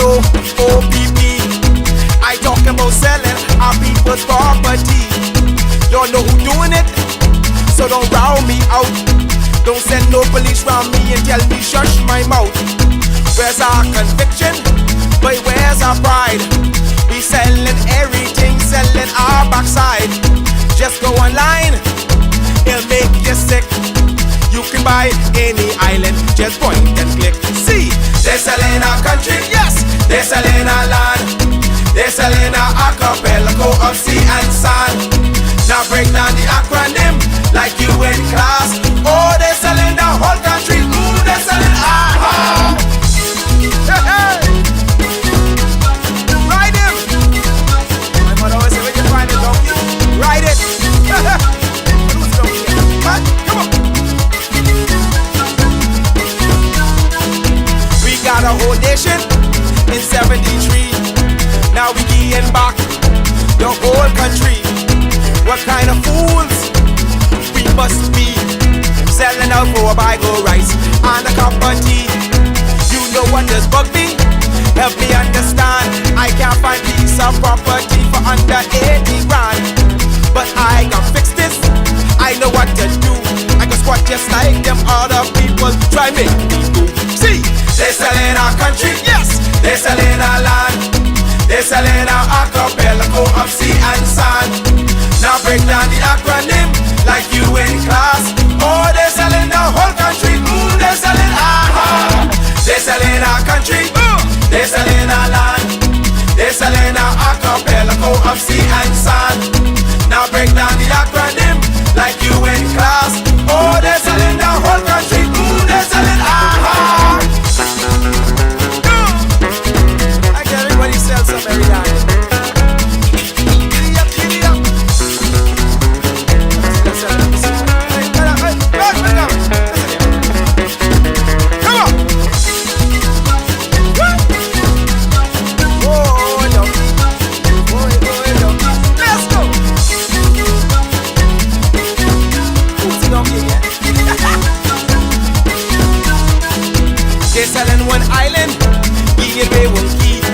O-P-P. I talking about selling our people's property. Y'all know who doing it, so don't round me out. Don't send no police round me and tell me shush my mouth. Where's our conviction? But where's our pride? We selling everything, selling our backside. Just go online, it'll make you sick. You can buy any island, just point and click. See, they're selling our country, yes, they're selling our land. They're selling our archipelago of sea and sand. Now break down the acronym like you in class. Oh, they're selling the whole country. Ooh, they're selling our hey, hey. Ride him. My mother always said, when you find a donkey, ride it. Who's donkey? Huh? Come on. We got a whole nation in 73. Now we getting back the whole country. What kind of fools we must be, selling out for a bag of rice and a cup of tea. You know what does bug me? Help me understand. I can't find piece of property for under 80 grand, but I can fix this. I know what to do. I can squat just like them other people try make me do. See, they're selling our country, yes, they're selling our land. They're selling our archipelago of sea and sand. Now break down the acronym like you in class. Oh, they're selling the whole country. Ooh, they're selling our they're selling our country. Ooh, they're selling our land. They're selling our archipelago of sea and sand. Now break down the acronym like you in class. Oh, they're selling the whole country. Ooh, they're selling our I get everybody sell some every day. They're selling one island, yeah, they won't keep.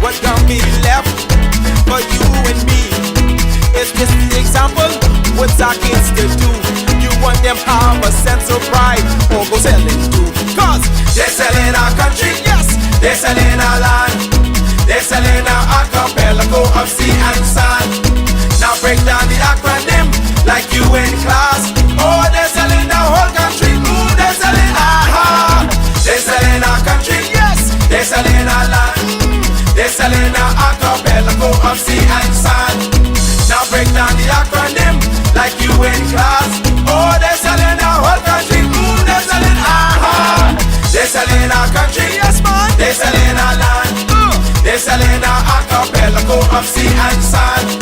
What can be left for you and me? Is this the example? What's our kids to do? You want them have a sense of pride, or go selling too? Cause they're selling our country, yes, they're selling our land. They're selling our archipelago of sea and sand. Now break down the acronym like you in class. Oh, they're selling the whole country. Ooh, they're selling our they're selling our country, yes, they're selling our land. They're selling our archipelago of sea and sand. Now break down the acronym like you in class. Oh, they're selling our whole country. Ooh, they're selling our they're selling our country, yes man. They're selling our land. They're selling our archipelago of sea and sand.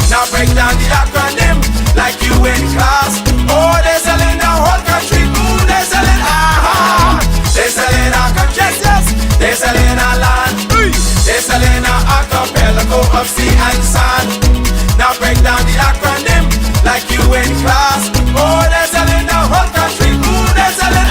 Now break down the acronym like you in class. Oh, they're selling the whole country. Ooh, they're selling our they're selling our country, yes, yes. They're selling our land. They're selling our archipelago of sea and sand. Now break down the acronym like you in class. Oh, they're selling the whole country. Ooh, they're selling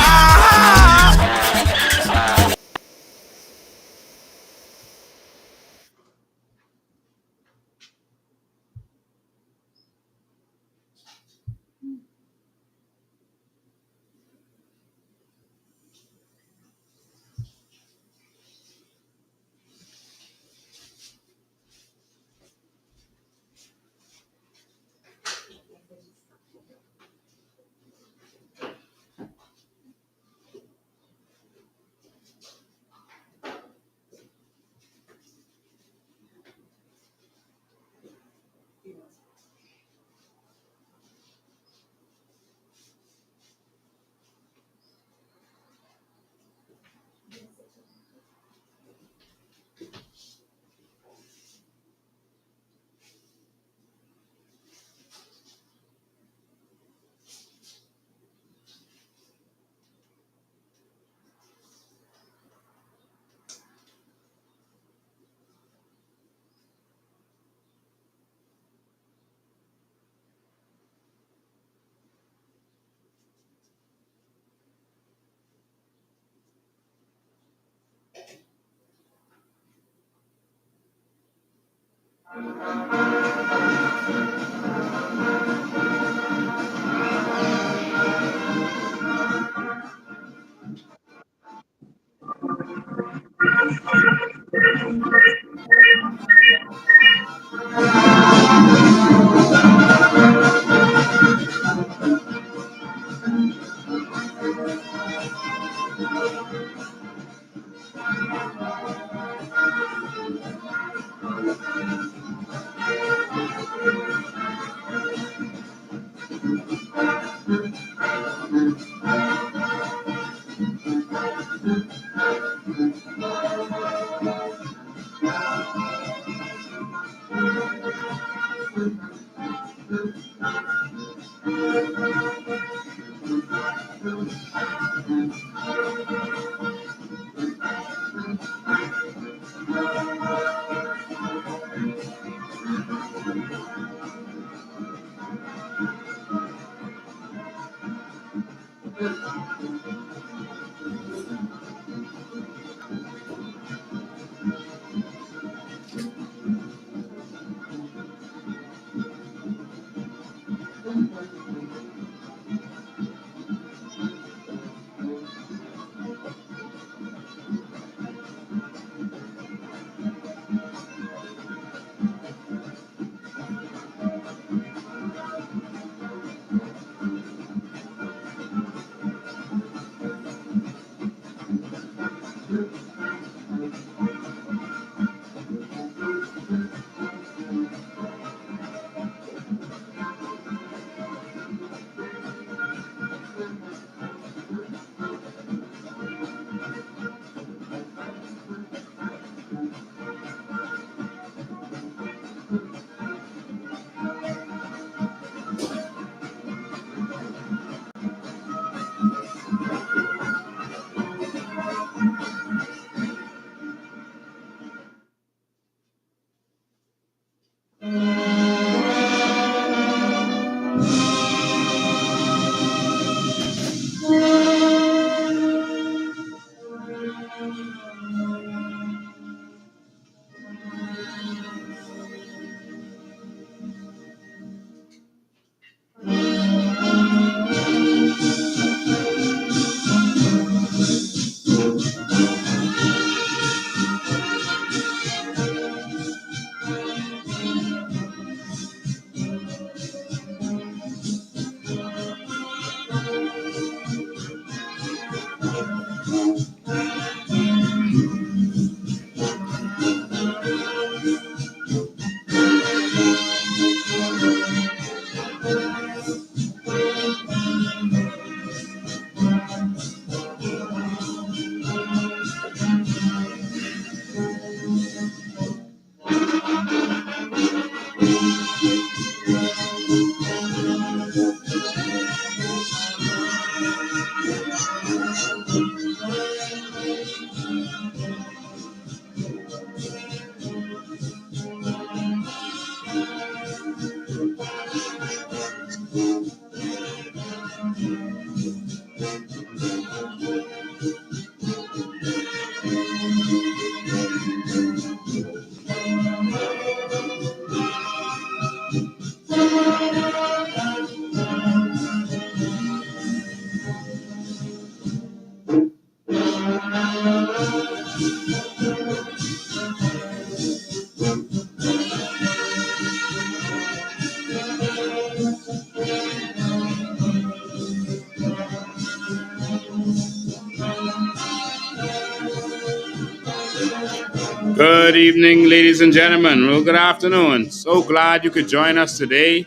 Good evening, ladies and gentlemen. Well, good afternoon. So glad you could join us today.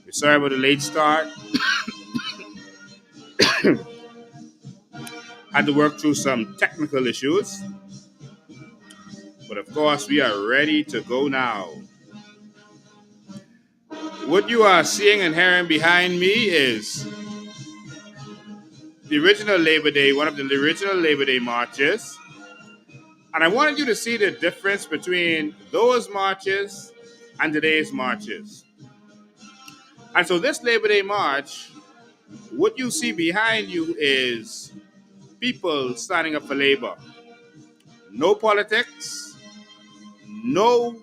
We're sorry about the late start. Had to work through some technical issues, but of course, we are ready to go now. What you are seeing and hearing behind me is the original Labor Day, one of the original Labor Day marches. And I wanted you to see the difference between those marches and today's marches. And so, this Labor Day march, what you see behind you is people standing up for labor. No politics, no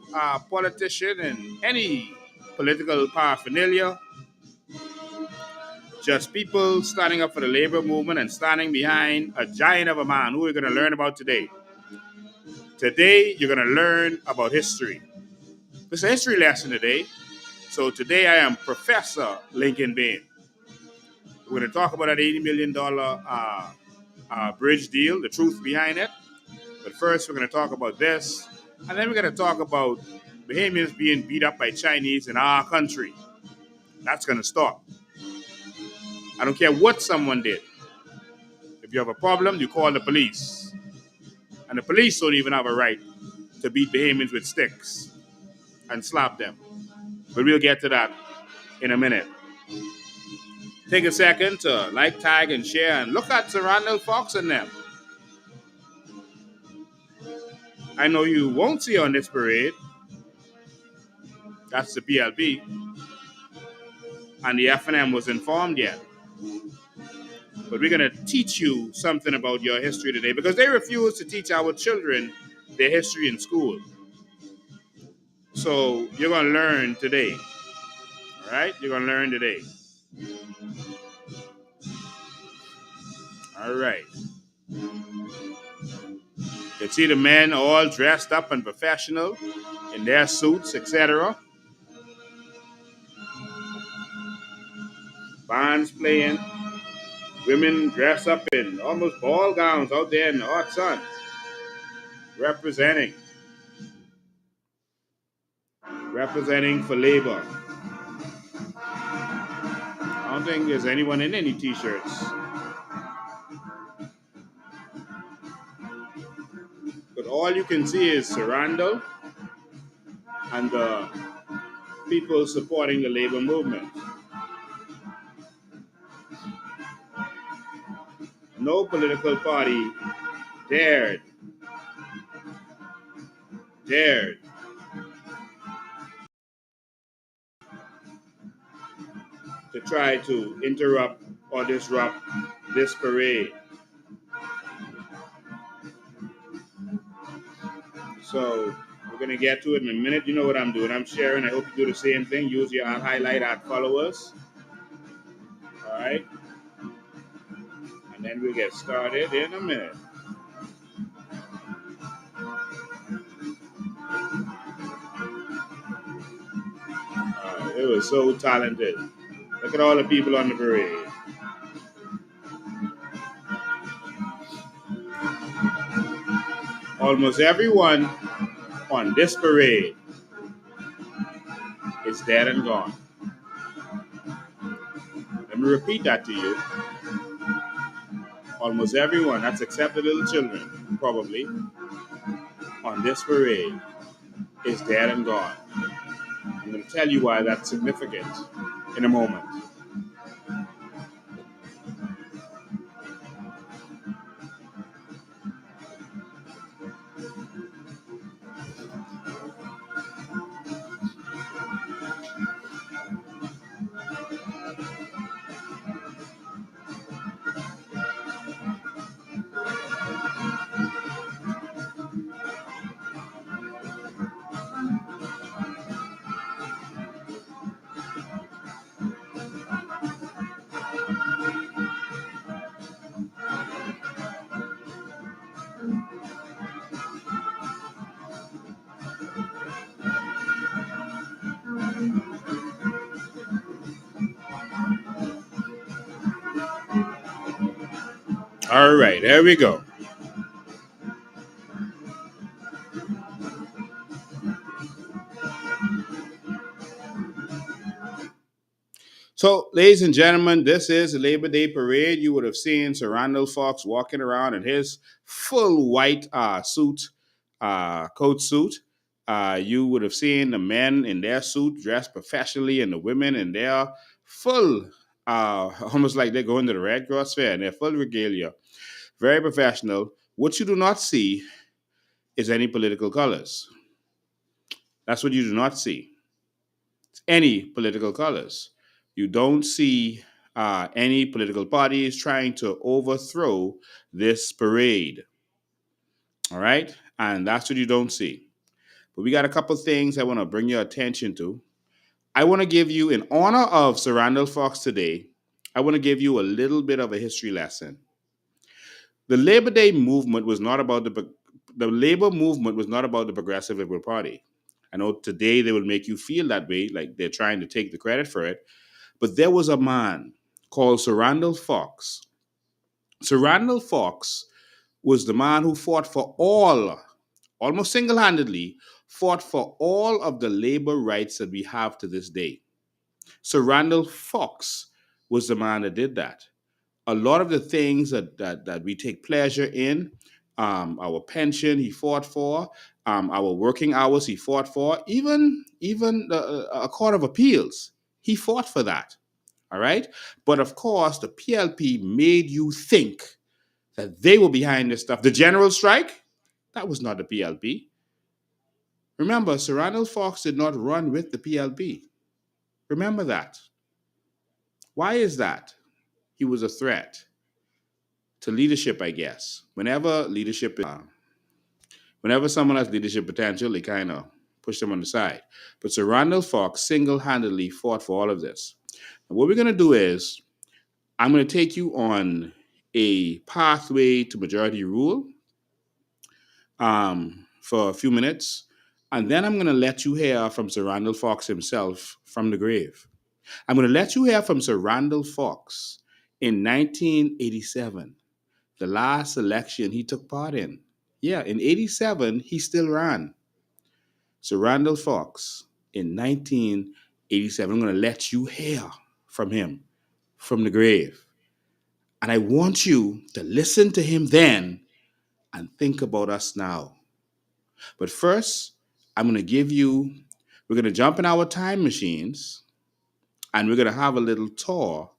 politician and any political paraphernalia, just people standing up for the labor movement and standing behind a giant of a man who we're going to learn about today. Today, you're going to learn about history. It's a history lesson today. So today I am Professor Lincoln Bain. We're going to talk about that $80 million bridge deal, the truth behind it. But first, we're going to talk about this. And then we're going to talk about Bahamians being beat up by Chinese in our country. That's going to stop. I don't care what someone did. If you have a problem, you call the police. And the police don't even have a right to beat Bahamians with sticks and slap them. But we'll get to that in a minute. Take a second to like, tag, and share, and look at Sir Randall Fox and them. I know you won't see on this parade. That's the PLP. And the FNM was informed yet. But we're going to teach you something about your history today because they refuse to teach our children their history in school. So you're going to learn today. All right? You're going to learn today. All right. You can see the men all dressed up and professional in their suits, etc. Bands playing. Women dressed up in almost ball gowns out there in the hot sun. Representing. Representing for labor. I don't think there's anyone in any t-shirts. But all you can see is Sir Randall and the people supporting the labor movement. No political party dared to try to interrupt or disrupt this parade. So we're going to get to it in a minute. You know what I'm doing. I'm sharing. I hope you do the same thing. Use your highlight at followers. All right. And then we'll get started in a minute. It was so talented. Look at all the people on the parade. Almost everyone on this parade is dead and gone. Let me repeat that to you. Almost everyone, that's except the little children, probably, on this parade is dead and gone. I'm going to tell you why that's significant in a moment. All right, there we go. So, ladies and gentlemen, this is the Labor Day parade. You would have seen Sir Randall Fox walking around in his full white suit, coat suit. You would have seen the men in their suit dressed professionally and the women in their full, almost like they're going to the Red Cross Fair in their full regalia. Very professional. What you do not see is any political colors. That's what you do not see. Any political colors. You don't see any political parties trying to overthrow this parade. All right? And that's what you don't see. But we got a couple things I want to bring your attention to. I want to give you, in honor of Sir Randall Fox today, I want to give you a little bit of a history lesson. The Labor Day movement was not about the labor movement was not about the Progressive Liberal Party. I know today they will make you feel that way, like they're trying to take the credit for it. But there was a man called Sir Randall Fox. Sir Randall Fox was the man who fought for all, almost single handedly, fought for all of the labor rights that we have to this day. Sir Randall Fox was the man that did that. A lot of the things that we take pleasure in, our pension he fought for, our working hours he fought for, even a court of appeals, he fought for that. All right. But of course, the PLP made you think that they were behind this stuff. The general strike, that was not the PLP. Remember, Sir Randall Fox did not run with the PLP. Remember that. Why is that? He was a threat to leadership, I guess. Whenever someone has leadership potential, they kind of push them on the side. But Sir Randall Fox single-handedly fought for all of this. And what we're going to do is, I'm going to take you on a pathway to majority rule for a few minutes, and then I'm going to let you hear from Sir Randall Fox himself from the grave. I'm going to let you hear from Sir Randall Fox in 1987, the last election he took part in. Yeah, in 87, he still ran. Sir Randall Fox in 1987. I'm going to let you hear from him from the grave. And I want you to listen to him then and think about us now. But first, we're going to jump in our time machines and we're going to have a little tour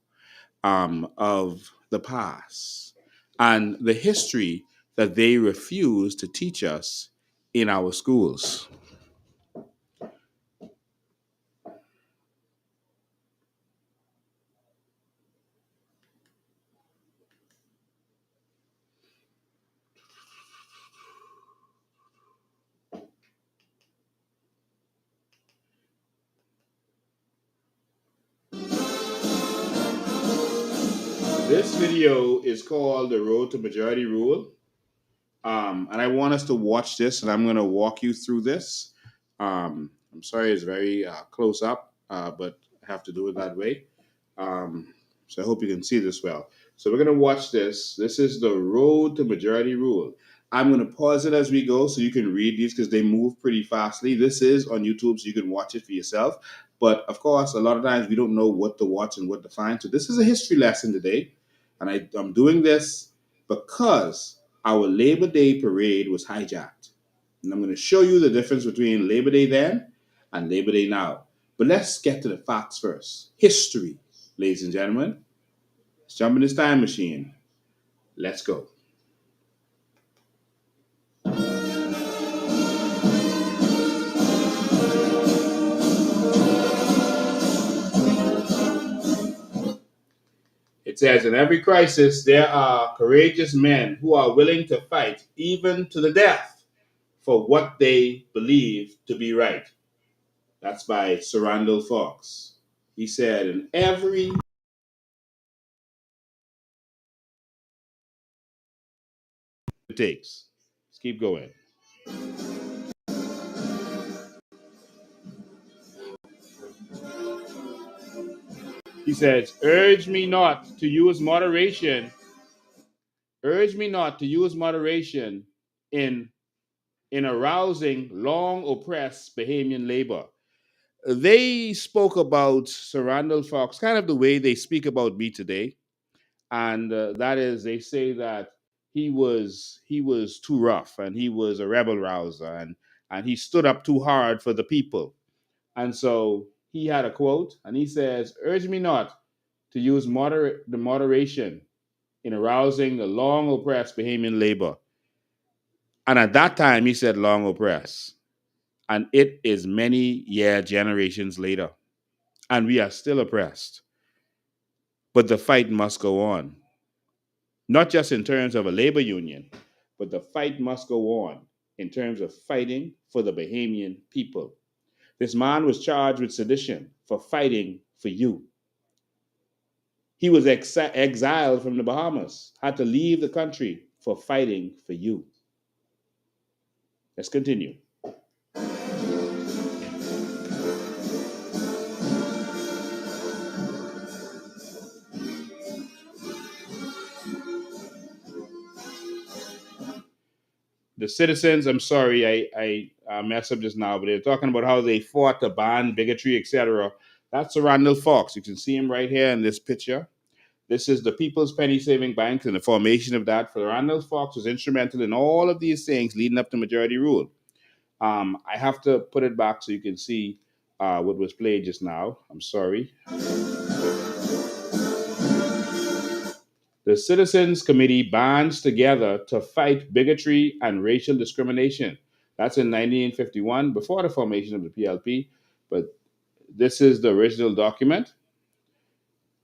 of the past and the history that they refuse to teach us in our schools. This video is called The Road to Majority Rule. And I want us to watch this, and I'm going to walk you through this. I'm sorry it's very close up, but I have to do it that way. So I hope you can see this well. So we're going to watch this. This is The Road to Majority Rule. I'm going to pause it as we go so you can read these because they move pretty fastly. This is on YouTube, so you can watch it for yourself. But of course, a lot of times we don't know what to watch and what to find. So this is a history lesson today. And I'm doing this because our Labor Day parade was hijacked. And I'm going to show you the difference between Labor Day then and Labor Day now. But let's get to the facts first. History, ladies and gentlemen. Let's jump in this time machine. Let's go. It says, in every crisis, there are courageous men who are willing to fight, even to the death, for what they believe to be right. That's by Sir Randall Fox. He said, in every it takes. Let's keep going. He says, urge me not to use moderation in arousing long oppressed Bahamian labor. They spoke about Sir Randall Fox kind of the way they speak about me today, and that is, they say that he was too rough and he was a rebel rouser and he stood up too hard for the people. And so he had a quote, and he says, "Urge me not to use moderation in arousing the long oppressed Bahamian labor." And at that time, he said long oppressed. And it is generations later. And we are still oppressed. But the fight must go on. Not just in terms of a labor union, but the fight must go on. in terms of fighting for the Bahamian people. This man was charged with sedition for fighting for you. He was exiled from the Bahamas, had to leave the country for fighting for you. Let's continue. The citizens, I'm sorry, I messed up just now, but they're talking about how they fought to ban bigotry, etc. That's Randall Fox. You can see him right here in this picture. This is the People's Penny Saving Bank and the formation of that. For Randall Fox was instrumental in all of these things leading up to majority rule. I have to put it back so you can see what was played just now. I'm sorry. The Citizens Committee bands together to fight bigotry and racial discrimination. That's in 1951, before the formation of the PLP. But this is the original document,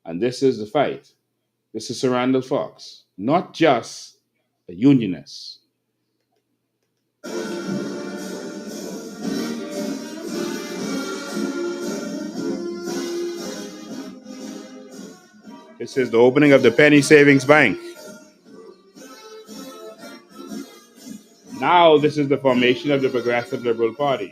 and this is the fight. This is Sir Randall Fox, not just a unionist. This is the opening of the Penny Savings Bank. Now, this is the formation of the Progressive Liberal Party.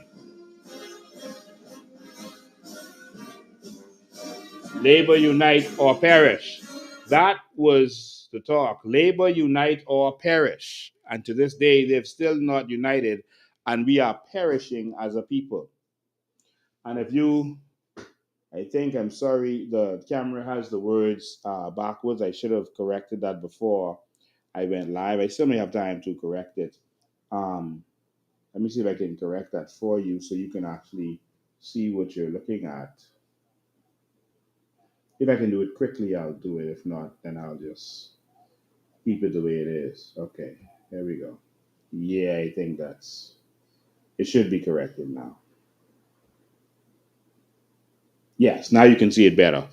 Labor unite or perish. That was the talk. Labor unite or perish. And to this day, they've still not united, and we are perishing as a people. And if you, I think, I'm sorry, the camera has the words backwards. I should have corrected that before I went live. I still may have time to correct it. Let me see if I can correct that for you so you can actually see what you're looking at. If I can do it quickly, I'll do it. If not, then I'll just keep it the way it is. Okay, there we go. Yeah, I think it should be corrected now. Yes, now you can see it better.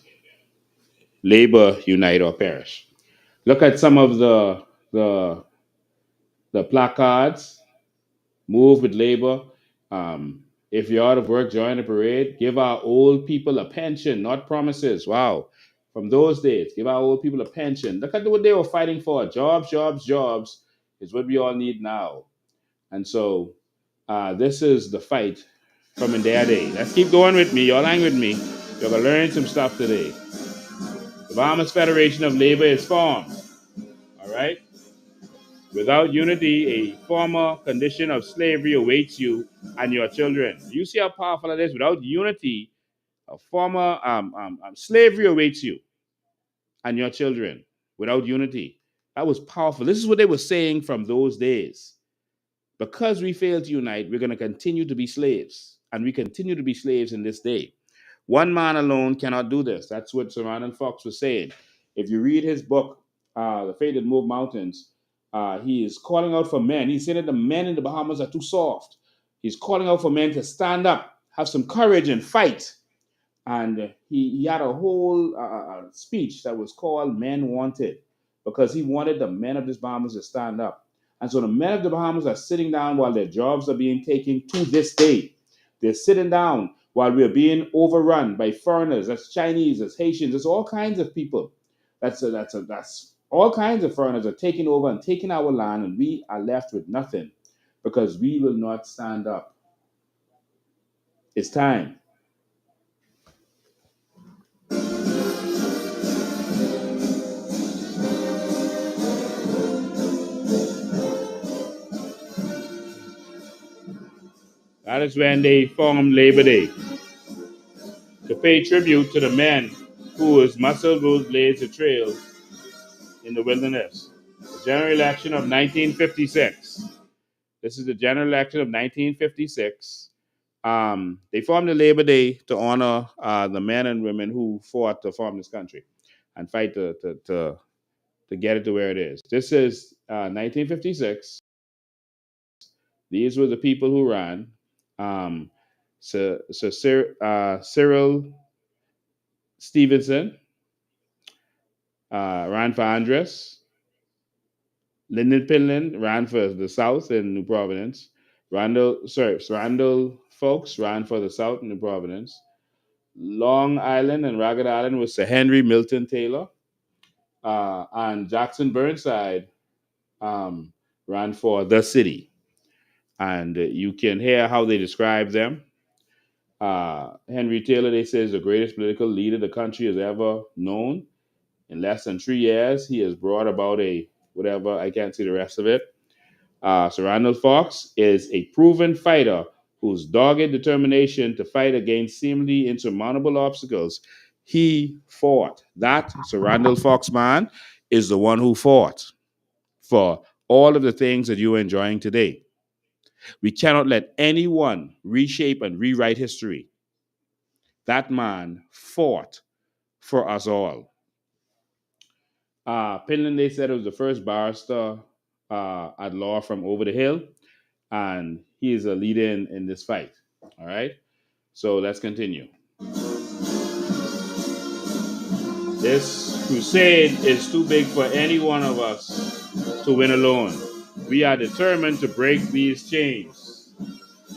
Labor, unite or perish. Look at some of the the placards. Move with labor. If you're out of work, join the parade. Give our old people a pension, not promises. Wow. From those days, give our old people a pension. Look at what they were fighting for. Jobs, jobs, jobs is what we all need now. And so this is the fight from in their day. Let's keep going with me. Y'all hang with me. You're going to learn some stuff today. The Bahamas Federation of Labor is formed. All right? Without unity, a former condition of slavery awaits you and your children. You see how powerful it is? Without unity, a former slavery awaits you and your children. Without unity. That was powerful. This is what they were saying from those days. Because we failed to unite, we're going to continue to be slaves. And we continue to be slaves in this day. One man alone cannot do this. That's what Sir Randall Fox was saying. If you read his book, The Fate That Moved Mountains, he is calling out for men. He's saying that the men in the Bahamas are too soft. He's calling out for men to stand up, have some courage, and fight. And he had a whole speech that was called Men Wanted because he wanted the men of this Bahamas to stand up. And so the men of the Bahamas are sitting down while their jobs are being taken to this day. They're sitting down while we're being overrun by foreigners. That's Chinese, that's Haitians, that's all kinds of people. That's all kinds of foreigners are taking over and taking our land, and we are left with nothing because we will not stand up. It's time. That is when they formed Labor Day to pay tribute to the men whose muscle rose blazed the trail in the wilderness. The general election of 1956. This is the general election of 1956. They formed the Labor Day to honor the men and women who fought to form this country and fight to get it to where it is. This is 1956. These were the people who ran. Cyril Stevenson ran for Andres. Lyndon Pinland ran for the South in New Providence. Randall folks ran for the South New Providence. Long Island and Ragged Island was Sir Henry Milton Taylor. And Jackson Burnside um, ran for the city. And you can hear how they describe them. Henry Taylor, they say, is the greatest political leader the country has ever known. In less than 3 years, he has brought about a whatever, I can't see the rest of it. Sir Randall Fox is a proven fighter whose dogged determination to fight against seemingly insurmountable obstacles. He fought. That Sir Randall Fox man is the one who fought for all of the things that you are enjoying today. We cannot let anyone reshape and rewrite history. That man fought for us all. Pinland, they said, was the first barrister at law from over the hill, and he is a leader in this fight. All right, so let's continue. This crusade is too big for any one of us to win alone. We are determined to break these chains.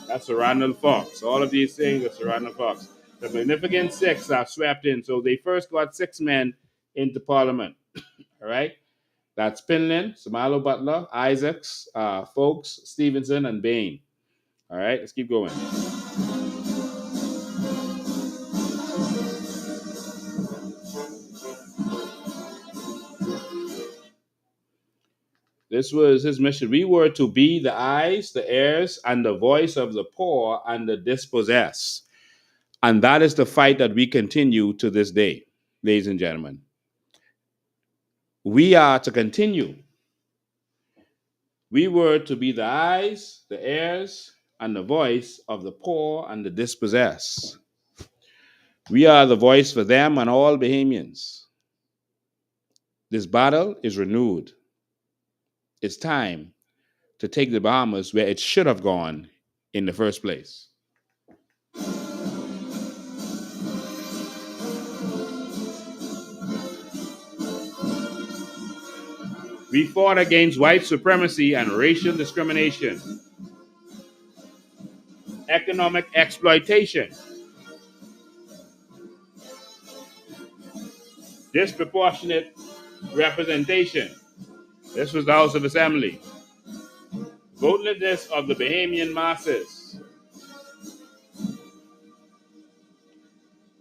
That's Sir Randall Fox. All of these things are Sir Randall Fox. The Magnificent Six are swept in. So they first got 6 men into Parliament. All right. That's Pinland, Samalo Butler, Isaacs, Folks, Stevenson, and Bain. All right. Let's keep going. This was his mission. We were to be the eyes, the ears, and the voice of the poor and the dispossessed. And that is the fight that we continue to this day, ladies and gentlemen. We are to continue. We were to be the eyes, the ears, and the voice of the poor and the dispossessed. We are the voice for them and all Bahamians. This battle is renewed. It's time to take the Bahamas where it should have gone in the first place. We fought against white supremacy and racial discrimination, economic exploitation, disproportionate representation. This was the House of Assembly. Votelessness of the Bahamian masses.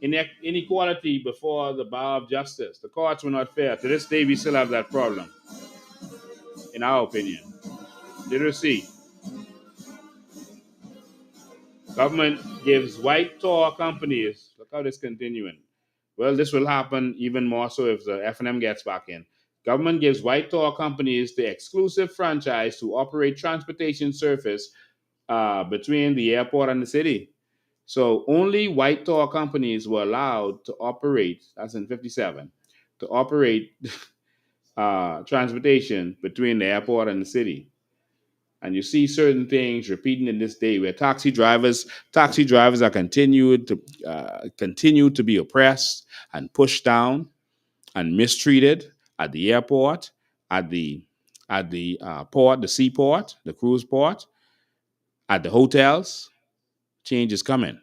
Inequality before the bar of justice. The courts were not fair. To this day, we still have that problem, in our opinion. Literacy. Government gives white tour companies, look how this is continuing. Well, this will happen even more so if the F&M gets back in. Government gives white tour companies the exclusive franchise to operate transportation service between the airport and the city. So only white tour companies were allowed to operate, that's in 57, to operate transportation between the airport and the city. And you see certain things repeating in this day where taxi drivers are continue to be oppressed and pushed down and mistreated at the airport, at the port, the seaport, the cruise port, at the hotels. Change is coming.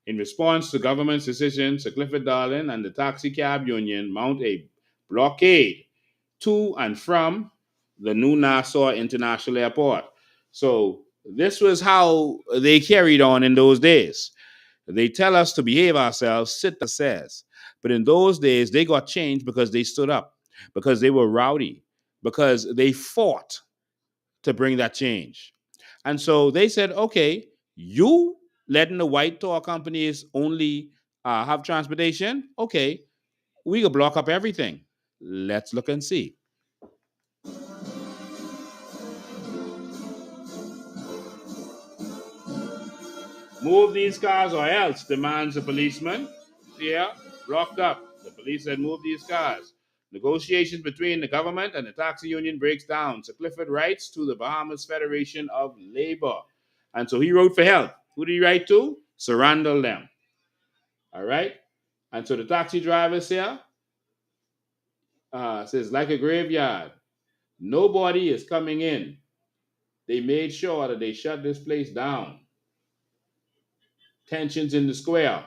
In response to government's decision, Sir Clifford Darling and the taxi cab union mount a blockade to and from the new Nassau International Airport. So this was how they carried on in those days. They tell us to behave ourselves, sit the says. But in those days, they got changed because they stood up, because they were rowdy, because they fought to bring that change. And so they said, okay, you letting the white tour companies only have transportation, okay, we could block up everything. Let's look and see. Move these cars or else, demands the policeman. Yeah, blocked up. The police said, move these cars. Negotiations between the government and the taxi union breaks down. Sir Clifford writes to the Bahamas Federation of Labor. And so he wrote for help. Who did he write to? Sir Randall them. All right? And so the taxi drivers here, Says, like a graveyard, nobody is coming in. They made sure that they shut this place down. Tensions in the square.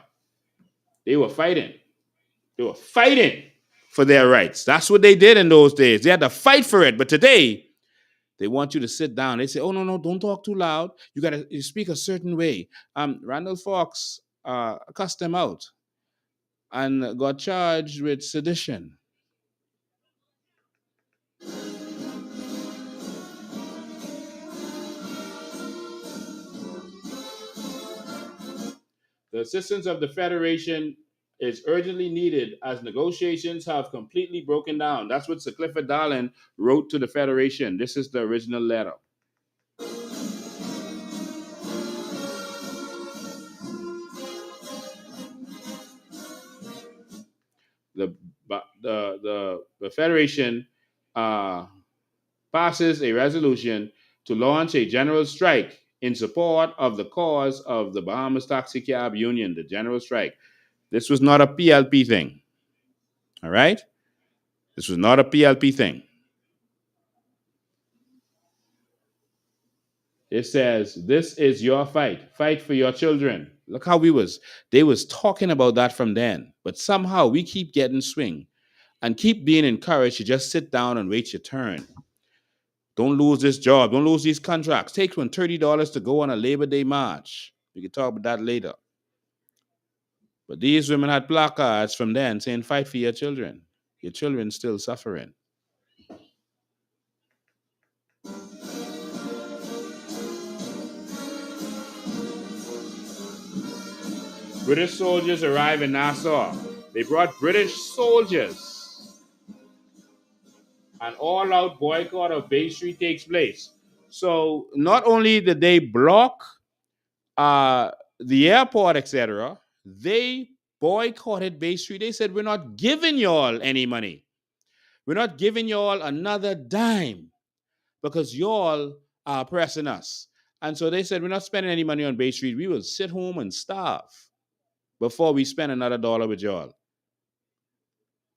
They were fighting. They were fighting for their rights. That's what they did in those days. They had to fight for it. But today, they want you to sit down. They say, "Oh no, don't talk too loud. You gotta speak a certain way." Randall Fox cussed them out and got charged with sedition. The assistance of the Federation is urgently needed as negotiations have completely broken down. That's what Sir Clifford Darling wrote to the Federation. This is the original letter. The the Federation uh, passes a resolution to launch a general strike in support of the cause of the Bahamas Taxi Cab Union, the general strike. This was not a PLP thing. All right? This was not a PLP thing. It says, "This is your fight. Fight for your children." Look how they was talking about that from then. But somehow we keep getting swing and keep being encouraged to just sit down and wait your turn. Don't lose this job. Don't lose these contracts. Take $30 to go on a Labor Day march. We can talk about that later. But these women had placards from then saying, "Fight for your children." Your children still suffering. British soldiers arrive in Nassau. They brought British soldiers. An all-out boycott of Bay Street takes place. So not only did they block uh, the airport, etc., they boycotted Bay Street. They said, "We're not giving y'all any money. We're not giving y'all another dime because y'all are oppressing us." And so they said, "We're not spending any money on Bay Street. We will sit home and starve before we spend another dollar with y'all."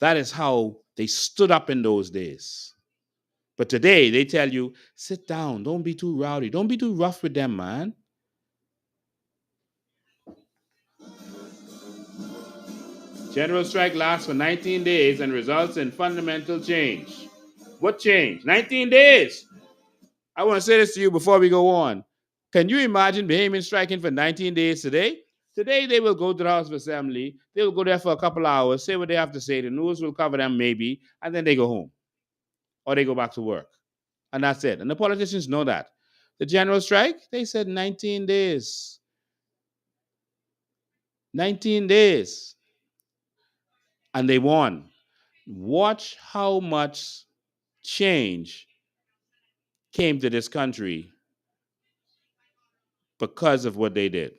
That is how they stood up in those days. But today they tell you, sit down, don't be too rowdy, don't be too rough with them, man. General strike lasts for 19 days and results in fundamental change. What change? 19 days. I want to say this to you before we go on. Can you imagine Bahamian striking for 19 days today? Today they will go to the House of Assembly. They will go there for a couple hours, say what they have to say. The news will cover them maybe, and then they go home or they go back to work. And that's it. And the politicians know that. The general strike, they said 19 days. 19 days. And they won. Watch how much change came to this country because of what they did.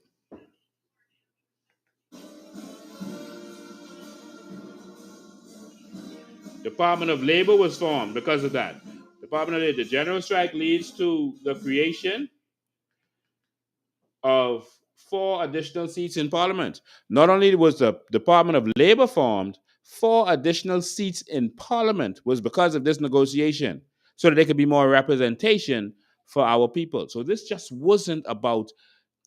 Department of Labor was formed because of that. Department of Labor. The general strike leads to the creation of 4 additional seats in Parliament. Not only was the Department of Labor formed, 4 additional seats in Parliament was because of this negotiation, so that there could be more representation for our people. So this just wasn't about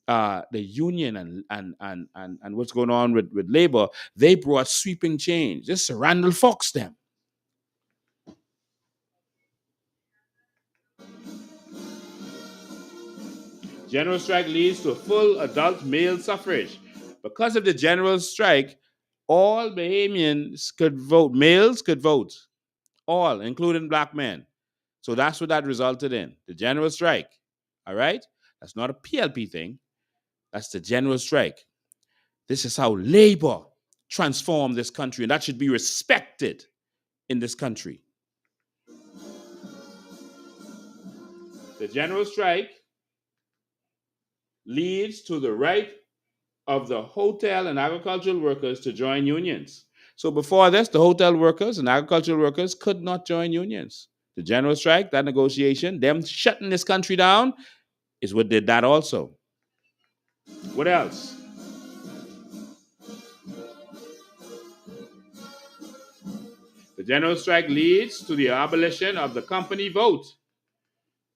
the union and what's going on with labor. They brought sweeping change. This is Randall Fox them. General strike leads to full adult male suffrage. Because of the general strike, all Bahamians could vote. Males could vote. All, including black men. So that's what that resulted in. The general strike. All right? That's not a PLP thing. That's the general strike. This is how labor transformed this country, and that should be respected in this country. The general strike leads to the right of the hotel and agricultural workers to join unions. So before this, the hotel workers and agricultural workers could not join unions. The general strike, that negotiation, them shutting this country down, is what did that also. What else? The The general strike leads to the abolition of the company vote.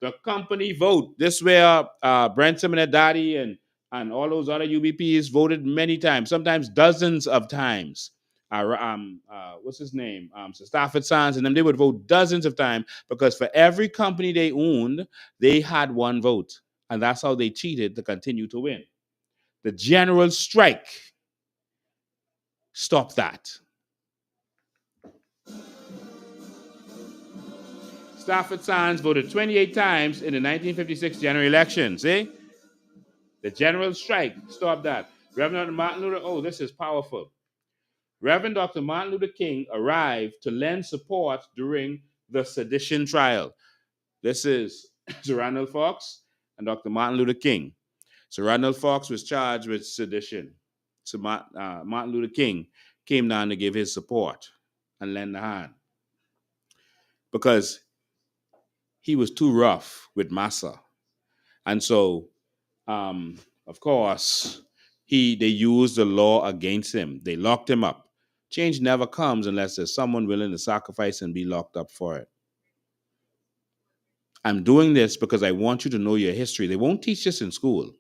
The company vote. This where Branson and Daddy and all those other UBPs voted many times, sometimes dozens of times. What's his name? Sir Stafford Sands and them, they would vote dozens of times because for every company they owned, they had one vote. And that's how they cheated to continue to win. The general strike stopped that. Stafford Sands voted 28 times in the 1956 general elections. Eh? The general strike stopped that. Reverend Martin Luther, oh, this is powerful. Reverend Dr. Martin Luther King arrived to lend support during the sedition trial. This is Sir Randolph Fox and Dr. Martin Luther King. Sir Randolph Fox was charged with sedition. So Martin Luther King came down to give his support and lend a hand because he was too rough with Massa. And so, of course, they used the law against him. They locked him up. Change never comes unless there's someone willing to sacrifice and be locked up for it. I'm doing this because I want you to know your history. They won't teach this in school.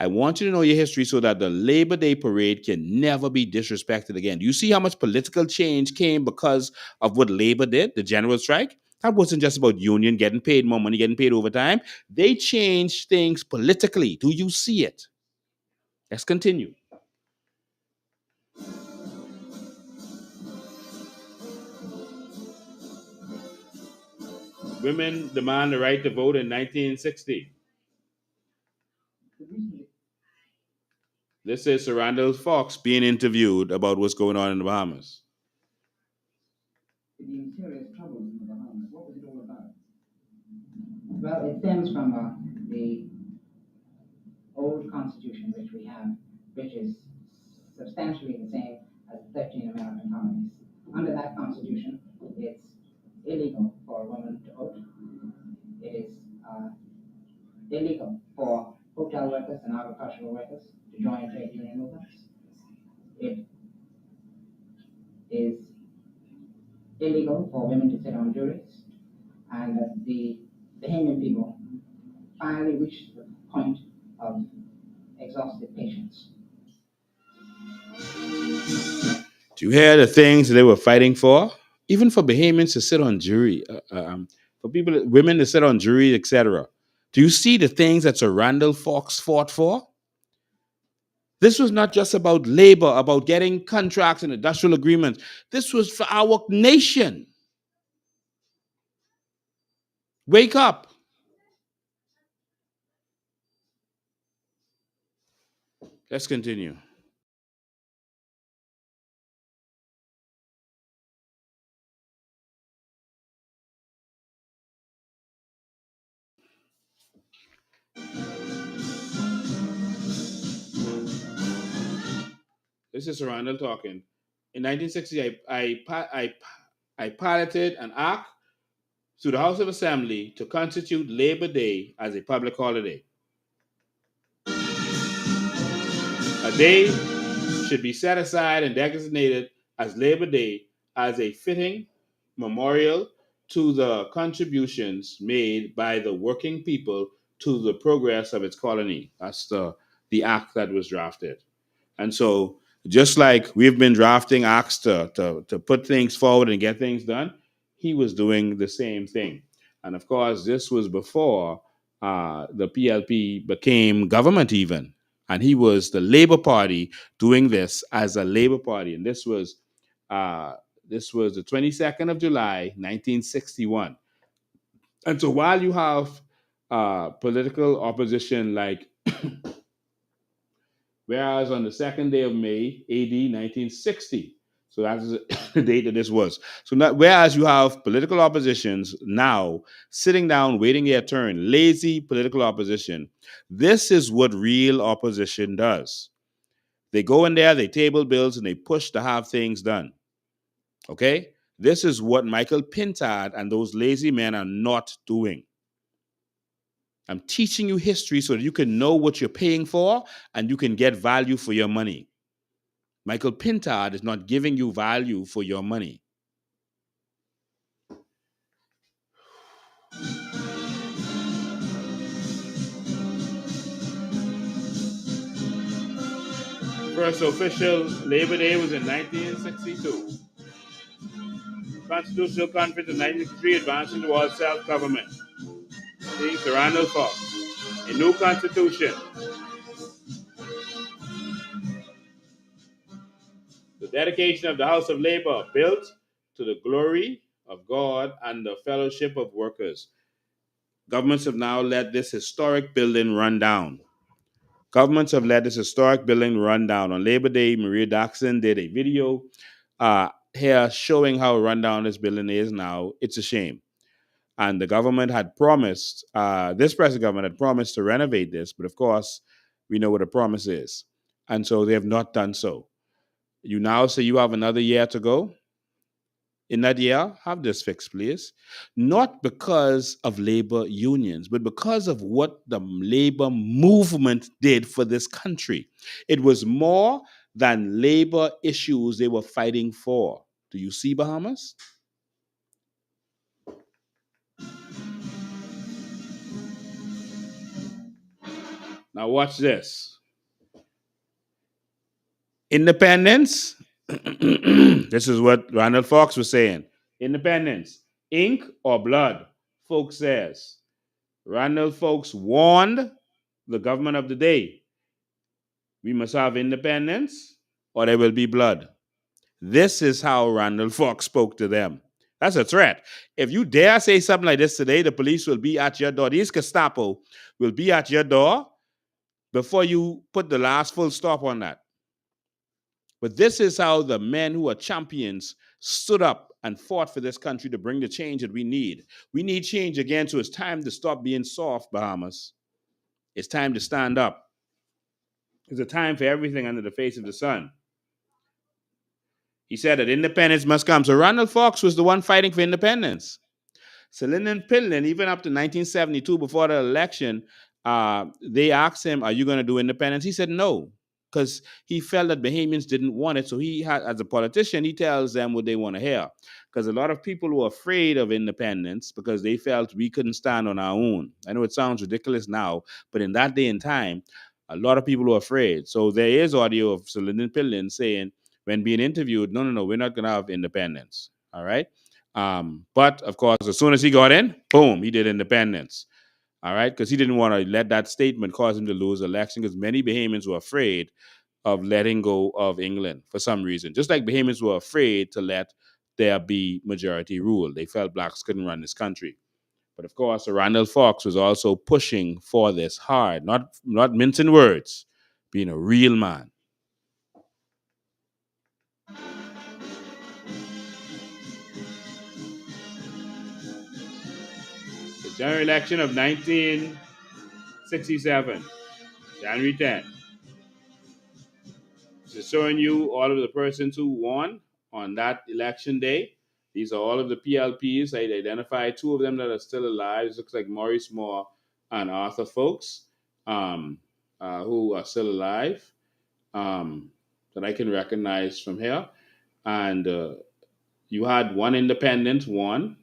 I want you to know your history so that the Labor Day parade can never be disrespected again. Do you see how much political change came because of what Labor did, the general strike? That wasn't just about union getting paid more money, getting paid overtime. They changed things politically. Do you see it? Let's continue. Women demand the right to vote in 1960. This is Sir Randall Fox being interviewed about what's going on in the Bahamas. The serious troubles in the Bahamas. What was it all about? Well, it stems from the old constitution which we have, which is substantially the same as the 13 American colonies. Under that constitution, it's illegal for a woman to vote. It is illegal for hotel workers and agricultural workers to join trade union movements. It is illegal for women to sit on juries, and the Bahamian people finally reached the point of exhausted patience. Do you hear the things they were fighting for? Even for Bahamians to sit on jury, for people, women to sit on jury, etc. Do you see the things that Sir Randall Fox fought for? This was not just about labor, about getting contracts and industrial agreements. This was for our nation. Wake up. Let's continue. This is Sir Randall talking. In 1960, I piloted an act to the House of Assembly to constitute Labor Day as a public holiday. A day should be set aside and designated as Labor Day as a fitting memorial to the contributions made by the working people to the progress of its colony. That's the act that was drafted. And so, just like we've been drafting acts to put things forward and get things done, he was doing the same thing. And of course, this was before the PLP became government, even. And he was the Labor Party doing this as a Labor Party. And uh, this was the 22nd of July, 1961. And so, while you have political opposition like whereas on the second day of May, AD 1960, so that's the date that this was. So now, whereas you have political oppositions now sitting down waiting their turn, lazy political opposition, this is what real opposition does. They go in there, they table bills, and they push to have things done. Okay? This is what Michael Pintard and those lazy men are not doing. I'm teaching you history so that you can know what you're paying for and you can get value for your money. Michael Pintard is not giving you value for your money. first official Labor Day was in 1962. Constitutional Conference of 1963 advancing towards self-government. See, Sir Randall Fox. A new constitution. The dedication of the House of Labor built to the glory of God and the fellowship of workers. Governments have now let this historic building run down. Governments have let this historic building run down. On Labor Day, Maria Daxon did a video here showing how rundown this building is now. It's a shame. And the government had promised, this present government had promised to renovate this, but of course, we know what a promise is. And so they have not done so. You now say you have another year to go. In that year, have this fixed, please. Not because of labor unions, but because of what the labor movement did for this country. It was more than labor issues they were fighting for. Do you see, Bahamas? Now, watch this. Independence. This is what Ronald Fox was saying. Independence, ink or blood, Fox says. Randall Fox warned the government of the day, we must have independence or there will be blood. This is how Randall Fox spoke to them. That's a threat. If you dare say something like this today, the police will be at your door. These Gestapo will be at your door before you put the last full stop on that. But this is how the men who are champions stood up and fought for this country to bring the change that we need. We need change again, so it's time to stop being soft, Bahamas. It's time to stand up. It's a time for everything under the face of the sun. He said that independence must come. So Ronald Fox was the one fighting for independence. So Lyndon Pillen, even up to 1972, before the election, they asked him, "Are you going to do independence?" He said no, because he felt that Bahamians didn't want it. So he had, as a politician, he tells them what they want to hear. Because a lot of people were afraid of independence because they felt we couldn't stand on our own. I know it sounds ridiculous now, but in that day and time, a lot of people were afraid. So there is audio of Sir Lyndon Pillen saying, when being interviewed, no, we're not going to have independence. All right. But of course, as soon as he got in, boom, he did independence. All right, because he didn't want to let that statement cause him to lose the election, because many Bahamians were afraid of letting go of England for some reason. Just like Bahamians were afraid to let there be majority rule. They felt blacks couldn't run this country. But of course, Randall Fox was also pushing for this hard, not mincing words, being a real man. The general election of 1967, January 10th. This is showing you all of the persons who won on that election day. These are all of the PLPs. I identified two of them that are still alive. It looks like Maurice Moore and Arthur Folks, who are still alive, that I can recognize from here. And you had one independent won.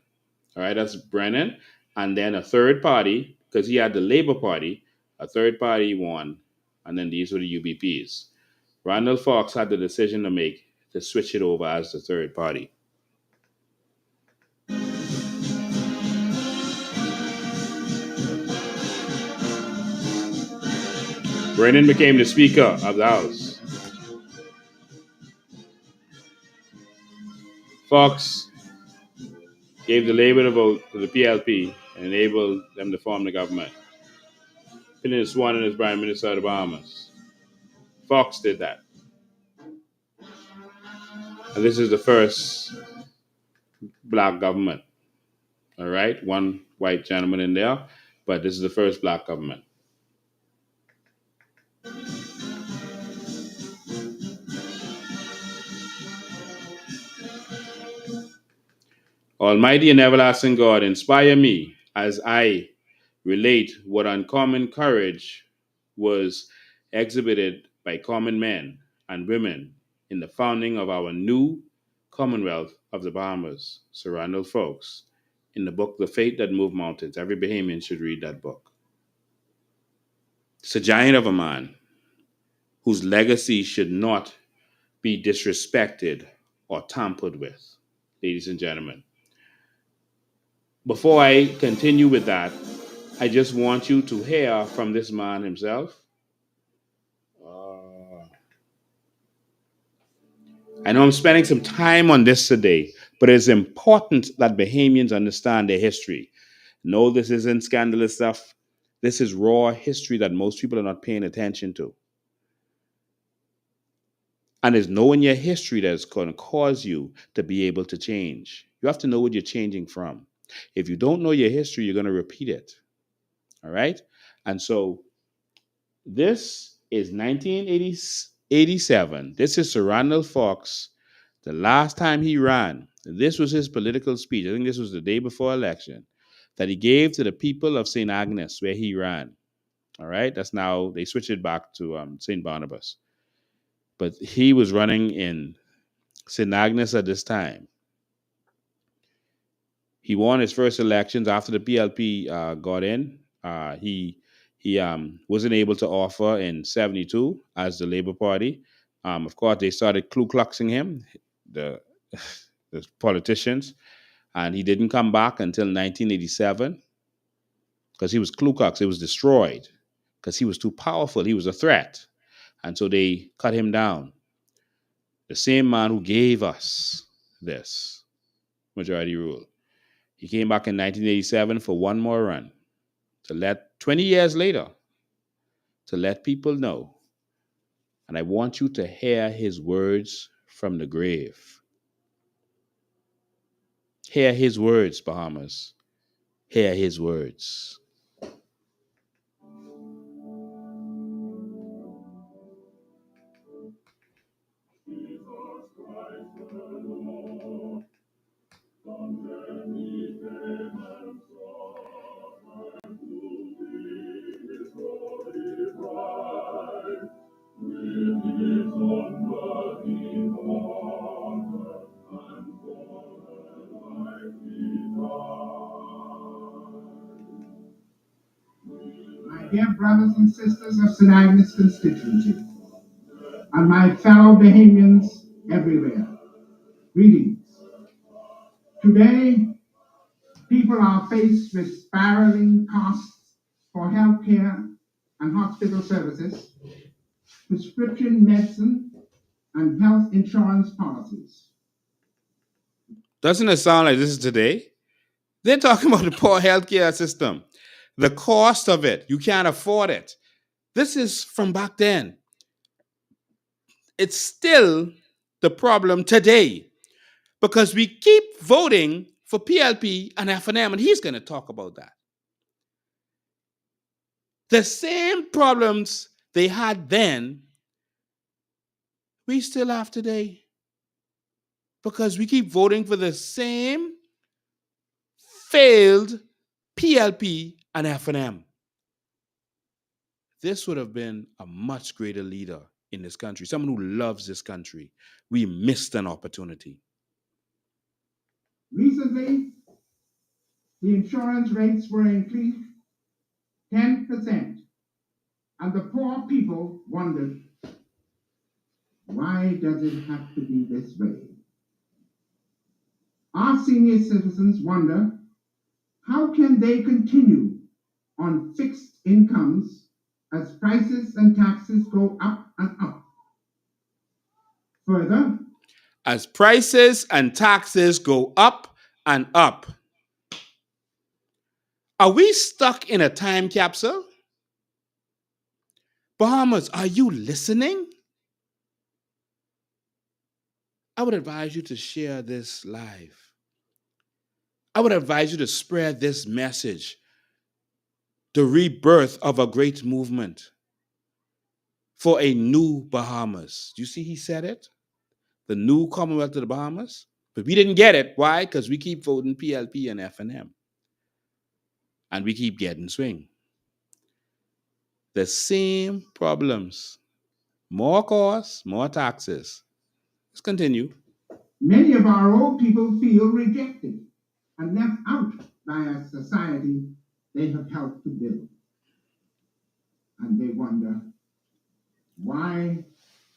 All right, that's Brennan. And then a third party, because he had the Labour Party, a third party won. And then these were the UBPs. Randall Fox had the decision to make to switch it over as the third party. Brennan became the Speaker of the House. Fox gave the Labour the vote to the PLP and enabled them to form the government. Pillen is sworn in as Prime Minister of the Bahamas. Fox did that. And this is the first black government. All right, one white gentleman in there, but this is the first black government. Almighty and everlasting God, inspire me as I relate what uncommon courage was exhibited by common men and women in the founding of our new Commonwealth of the Bahamas, Sir Randall Folks, in the book The Fate That Moved Mountains. Every Bahamian should read that book. It's a giant of a man whose legacy should not be disrespected or tampered with. Ladies and gentlemen, before I continue with that, I just want you to hear from this man himself. Uh, I know I'm spending some time on this today, but it's important that Bahamians understand their history. No, this isn't scandalous stuff. This is raw history that most people are not paying attention to. And it's knowing your history that's going to cause you to be able to change. You have to know what you're changing from. If you don't know your history, you're going to repeat it. All right? And so this is 1987. This is Sir Randall Fox, the last time he ran. This was his political speech. I think this was the day before election that he gave to the people of St. Agnes where he ran. All right? That's now, they switched it back to St. Barnabas. But he was running in St. Agnes at this time. He won his first elections after the PLP got in. He wasn't able to offer in '72 as the Labour Party. Of course, they started Ku Kluxing him, the the politicians, and he didn't come back until 1987 because he was Ku Klux. It was destroyed because he was too powerful. He was a threat, and so they cut him down. The same man who gave us this majority rule. He came back in 1987 for one more run to let 20 years later to let people know. And I want you to hear his words from the grave. Hear his words, Bahamas. Hear his words. My dear brothers and sisters of St. Agnes constituency, and my fellow Bahamians everywhere, greetings. Today, people are faced with spiraling costs for healthcare and hospital services, prescription medicine, and health insurance policies. Doesn't it sound like this is today? They're talking about the poor healthcare system, the cost of it. You can't afford it. This is from back then. It's still the problem today because we keep voting for PLP and FNM, and he's going to talk about that. The same problems they had then, we still have today because we keep voting for the same failed PLP and FNM. This would have been a much greater leader in this country, someone who loves this country. We missed an opportunity. Recently, the insurance rates were increased 10%, and the poor people wondered, why does it have to be this way? Our senior citizens wonder, how can they continue on fixed incomes as prices and taxes go up and up? Further, As prices and taxes go up and up, are we stuck in a time capsule? Bahamas, are you listening? I would advise you to share this live. I would advise you to spread this message, the rebirth of a great movement for a new Bahamas. Do you see he said it? The new Commonwealth of the Bahamas. But we didn't get it. Why? Because we keep voting PLP and FNM. And we keep getting swing. The same problems. More costs, more taxes. Let's continue. many of our old people feel rejected and left out by a society they have helped to build. And they wonder, Why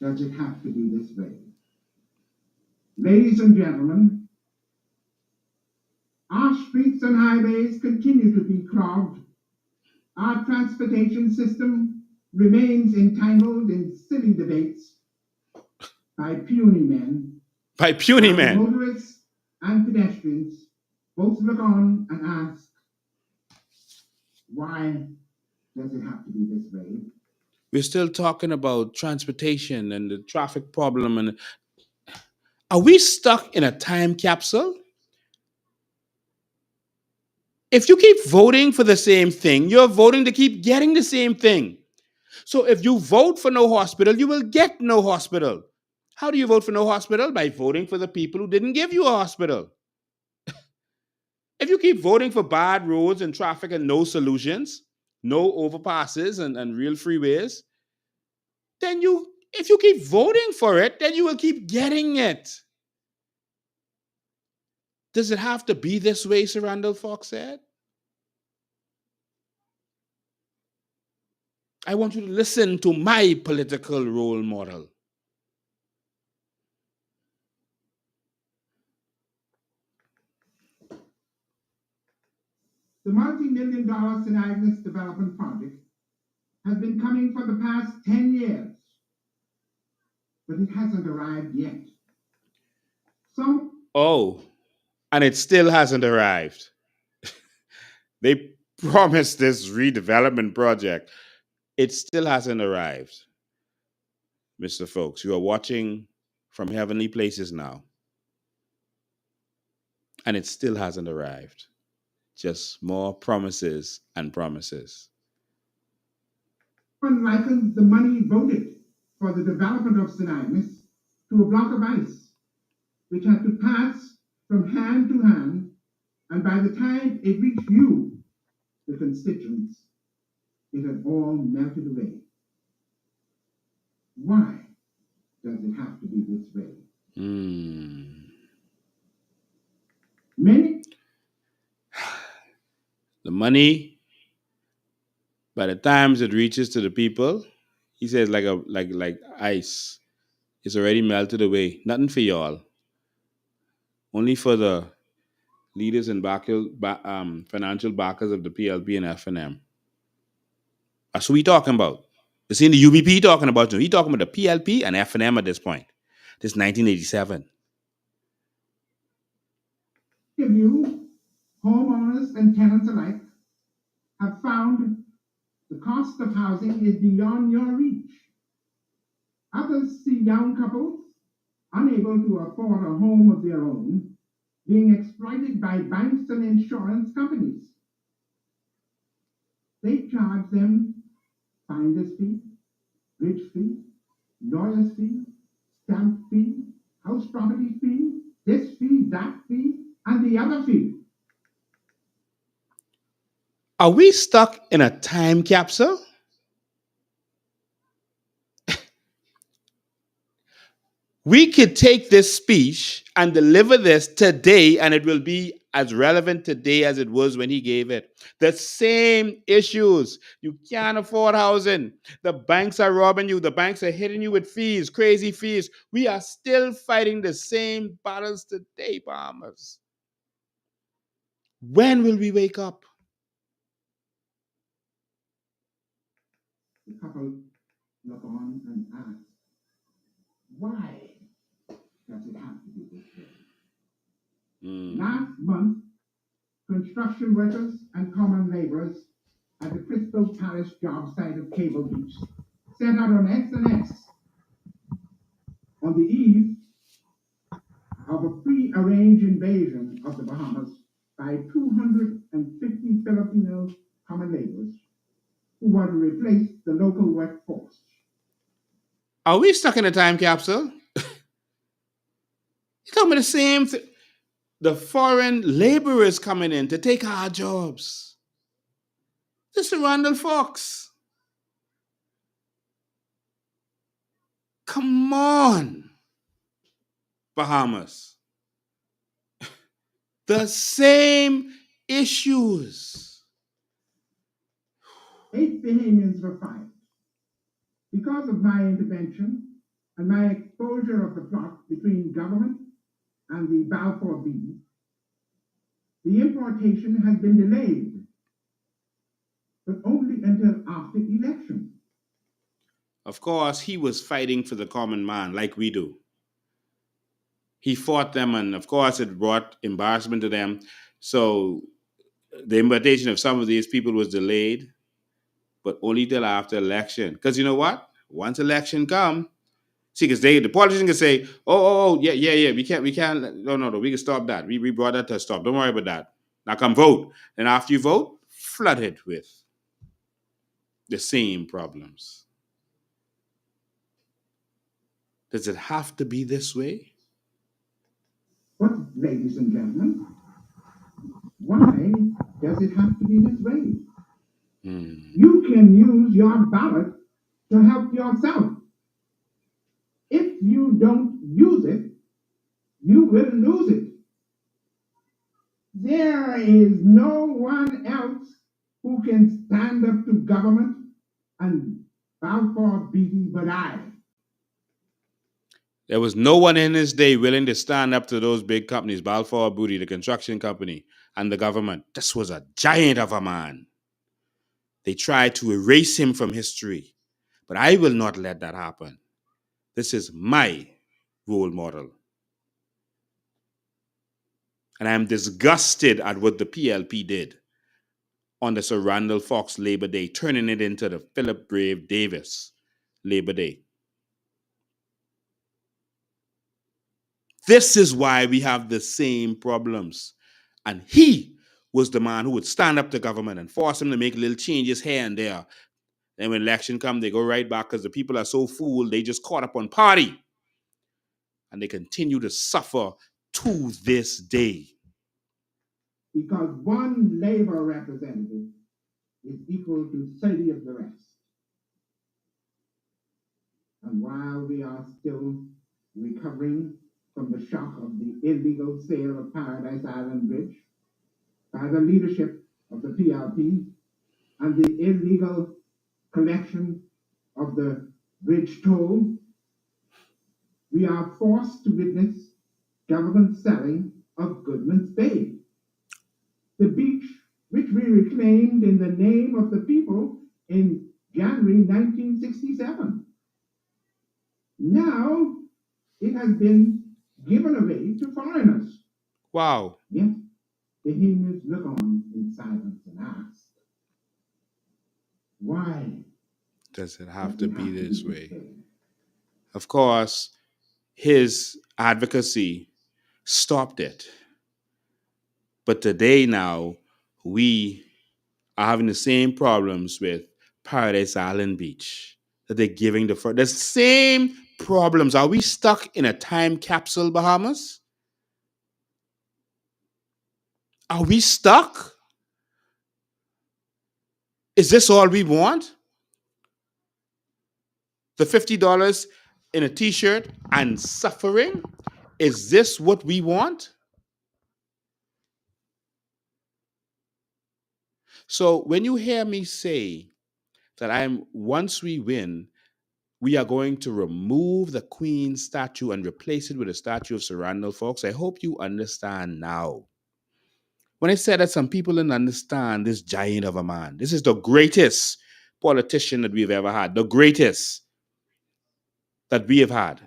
does it have to be this way? Ladies and gentlemen, our streets and highways continue to be clogged. Our transportation system remains entangled in silly debates by puny men. By puny While men. motorists and pedestrians both look on and ask, why does it have to be this way? We're still talking about transportation and the traffic problem. And are we stuck in a time capsule? If you keep voting for the same thing, you're voting to keep getting the same thing. So if you vote for no hospital, you will get no hospital. How do you vote for no hospital? By voting for the people who didn't give you a hospital. If you keep voting for bad roads and traffic and no solutions, no overpasses and real freeways, then if you keep voting for it, then you will keep getting it. Does it have to be this way, Sir Randall Fox said? I want you to listen to my political role model. The multi-million-dollar St. Agnes development project has been coming for the past 10 years, but it hasn't arrived yet. Oh, and it still hasn't arrived. They promised this redevelopment project. It still hasn't arrived. Mr. Folks, you are watching from heavenly places now, and it still hasn't arrived. Just more promises and promises. One likens the money voted for the development of St. Agnes to a block of ice, which had to pass from hand to hand, and by the time it reached you, the constituents, it had all melted away. Why does it have to be this way? Many. The money, by the time it reaches to the people, he says like ice. It's already melted away. Nothing for y'all. Only for the leaders and financial backers of the PLP and FNM. That's who we talking about. You see the UBP talking about you. He talking about the PLP and FNM at this point. This 1987. You, homeowners and tenants alike, have found the cost of housing is beyond your reach. Others see young couples unable to afford a home of their own being exploited by banks and insurance companies. They charge them finder's fee, bridge fee, lawyer's fee, stamp fee, house property fee, this fee, that fee, and the other fee. Are we stuck in a time capsule? We could take this speech and deliver this today, and it will be as relevant today as it was when he gave it. The same issues. You can't afford housing. The banks are robbing you. The banks are hitting you with fees, crazy fees. We are still fighting the same battles today, Bahamas. When will we wake up? The couple look on and ask, why does it have to be this way? Last month, construction workers and common laborers at the Crystal Palace job site of Cable Beach set out on S&S on the eve of a pre-arranged invasion of the Bahamas by 250 Filipino common laborers who want to replace the local workforce. Are we stuck in a time capsule? You're talking about the same thing. The foreign laborers coming in to take our jobs. This is Randall Fox. Come on, Bahamas. The same issues. 8 Bahamians were fired. Because of my intervention and my exposure of the plot between government and the Balfour Beatty, the importation has been delayed, but only until after election. Of course, he was fighting for the common man like we do. He fought them, and of course, it brought embarrassment to them. So the invitation of some of these people was delayed, but only till after election. Because you know what? Once election come, see, because the politician can say, yeah, we can't, no, we can stop that. We brought that to a stop. Don't worry about that. Now come vote. And after you vote, flooded with the same problems. Does it have to be this way? But, ladies and gentlemen, why does it have to be this way? You can use your ballot to help yourself. If you don't use it, you will lose it. There is no one else who can stand up to government and Balfour Beatty but I. There was no one in his day willing to stand up to those big companies, Balfour Beatty, the construction company, and the government. This was a giant of a man. They tried to erase him from history, but I will not let that happen. This is my role model. And I am disgusted at what the PLP did on the Sir Randall Fox Labor Day, turning it into the Philip Brave Davis Labor Day. This is why we have the same problems. And he was the man who would stand up to government and force them to make little changes here and there. Then when election come, they go right back because the people are so fooled, they just caught up on party. And they continue to suffer to this day. Because one labor representative is equal to 30 of the rest. And while we are still recovering from the shock of the illegal sale of Paradise Island Bridge by the leadership of the PLP and the illegal collection of the bridge toll, we are forced to witness government selling of Goodman's Bay, the beach which we reclaimed in the name of the people in January 1967. Now it has been given away to foreigners. Wow. Yet the Bahamians look on in silence and ask, why does it have to be this way? Of course, his advocacy stopped it. But today now, we are having the same problems with Paradise Island Beach that they're giving the same problems. Are we stuck in a time capsule, Bahamas? Are we stuck? Is this all we want? The $50 in a t-shirt and suffering? Is this what we want? So when you hear me say that once we win, we are going to remove the Queen statue and replace it with a statue of Sir Randall Fox, I hope you understand now. When I said that some people didn't understand this giant of a man, this is the greatest politician that we've ever had, the greatest that we have had.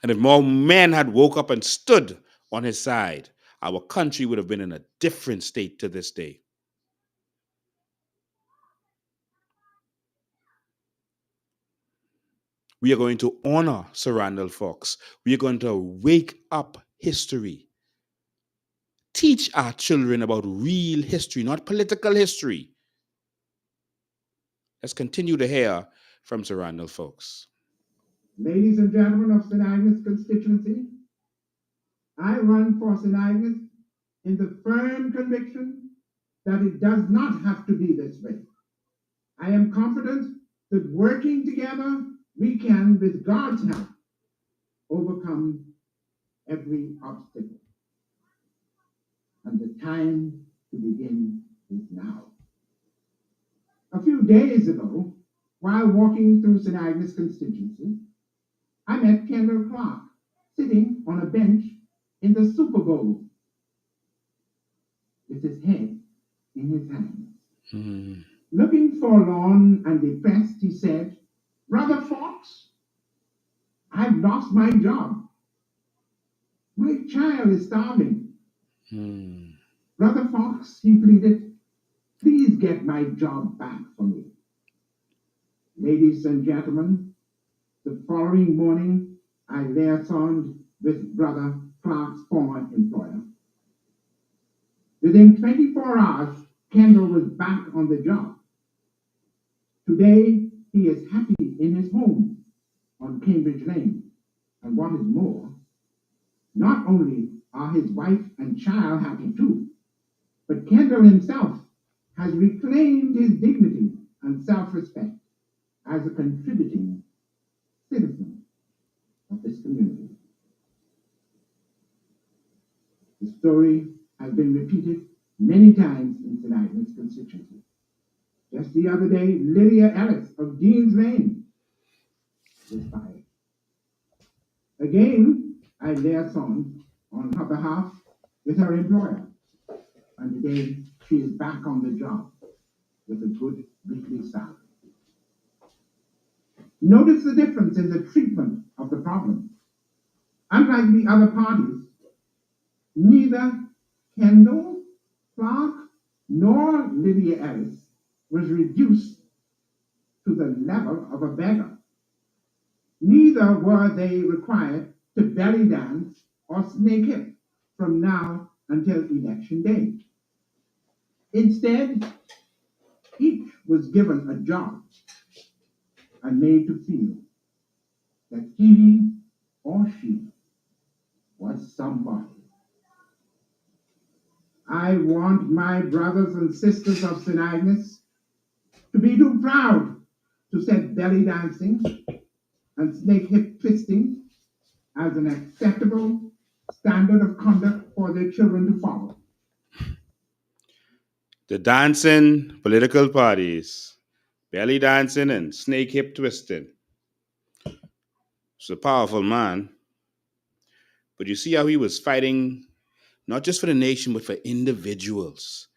And if more men had woke up and stood on his side, our country would have been in a different state to this day. We are going to honor Sir Randall Fox. We are going to wake up history. Teach our children about real history, not political history. Let's continue to hear from Sir Randall Fox. Ladies and gentlemen of St. Agnes constituency, I run for St. Agnes in the firm conviction that it does not have to be this way. I am confident that working together, we can, with God's help, overcome every obstacle. And the time to begin is now. A few days ago, while walking through St. Agnes constituency, I met Kendall Clark sitting on a bench in the Super Bowl with his head in his hands. Mm. Looking forlorn and depressed, he said, "Brother Fox, I've lost my job. My child is starving. Mm. Brother Fox," he pleaded, "please get my job back for me." Ladies and gentlemen, the following morning, I liaisoned with Brother Clark's former employer. Within 24 hours, Kendall was back on the job. Today, he is happy in his home on Cambridge Lane. And what is more, not only are his wife and child happy too, but Kendall himself has reclaimed his dignity and self-respect as a contributing citizen of this community. The story has been repeated many times in St. Agnes constituency. Just the other day, Lydia Ellis of Dean's Lane was fired. Again, I liaisoned on her behalf with her employer, and today she is back on the job with a good weekly salary. Notice the difference in the treatment of the problem. Unlike the other parties, neither Kendall, Clark, nor Lydia Ellis was reduced to the level of a beggar. Neither were they required to belly dance or snake hip from now until election day. Instead, each was given a job and made to feel that he or she was somebody. I want my brothers and sisters of St. Agnes to be too proud to set belly dancing and snake hip twisting as an acceptable standard of conduct for their children to follow. The dancing political parties, belly dancing and snake hip twisting. It's a powerful man. But you see how he was fighting not just for the nation, but for individuals,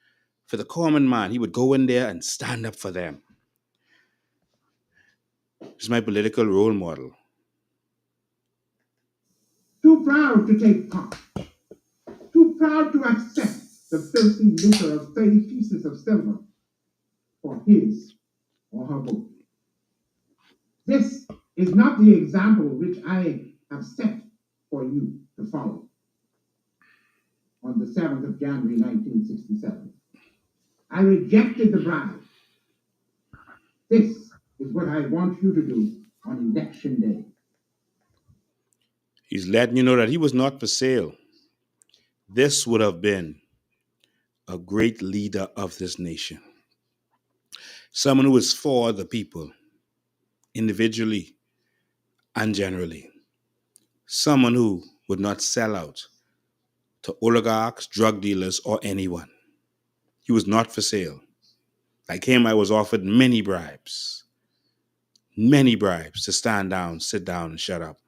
for the common man. He would go in there and stand up for them. He's my political role model. Too proud to take part, too proud to accept the filthy lucre of 30 pieces of silver for his or her vote. This is not the example which I have set for you to follow. On the 7th of January 1967, I rejected the bribe. This is what I want you to do on election day. He's letting you know that he was not for sale. This would have been a great leader of this nation. Someone who is for the people, individually and generally. Someone who would not sell out to oligarchs, drug dealers, or anyone. He was not for sale. Like him, I was offered many bribes to stand down, sit down, and shut up.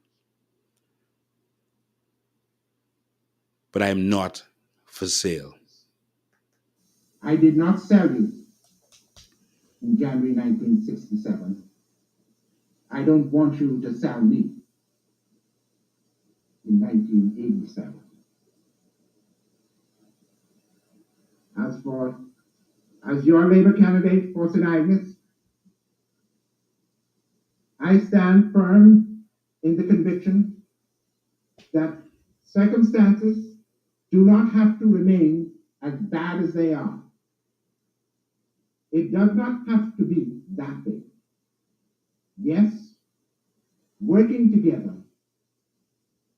But I am not for sale. I did not sell you in January 1967. I don't want you to sell me in 1987. As your Labour candidate for St. Agnes, I stand firm in the conviction that circumstances do not have to remain as bad as they are. It does not have to be that way. Yes, working together,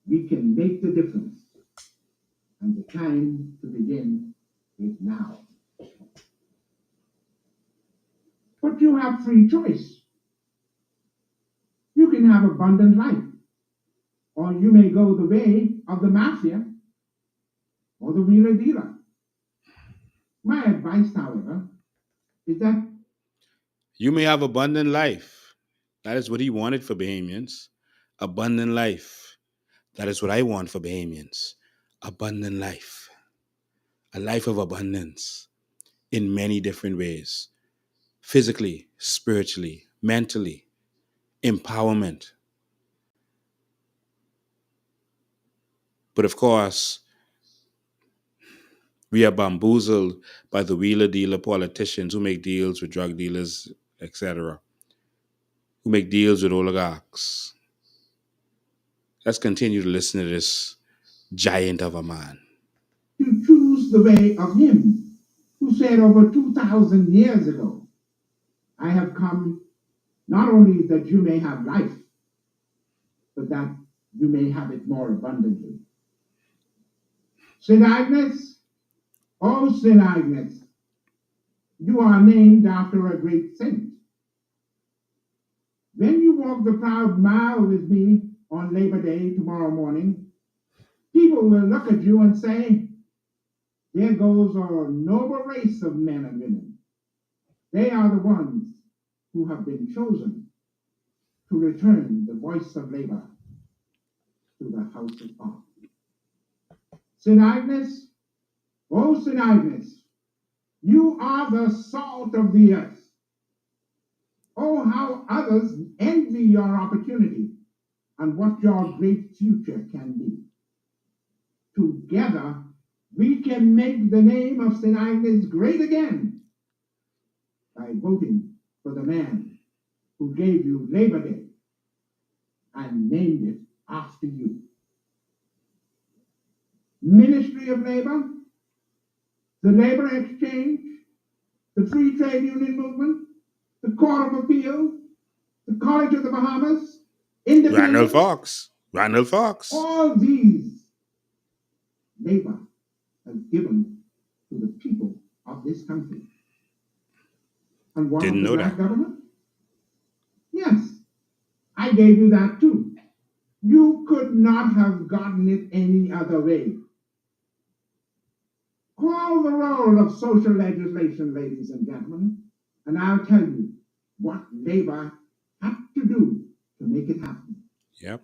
we can make the difference. And the time to begin is now. But you have free choice. You can have abundant life, or you may go the way of the mafia or the wheeler dealer. My advice, however, is that You may have abundant life. That is what he wanted for Bahamians. Abundant life. That is what I want for Bahamians. Abundant life. A life of abundance in many different ways. Physically, spiritually, mentally, empowerment. But of course, we are bamboozled by the wheeler dealer politicians who make deals with drug dealers, etc., who make deals with oligarchs. Let's continue to listen to this giant of a man. To choose the way of him who said over 2,000 years ago, I have come not only that you may have life, but that you may have it more abundantly. St. Agnes, oh St. Agnes, you are named after a great saint. When you walk the proud mile with me on Labor Day tomorrow morning, people will look at you and say, there goes a noble race of men and women. They are the ones who have been chosen to return the voice of labor to the house of God. St. Agnes, oh St. Agnes, you are the salt of the earth. Oh, how others envy your opportunity and what your great future can be. Together, we can make the name of St. Agnes great again by voting for the man who gave you Labor Day and named it after you. Ministry of Labor, the Labor Exchange, the Free Trade Union Movement, the Court of Appeal, the College of the Bahamas, Randall Fox. all these labor has given to the people of this country. And what Didn't of the know black that. government? Yes, I gave you that too. You could not have gotten it any other way. Call the roll of social legislation, ladies and gentlemen, and I'll tell you what labor had to do to make it happen. Yep.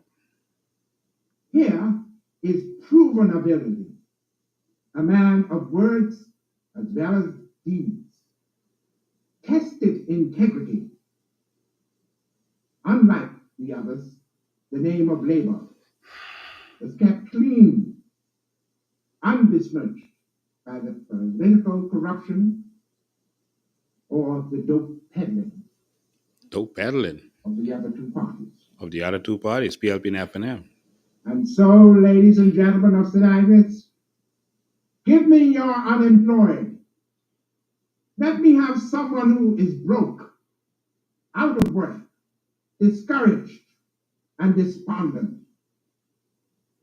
Here is proven ability, a man of words as well as deeds, tested integrity. Unlike the others, the name of labor was kept clean, unbesmirched by the political corruption or the dope peddling of the other two parties. PLP and FNM. And so, ladies and gentlemen of St. Agnes, give me your unemployed. Let me have someone who is broke, out of work, discouraged, and despondent.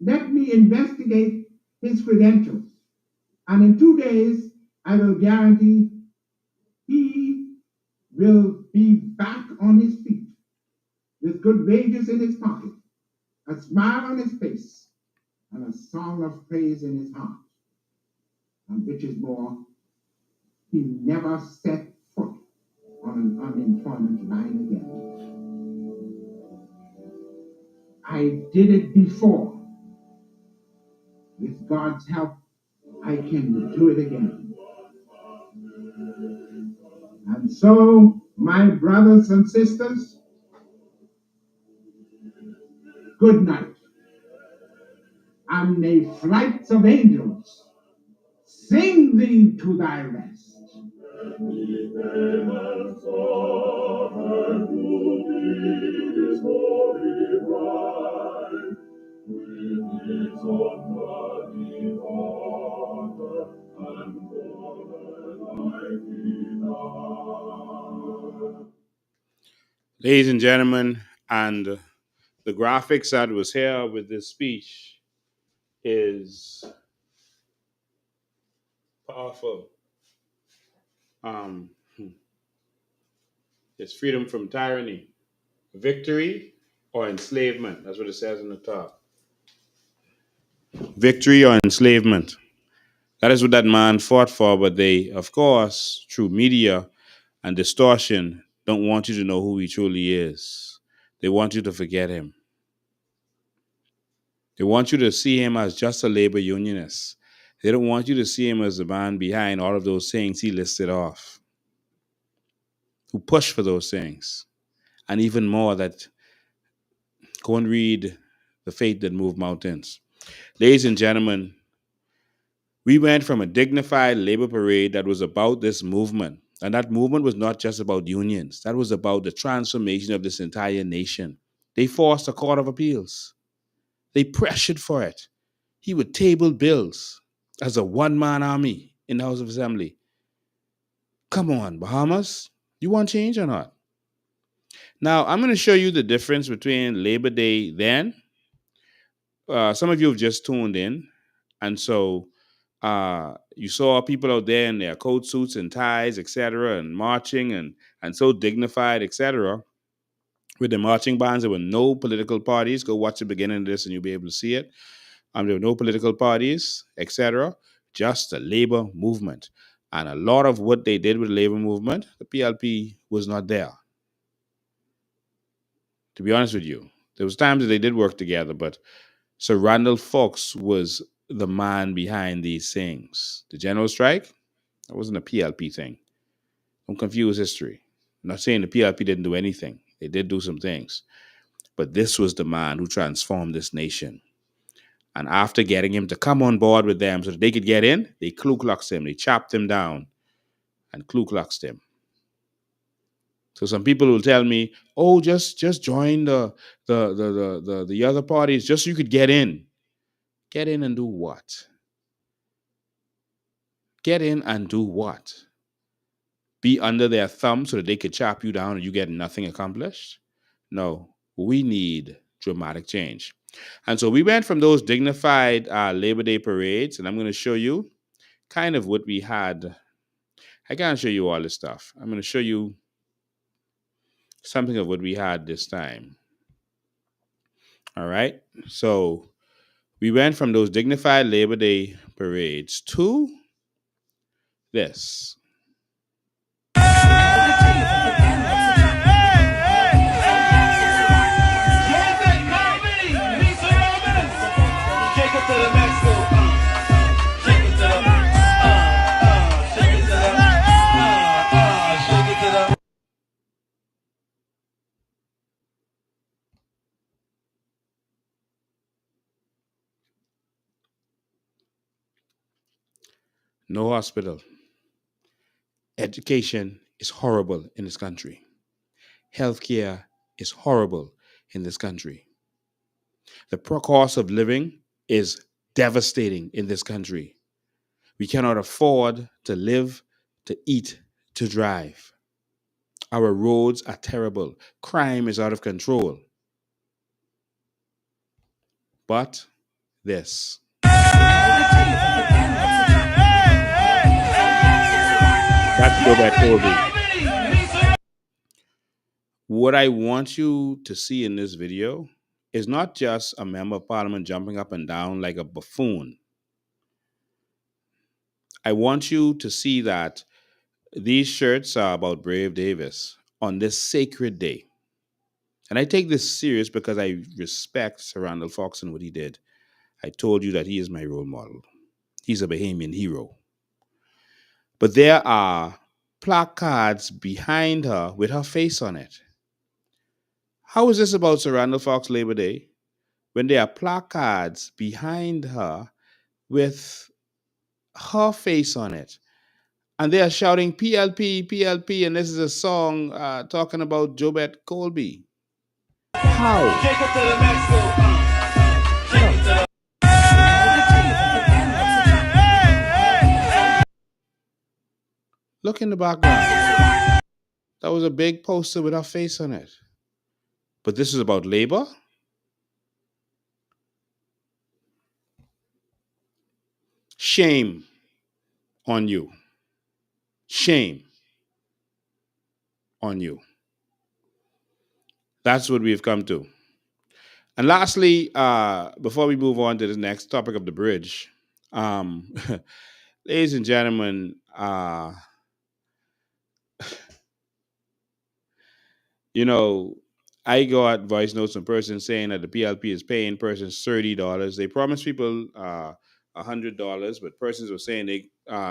Let me investigate his credentials, and in 2 days, I will guarantee he will be back on his feet with good wages in his pocket, a smile on his face, and a song of praise in his heart. And which is more, he never set foot on an unemployment line again. I did it before. With God's help, I can do it again. And so, my brothers and sisters, good night. And may flights of angels sing thee to thy rest. Ladies and gentlemen, and the graphics that was here with this speech is powerful. Um, it's freedom from tyranny, victory or enslavement. That's what it says on the top. Victory or enslavement. That is what that man fought for, but they, of course, through media and distortion, don't want you to know who he truly is. They want you to forget him. They want you to see him as just a labor unionist. They don't want you to see him as the man behind all of those things he listed off, who pushed for those things. And even more, that go and read The Faith That Moved Mountains. Ladies and gentlemen, we went from a dignified labor parade that was about this movement. And that movement was not just about unions, that was about the transformation of this entire nation. They forced a court of appeals, they pressured for it. He would table bills as a one man army in the House of Assembly. Come on, Bahamas, you want change or not? Now, I'm going to show you the difference between Labor Day then. Some of you have just tuned in. And so you saw people out there in their coat suits and ties, etc., and marching and so dignified, etc., with the marching bands. There were no political parties. Go watch the beginning of this and you'll be able to see it. There were no political parties, etc., just a labor movement. And a lot of what they did with the labor movement, the PLP was not there. To be honest with you, there was times that they did work together, but Sir Randall Fox was the man behind these things. The general strike, that wasn't a PLP thing. Don't confuse history. I'm not saying the PLP didn't do anything. They did do some things. But this was the man who transformed this nation. And after getting him to come on board with them so that they could get in, they Ku Kluxed him. They chopped him down and Ku Kluxed him. So some people will tell me, "Oh, just join the other parties just so you could get in." Get in and do what? Get in and do what? Be under their thumb so that they could chop you down and you get nothing accomplished? No, we need dramatic change. And so we went from those dignified Labor Day parades, and I'm going to show you kind of what we had. I can't show you all this stuff. I'm going to show you something of what we had this time. All right. So we went from those dignified Labor Day parades to this. No hospital. Education is horrible in this country. Healthcare is horrible in this country. The cost of living is devastating in this country. We cannot afford to live, to eat, to drive. Our roads are terrible. Crime is out of control. But this. That's Gilbert Colby. What I want you to see in this video is not just a member of parliament jumping up and down like a buffoon. I want you to see that these shirts are about Brave Davis on this sacred day. And I take this serious because I respect Sir Randall Fox and what he did. I told you that he is my role model. He's a Bahamian hero. But there are placards behind her with her face on it. How is this about Sir Randall Fox Labor Day when there are placards behind her with her face on it? And they are shouting PLP, PLP, and this is a song talking about Jobet Colby. How? Look in the background. That was a big poster with her face on it. But this is about labor? Shame on you. Shame on you. That's what we've come to. And lastly, before we move on to the next topic of the bridge, ladies and gentlemen, You know, I got voice notes from persons saying that the PLP is paying persons $30. They promised people $100, but persons were saying they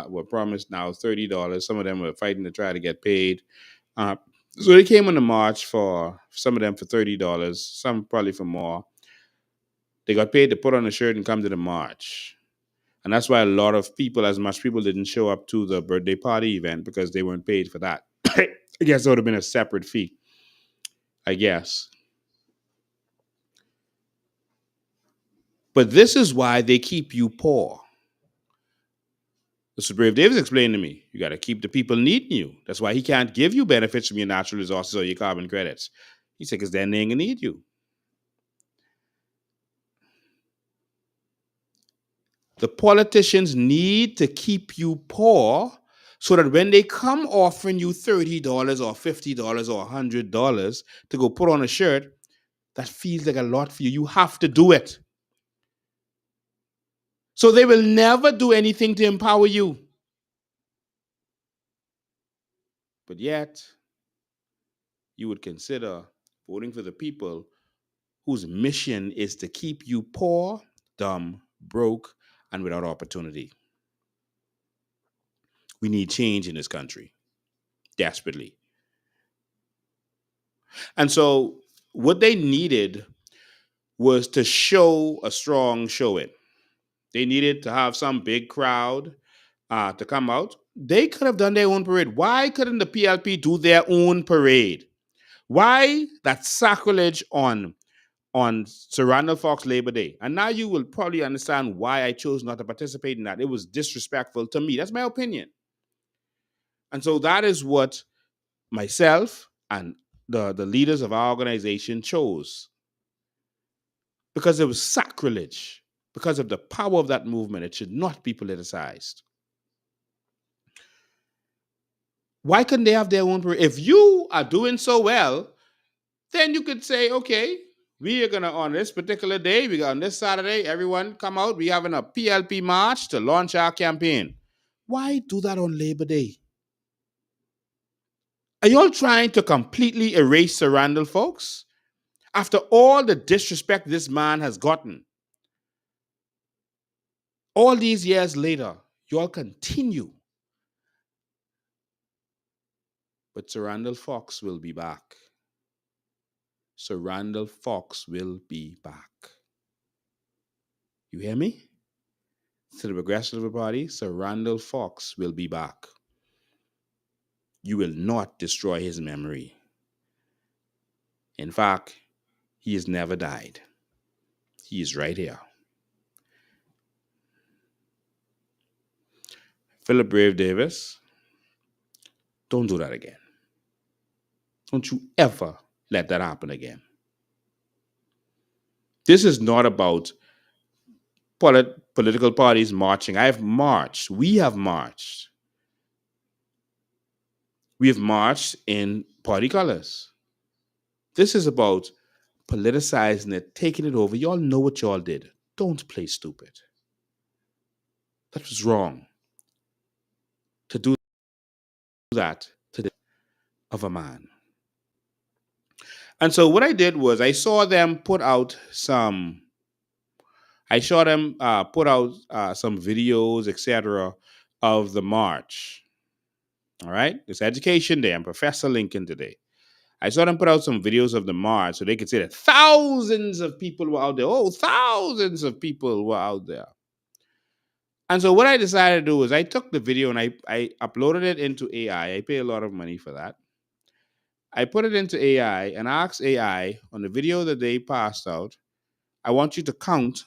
were promised now $30. Some of them were fighting to try to get paid. Uh, so they came on the march for some of them for $30, some probably for more. They got paid to put on a shirt and come to the march. And that's why a lot of people, as much people, didn't show up to the birthday party event because they weren't paid for that. I guess it would have been a separate fee. I guess. But this is why they keep you poor. Mr. Brave Davis explained to me, you got to keep the people needing you. That's why he can't give you benefits from your natural resources or your carbon credits. He said, because then they ain't going to need you. The politicians need to keep you poor so that when they come offering you $30 or $50 or $100 to go put on a shirt, that feels like a lot for you. You have to do it. So they will never do anything to empower you. But yet, you would consider voting for the people whose mission is to keep you poor, dumb, broke, and without opportunity. We need change in this country, desperately. And so, what they needed was to show a strong showing. They needed to have some big crowd to come out. They could have done their own parade. Why couldn't the PLP do their own parade? Why that sacrilege on Sir Randall Fox Labor Day? And now you will probably understand why I chose not to participate in that. It was disrespectful to me. That's my opinion. And so that is what myself and the leaders of our organization chose. Because it was sacrilege. Because of the power of that movement, it should not be politicized. Why couldn't they have their own parade? If you are doing so well, then you could say, okay, we are going to, on this particular day, we got on this Saturday, everyone come out, we having a PLP march to launch our campaign. Why do that on Labor Day? Are you all trying to completely erase Sir Randall, folks? After all the disrespect this man has gotten, all these years later, you all continue. But Sir Randall Fox will be back. Sir Randall Fox will be back. You hear me? To the Progressive Party, Sir Randall Fox will be back. You will not destroy his memory. In fact, he has never died. He is right here. Philip Brave Davis, don't do that again. Don't you ever let that happen again. This is not about political parties marching. I have marched. We have marched. We have marched in party colors. This is about politicizing it, taking it over. Y'all know what y'all did. Don't play stupid. That was wrong to do that to the of a man. And so what I did was I saw them put out some. I saw them put out some videos, etc., of the march. All right, it's Education Day. I'm Professor Lincoln today. I saw them put out some videos of the march so they could say that thousands of people were out there. Oh, thousands of people were out there. And so what I decided to do is I took the video and I uploaded it into AI. I pay a lot of money for that. I put it into AI and asked AI on the video that they passed out, I want you to count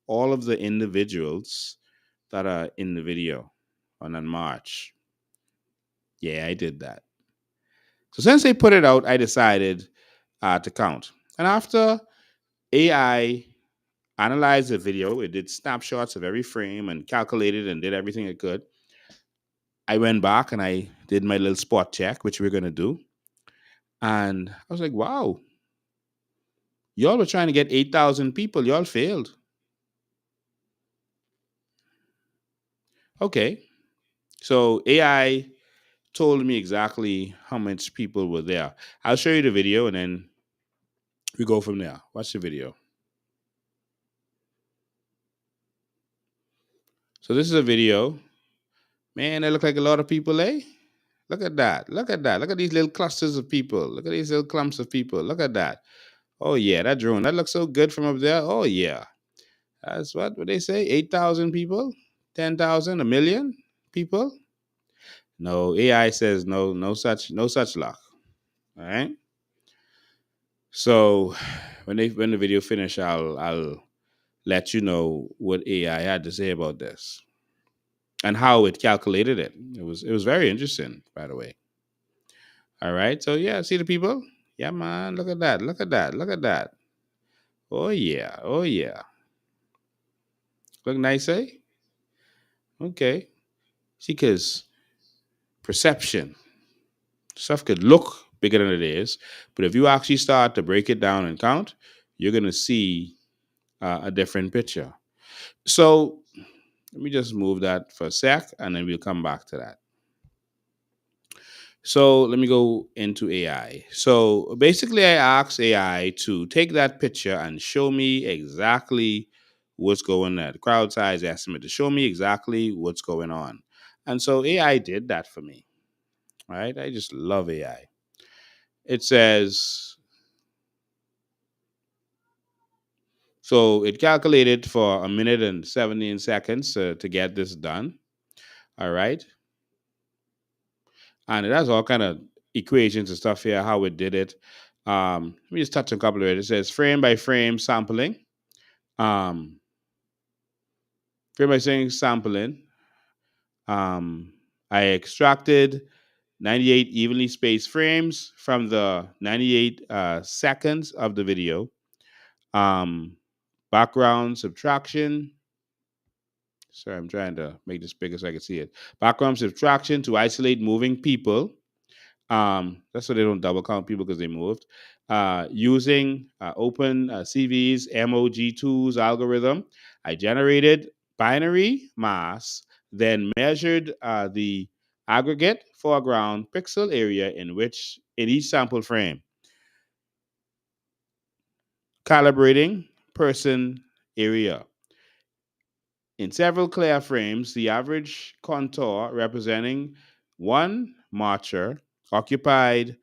all of the individuals that are in the video on that march. Yeah, I did that. So since they put it out, I decided to count. And after AI analyzed the video, it did snapshots of every frame and calculated and did everything it could. I went back and I did my little spot check, which we're going to do. And I was like, wow, y'all were trying to get 8,000 people. Y'all failed. Okay. So AI told me exactly how much people were there. I'll show you the video and then we go from there. Watch the video. So this is a video. Man, they look like a lot of people, eh? Look at that. Look at that. Look at these little clusters of people. Look at these little clumps of people. Look at that. Oh yeah, that drone. That looks so good from up there. Oh yeah. That's what they say? 8,000 people? 10,000? A million people? No, AI says no, no such luck. All right. So when the video finish, I'll let you know what AI had to say about this and how it calculated it. It was very interesting, by the way. All right. So yeah, see the people? Yeah, man. Look at that. Look at that. Look at that. Oh yeah. Oh yeah. Look nice, eh? Okay. See, because perception stuff could look bigger than it is, but if you actually start to break it down and count, you're gonna see a different picture. So let me just move that for a sec, and then we'll come back to that. So let me go into AI. So basically, I asked AI to take that picture and show me exactly what's going on, the crowd size estimate, to show me exactly what's going on. And so AI did that for me, right? I just love AI. It says, so it calculated for a minute and 17 seconds to get this done. All right. And it has all kind of equations and stuff here, how it did it. Let me just touch on a couple of it. It says frame by frame sampling. Um, Frame by frame sampling. Um, I extracted 98 evenly spaced frames from the 98 seconds of the video. Background subtraction. Sorry, I'm trying to make this bigger so I can see it. Background subtraction to isolate moving people. That's so they don't double count people because they moved. Using open CV's MOG2's algorithm, I generated binary mass, then measured the aggregate foreground pixel area in each sample frame, calibrating person area. In several clear frames, the average contour representing one marcher occupied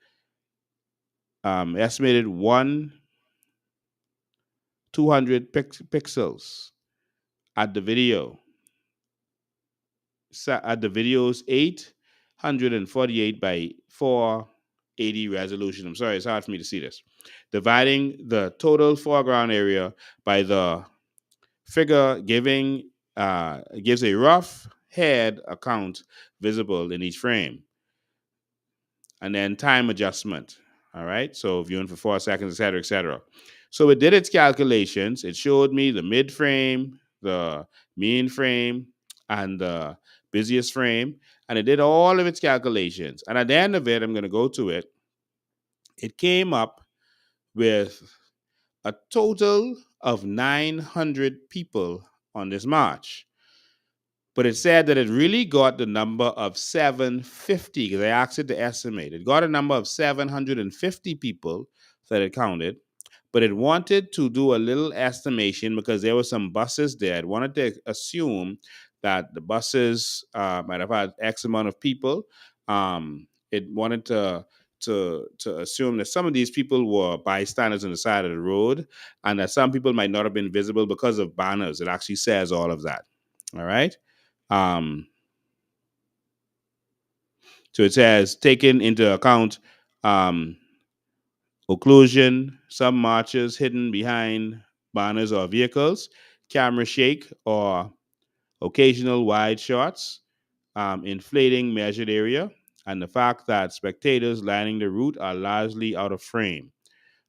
estimated 200 pixels at the video. At the video's 848 by 480 resolution. I'm sorry, it's hard for me to see this. Dividing the total foreground area by the figure gives a rough head account visible in each frame. And then time adjustment. All right. So viewing for 4 seconds, et cetera, et cetera. So it did its calculations. It showed me the mid frame, the mean frame, and the busiest frame. And it did all of its calculations. And at the end of it, I'm going to go to it. It came up with a total of 900 people on this march. But it said that it really got the number of 750 because I asked it to estimate. It got a number of 750 people that it counted, but it wanted to do a little estimation because there were some buses there. It wanted to assume that the buses might have had X amount of people. It wanted to assume that some of these people were bystanders on the side of the road and that some people might not have been visible because of banners. It actually says all of that. All right. Um, so it says taken into account um, occlusion, some marchers hidden behind banners or vehicles, camera shake or occasional wide shots, inflating measured area, and the fact that spectators lining the route are largely out of frame.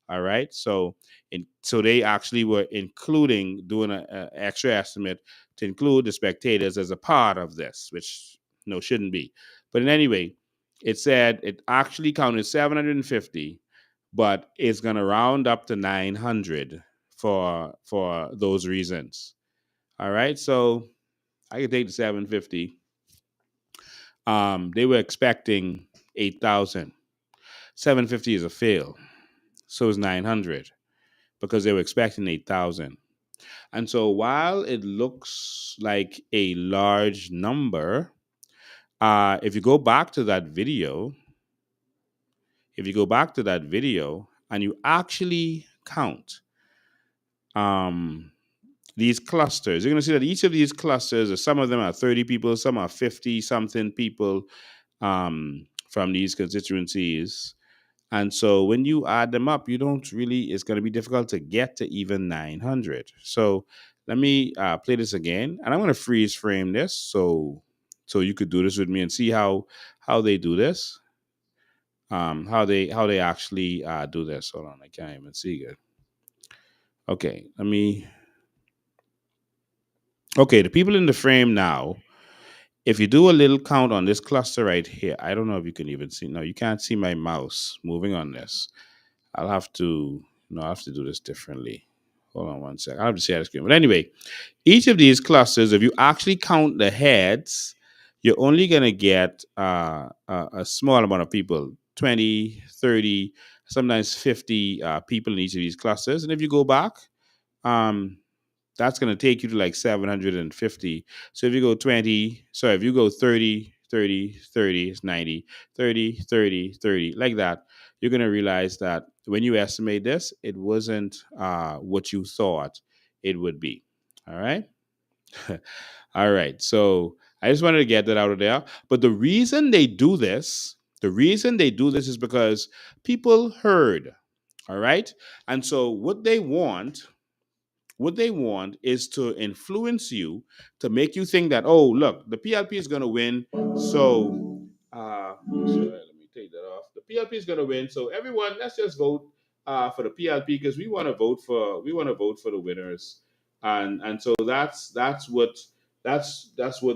All right. So they actually were including doing an extra estimate to include the spectators as a part of this, which shouldn't be. But in any way, it said it actually counted 750, but it's going to round up to 900 for those reasons. All right. So I can take the 750. They were expecting 8,000. 750 is a fail. So is 900 because they were expecting 8,000. And so while it looks like a large number, if you go back to that video, and you actually count um, these clusters, you're going to see that each of these clusters, some of them are 30 people, some are 50 something people from these constituencies. And so when you add them up, you don't really, it's going to be difficult to get to even 900. So let me play this again, and I'm going to freeze frame this so you could do this with me and see how they do this, how they actually do this. Hold on, I can't even see good. Okay, okay, the people in the frame now. If you do a little count on this cluster right here, I don't know if you can even see. No, you can't see my mouse moving on this. I'll have to, no, I have to do this differently. Hold on one sec. I'll have to share the screen. But anyway, each of these clusters, if you actually count the heads, you're only going to get a small amount of people, 20, 30, sometimes 50 people in each of these clusters. And if you go back, um, that's going to take you to like 750. So if you go 20, sorry, if you go 30, 30, 30, it's 90, 30, 30, 30, like that, you're going to realize that when you estimate this, it wasn't what you thought it would be. All right. All right. So I just wanted to get that out of there. But the reason they do this is because people heard. All right. And so what they want is to influence you to make you think that, oh, look, the PLP is going to win. So, sorry, let me take that off. The PLP is going to win. So everyone, let's just vote for the PLP because we want to vote for the winners, and so that's what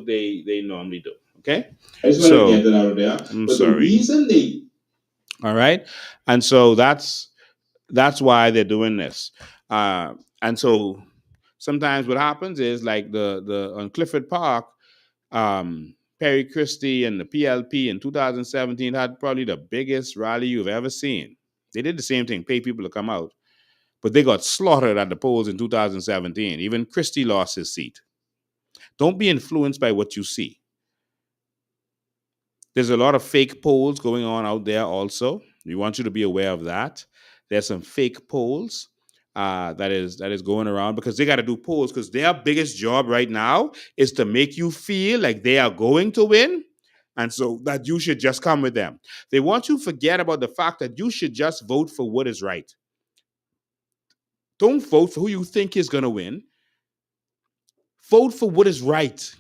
they normally do. Okay, I just wanted to get that out of there. I'm But the sorry. reason they All right, and so that's why they're doing this, and so sometimes what happens is like the on Clifford Park, Perry Christie and the PLP in 2017 had probably the biggest rally you've ever seen. They did the same thing, pay people to come out, but they got slaughtered at the polls in 2017. Even Christie lost his seat. Don't be influenced by what you see. There's a lot of fake polls going on out there also. We want you to be aware of that. There's some fake polls that is going around because they got to do polls because their biggest job right now is to make you feel like they are going to win, and so that you should just come with them. They want you to forget about the fact that you should just vote for what is right. Don't vote for who you think is going to win. Vote for what is right.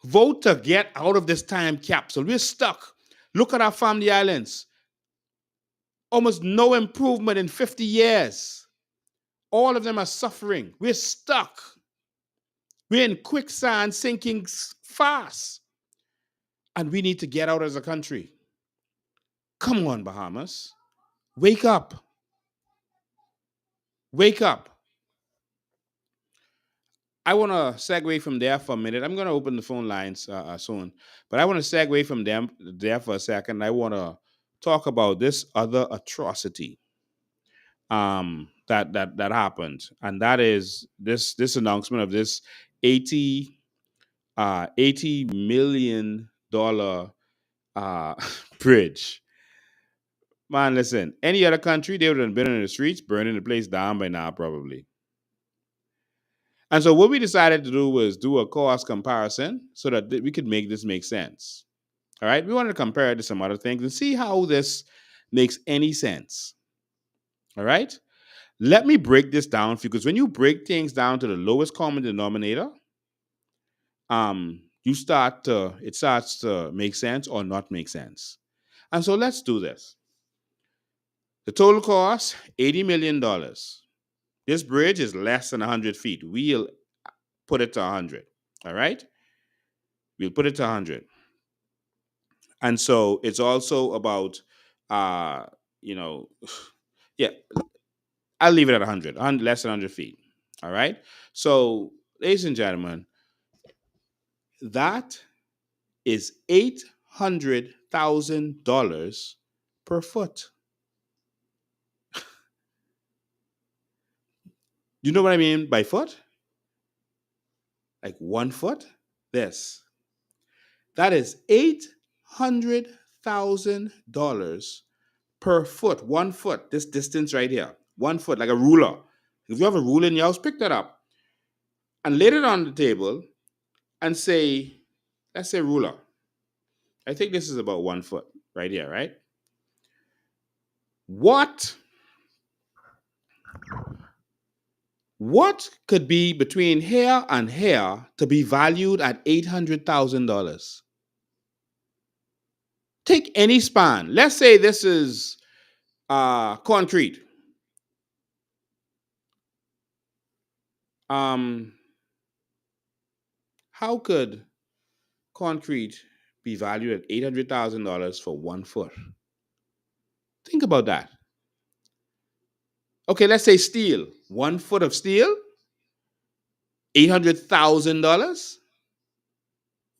Vote to get out of this time capsule. We're stuck. Look at our family islands. Almost no improvement in 50 years. All of them are suffering. We're stuck. We're in quicksand, sinking fast. And we need to get out as a country. Come on, Bahamas. Wake up. Wake up. I want to segue from there for a minute. I'm going to open the phone lines soon, but I want to segue from them there for a second. I want to talk about this other atrocity that happened, and that is this announcement of this 80 $80 million bridge. Man, listen, any other country, they would have been in the streets burning the place down by now, probably. And so what we decided to do was do a cost comparison so that we could make this make sense. All right. We wanted to compare it to some other things and see how this makes any sense. All right. Let me break this down for you because when you break things down to the lowest common denominator, it starts to make sense or not make sense. And so let's do this. The total cost, $80 million. This bridge is less than 100 feet. We'll put it to 100. All right. We'll put it to 100. And so it's also about, uh, you know, yeah, I'll leave it at 100, less than 100 feet. All right. So, ladies and gentlemen, That is $800,000 per foot. You know what I mean by foot? Like 1 foot? This. That is $800,000 per foot. 1 foot. This distance right here. 1 foot, like a ruler. If you have a ruler in your house, pick that up and lay it on the table and say, let's say ruler. I think this is about 1 foot right here, right? What what could be between here and here to be valued at $800,000? Take any span. Let's say this is concrete. Um, how could concrete be valued at $800,000 for 1 foot? Think about that. Okay, let's say steel. 1 foot of steel, $800,000.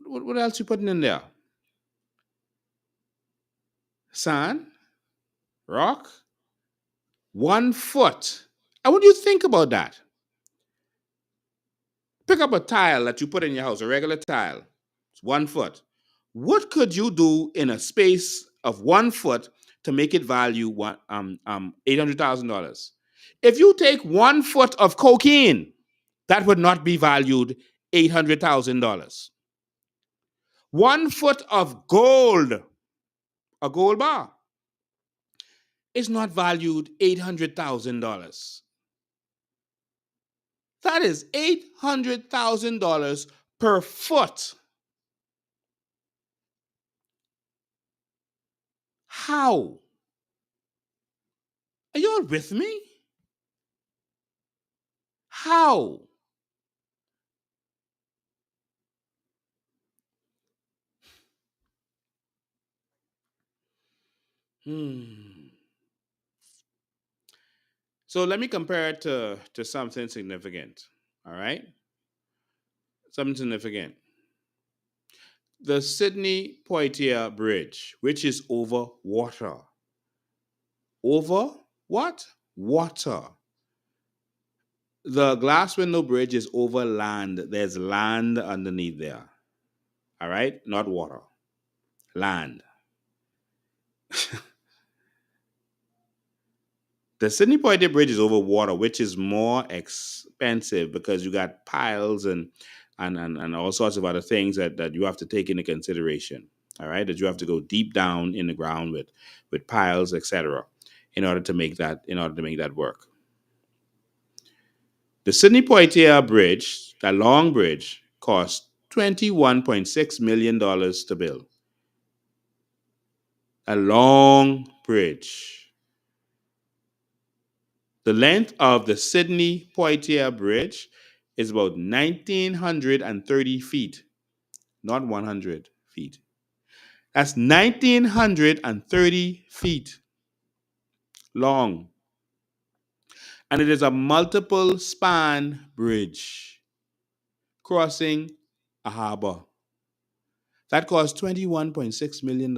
What else you putting in there? Sand, rock, 1 foot. I want you to think about that. Pick up a tile that you put in your house, a regular tile. It's 1 foot. What could you do in a space of 1 foot to make it value $800,000? If you take 1 foot of cocaine, that would not be valued $800,000. 1 foot of gold, a gold bar, is not valued $800,000. That is $800,000 per foot. How? Are y'all with me? How? Hmm. So let me compare it to something significant. All right? Something significant. The Sydney Poitier Bridge, which is over water. Over what? Water. The glass window bridge is over land. There's land underneath there. All right? Not water. Land. The Sydney Poitier Bridge is over water, which is more expensive because you got piles and all sorts of other things that you have to take into consideration. All right, that you have to go deep down in the ground with piles, etc., in order to make that work. The Sydney Poitier Bridge, that long bridge, cost $21.6 million to build. A long bridge. The length of the Sydney Poitier Bridge is about 1,930 feet, not 100 feet. That's 1,930 feet long. And it is a multiple span bridge crossing a harbor. That cost $21.6 million.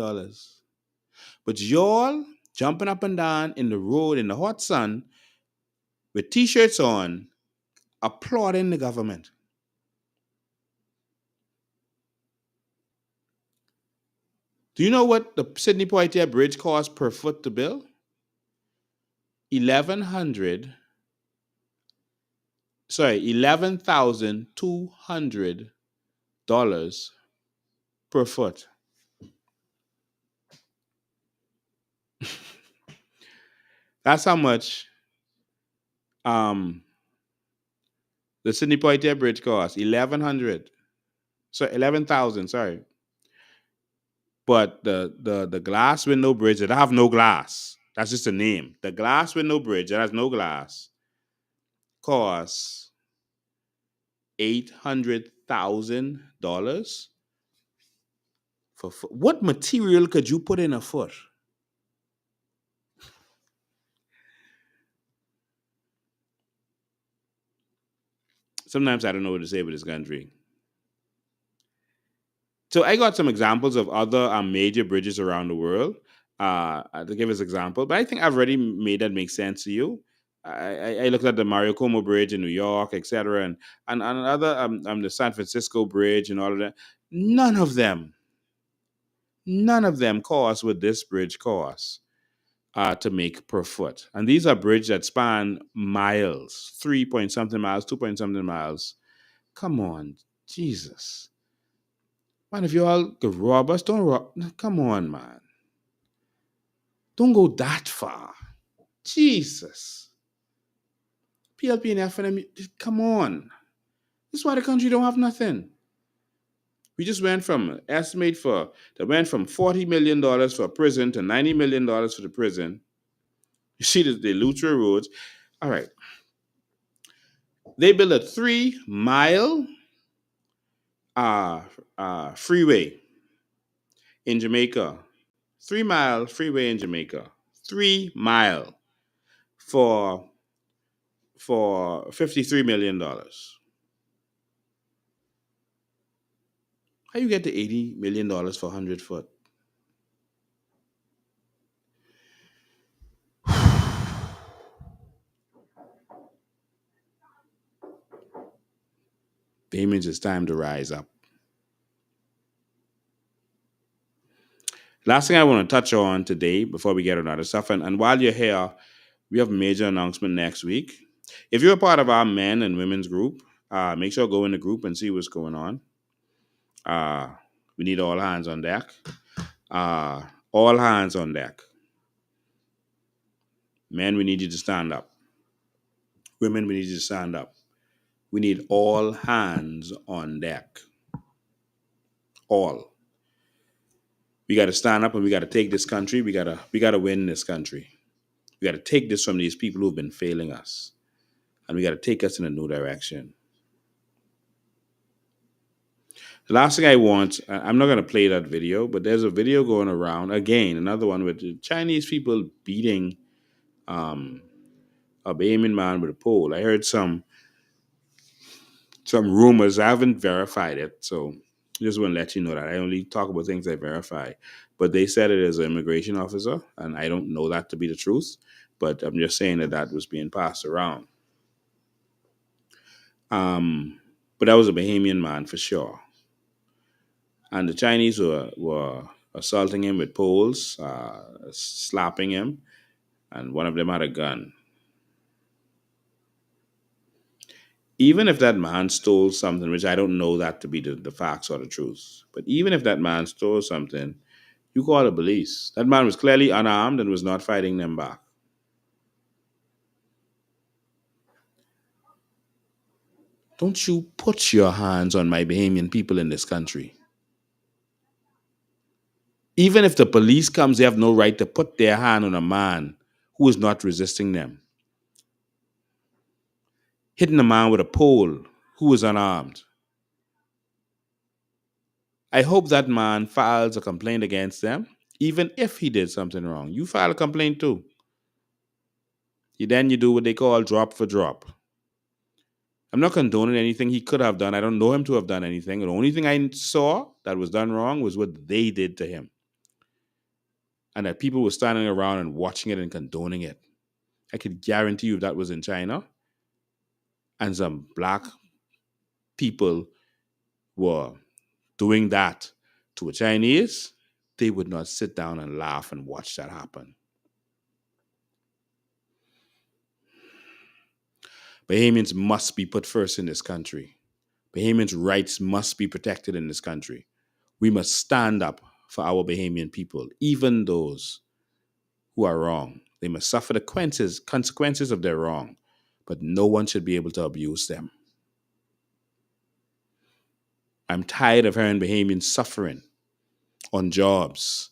But y'all jumping up and down in the road in the hot sun with t shirts on, applauding the government. Do you know what the Sydney Poitier Bridge costs per foot to build? 11,200 dollars per foot. That's how much um the Sydney Poitier Bridge costs. 1,100. So 11,000, sorry. But the glass window bridge that have no glass, that's just a name. The glass window bridge that has no glass costs $800,000 for foot. What material could you put in a foot? Sometimes I don't know what to say with this country. So I got some examples of other major bridges around the world to give us example, but I think I've already made that make sense to you. I looked at the Mario Como Bridge in New York, etc., and other the San Francisco Bridge and all of that. None of them, none of them cost what this bridge costs to make per foot. And these are bridges that span miles, 3 point something miles, 2 point something miles. Come on, Jesus. Man, if you all could rob us, don't rob. Come on, man. Don't go that far. Jesus. PLP and FNM, come on. This is why the country don't have nothing. We just went from estimate for that went from $40 million for a prison to $90 million for the prison. You see the Lutra roads. All right. They built a 3 mile freeway in Jamaica. 3 mile freeway in Jamaica. 3 mile for $53 million. How you get to $80 million for 100 foot? The image is time to rise up. Last thing I want to touch on today before we get on other stuff, and while you're here, we have a major announcement next week. If you're a part of our men and women's group, make sure to go in the group and see what's going on. We need all hands on deck. All hands on deck. Men, we need you to stand up. Women, we need you to stand up. We need all hands on deck. All. We got to stand up and we got to take this country. We got to win this country. We got to take this from these people who've been failing us, and we got to take us in a new direction. The last thing I want, I'm not going to play that video, but there's a video going around again, another one with the Chinese people beating a Bahamian man with a pole. I heard some rumors. I haven't verified it, so just want to let you know that I only talk about things I verify. But they said it as an immigration officer, and I don't know that to be the truth. But I'm just saying that was being passed around. But that was a Bahamian man for sure. And the Chinese were assaulting him with poles, slapping him, and one of them had a gun. Even if that man stole something, which I don't know that to be the facts or the truth, but even if that man stole something, you call the police. That man was clearly unarmed and was not fighting them back. Don't you put your hands on my Bahamian people in this country. Even if the police comes, they have no right to put their hand on a man who is not resisting them. Hitting a man with a pole who is unarmed. I hope that man files a complaint against them, even if he did something wrong. You file a complaint too. Then you do what they call drop for drop. I'm not condoning anything he could have done. I don't know him to have done anything. The only thing I saw that was done wrong was what they did to him. And that people were standing around and watching it and condoning it. I could guarantee you if that was in China and some black people were doing that to a Chinese, they would not sit down and laugh and watch that happen. Bahamians must be put first in this country. Bahamians' rights must be protected in this country. We must stand up for our Bahamian people, even those who are wrong. They must suffer the consequences of their wrong, but no one should be able to abuse them. I'm tired of hearing Bahamians suffering on jobs,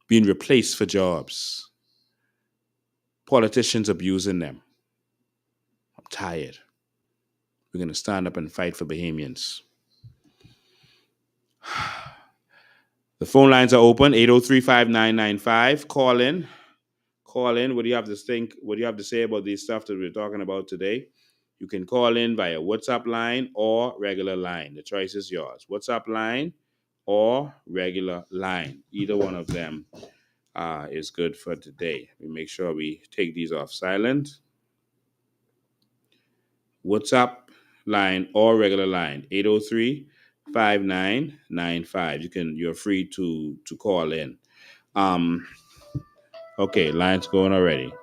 being replaced for jobs, politicians abusing them. I'm tired. We're going to stand up and fight for Bahamians. The phone lines are open, 803-5995. Call in. What do you have to think? What do you have to say about these stuff that we're talking about today? You can call in via WhatsApp line or regular line. The choice is yours. WhatsApp line or regular line. Either one of them is good for today. We make sure we take these off silent. WhatsApp line or regular line 803-5995. You're free to call in. Um okay, line's going already.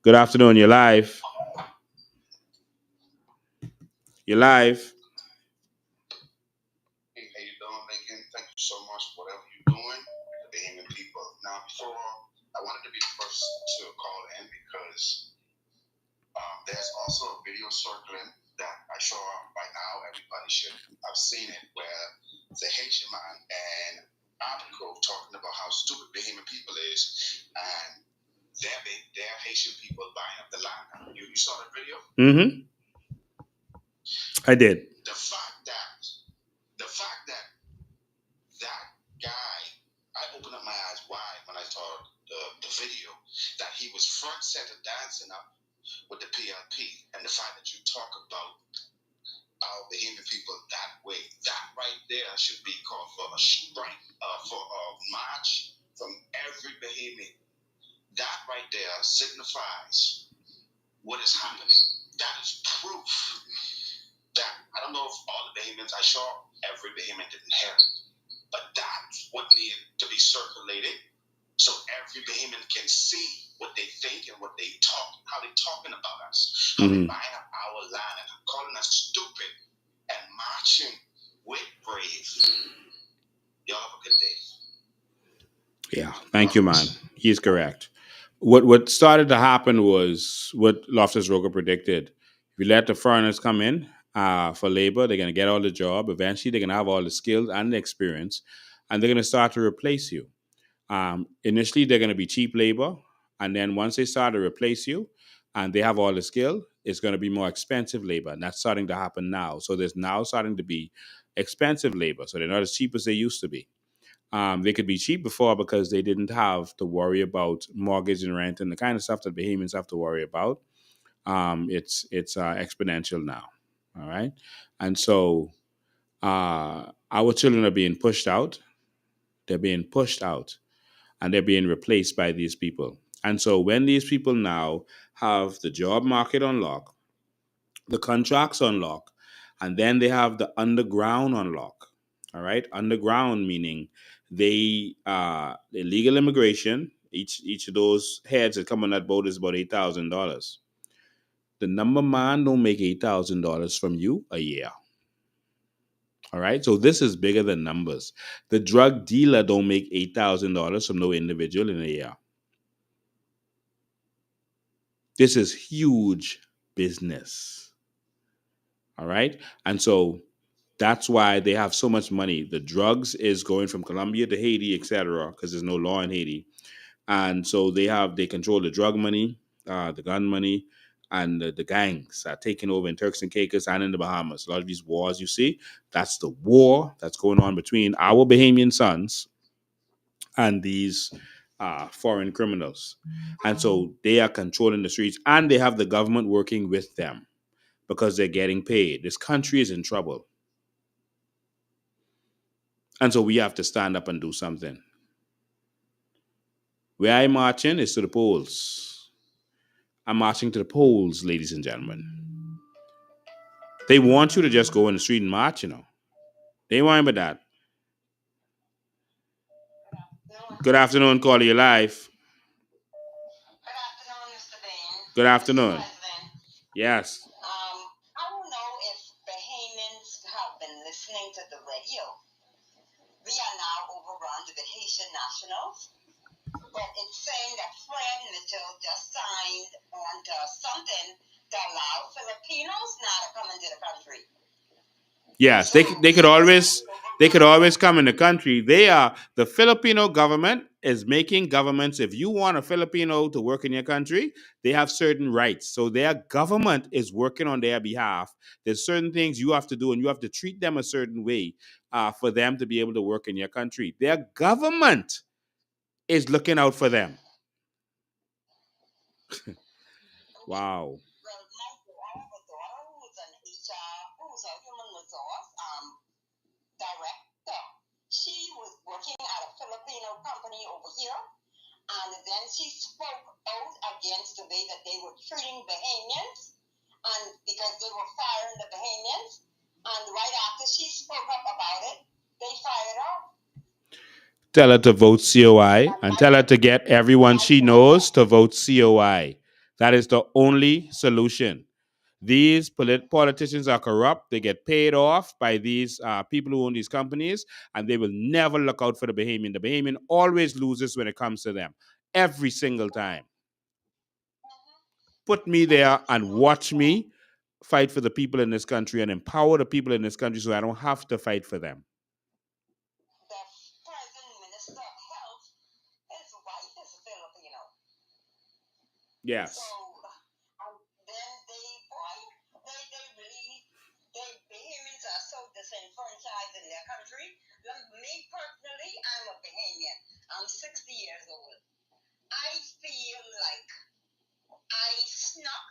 Good afternoon, you're live. You're live. Hey, how you doing, Lincoln? Thank you so much for whatever you're doing for the Bahamian people. Now, before I wanted to be the first to call in because there's also a video circling that I saw by now. Everybody should have seen it, where the Haitian man and article talking about how stupid Bahamian people is, and they're Haitian people buying up the land. You saw the video? Mm-hmm. I did. The fact that that guy, I opened up my eyes wide when I saw the video, that he was front center dancing up with the PLP, and the fact that you talk about our Bahamian people that way, that right there should be called for a strike, for a march from every Bahamian. That right there signifies what is happening. That is proof that, I don't know if all the Bahamians I saw, every Bahamian didn't hear it, but that's what needed to be circulated so every Bahamian can see what they think and what they talk, how they talking about us, how they buying up our land and calling us stupid and marching with brave. Y'all have a good day. Yeah, thank you, man. He's correct. What started to happen was what Loftus Roker predicted. If you let the foreigners come in for labor, they're going to get all the job. Eventually, they're going to have all the skills and the experience, and they're going to start to replace you. Initially, they're going to be cheap labor, and then once they start to replace you, and they have all the skill, it's going to be more expensive labor, and that's starting to happen now. So there's now starting to be expensive labor, so they're not as cheap as they used to be. They could be cheap before because they didn't have to worry about mortgage and rent and the kind of stuff that Bahamians have to worry about. It's exponential now. All right, and so our children are being pushed out. They're being pushed out, and they're being replaced by these people. And so when these people now have the job market on lock, the contracts on lock, and then they have the underground on lock. All right, underground meaning they illegal immigration. Each of those heads that come on that boat is about $8,000. The number man don't make $8,000 from you a year. All right, so this is bigger than numbers. The drug dealer don't make $8,000 from no individual in a year. This is huge business. All right, and so that's why they have so much money. The drugs is going from Colombia to Haiti, etc., because there's no law in Haiti, and so they control the drug money, the gun money, and the gangs are taking over in Turks and Caicos and in the Bahamas. A lot of these wars you see, that's the war that's going on between our Bahamian sons and these foreign criminals, and so they are controlling the streets, and they have the government working with them because they're getting paid. This country is in trouble. And so we have to stand up and do something. Where I'm marching is to the polls. I'm marching to the polls, ladies and gentlemen. They want you to just go in the street and march, you know. They want about that. Good afternoon, caller, you live. Good afternoon, Mr. Bain. Good afternoon. Mr. President. Yes. I don't know if Bahamians have been listening to the radio. We are now overrun with the Haitian nationals, but it's saying that Fred Mitchell just signed on to something to allow Filipinos now to come into the country. Yes, So they could always come in the country. The Filipino government is making governments. If you want a Filipino to work in your country, they have certain rights. So their government is working on their behalf. There's certain things you have to do, and you have to treat them a certain way for them to be able to work in your country. Their government is looking out for them. Wow. Well, Michael, I have a source, director. She was working at a Filipino company over here, and then she spoke out against the way that they were treating Bahamians, and because they were firing the Bahamians, and right after she spoke up about it, they fired her. Tell her to vote COI and tell her to get everyone she knows to vote COI. That is the only solution. These politicians are corrupt. They get paid off by these people who own these companies, and they will never look out for the Bahamian. The Bahamian always loses when it comes to them, every single time. Put me there and watch me fight for the people in this country and empower the people in this country so I don't have to fight for them. The present Minister of Health, his wife is a Filipino. Yes. So then they Bahamians are so disenfranchised in their country. Me personally, I'm a Bahamian. I'm 60 years old. I feel like I snuck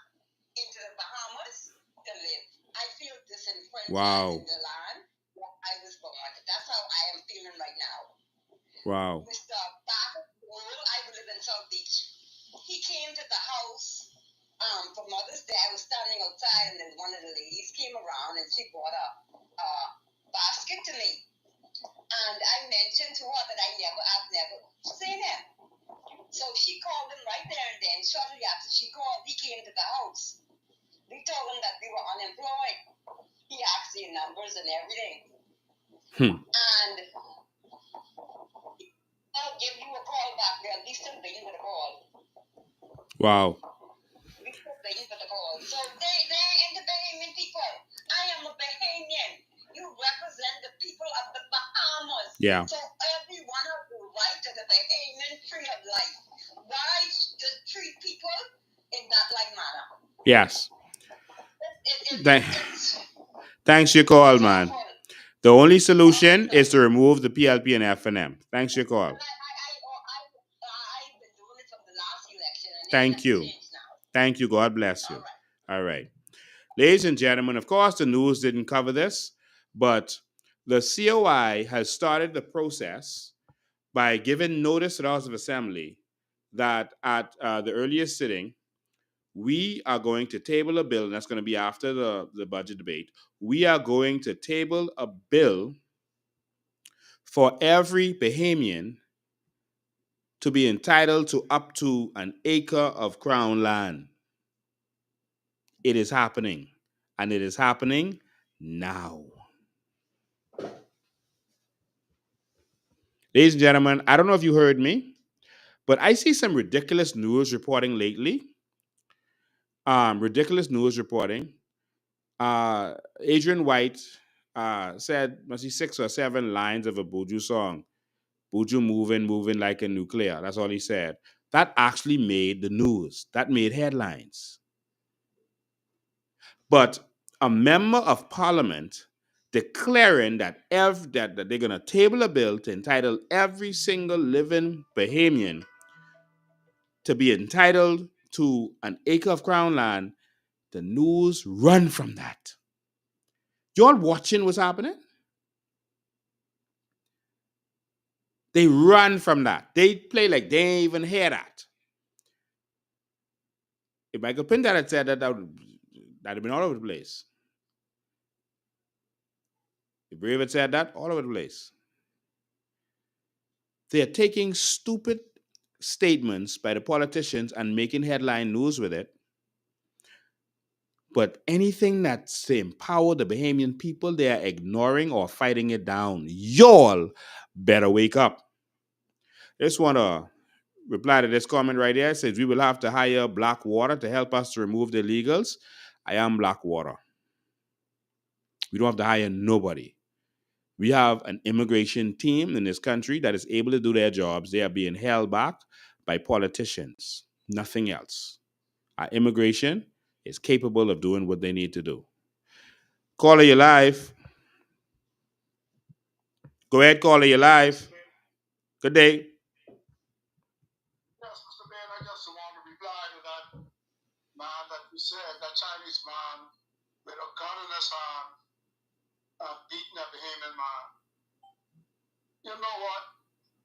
into the Bahamas to live. I feel disenfranchised in the land where I was born. That's how I am feeling right now. Wow. Mr. Barker, I live in South Beach. He came to the house for Mother's Day. I was standing outside, and then one of the ladies came around, and she brought a basket to me. And I mentioned to her that I've never seen him. So she called him right there and then. Shortly after she called, he came to the house. We told him that we were unemployed. He asked the numbers and everything. And I'll give you a call back. We still waiting for the call. Wow. We still waiting for the call. So they're into Bahamian people. I am a Bahamian. You represent the people of the Bahamas. Yeah. So everyone has the right to the Bahamian tree of life. Why to treat people in that like manner? Yes. Thanks for your call, man. The only solution is to remove the PLP and FNM. Thanks for your call. I've been doing it from the last election. And Thank you. Thank you. God bless you. All right. Ladies and gentlemen, of course, the news didn't cover this, but the COI has started the process by giving notice to the House of Assembly that at the earliest sitting, we are going to table a bill, and that's going to be after the budget debate. We are going to table a bill for every Bahamian to be entitled to up to an acre of crown land. It is happening, and it is happening now. Ladies and gentlemen, I don't know if you heard me, but I see some ridiculous news reporting lately. Ridiculous news reporting. Adrian White said, must be 6 or 7 lines of a Buju song. Buju moving like a nuclear. That's all he said. That actually made the news. That made headlines. But a member of parliament declaring that that they're going to table a bill to entitle every single living Bahamian to be entitled to an acre of crown land, the news run from that. Y'all watching what's happening? They run from that. They play like they ain't even hear that. If Michael Pinter had said that, that'd have been all over the place. If Brave had said that, all over the place. They are taking stupid statements by the politicians and making headline news with it. But anything that's to empower the Bahamian people, they are ignoring or fighting it down. Y'all better wake up. I just want to reply to this comment right here. It says, we will have to hire Blackwater to help us to remove the illegals. I am Blackwater. We don't have to hire nobody. We have an immigration team in this country that is able to do their jobs. They are being held back by politicians, nothing else. Our immigration is capable of doing what they need to do. Caller, you live. Go ahead, caller, you live. Good day. Yes, Mr. Ben, I just want to reply to that man that you said, that Chinese man with a gun in his hand, beating a Bahamian man. You know what?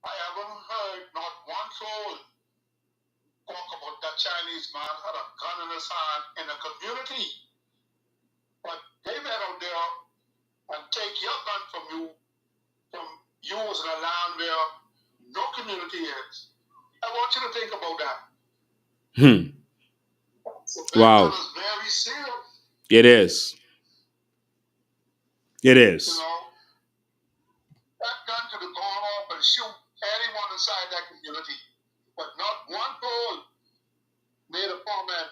I haven't heard not one soul talk about that Chinese man had a gun in his hand in a community. But they went out there and take your gun from you was in a land where no community is. I want you to think about that. Wow. That is very serious. It is. It is. You know, that gun could have gone off and shoot anyone inside that community. But not one soul made a comment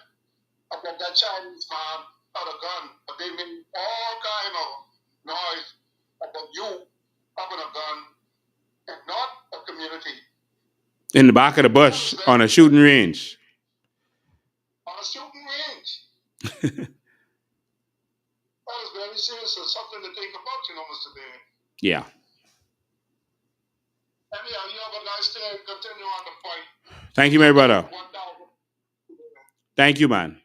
about that Chinese man had a gun. But they made all kind of noise about you having a gun and not a community. In the back of the bush on a shooting range. On a shooting range. That is very serious and something to think about, you know, Mr. Bain. Yeah. Anyhow, you have a nice day and continue on the fight. Thank you, my brother. Thank you, man.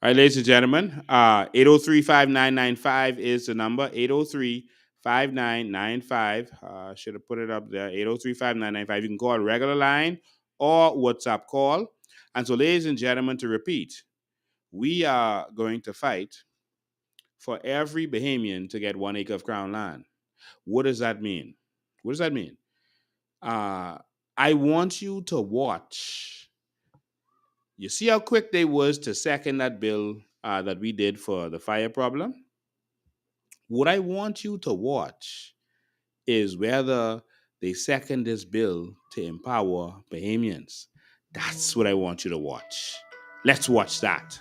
All right, ladies and gentlemen, 803-5995 is the number. 803-5995. Should have put it up there. 803-5995. You can call regular line or WhatsApp call. And so, ladies and gentlemen, to repeat, we are going to fight for every Bahamian to get 1 acre of crown land. What does that mean? What does that mean? I want you to watch. You see how quick they was to second that bill that we did for the fire problem? What I want you to watch is whether they second this bill to empower Bahamians. That's what I want you to watch. Let's watch that.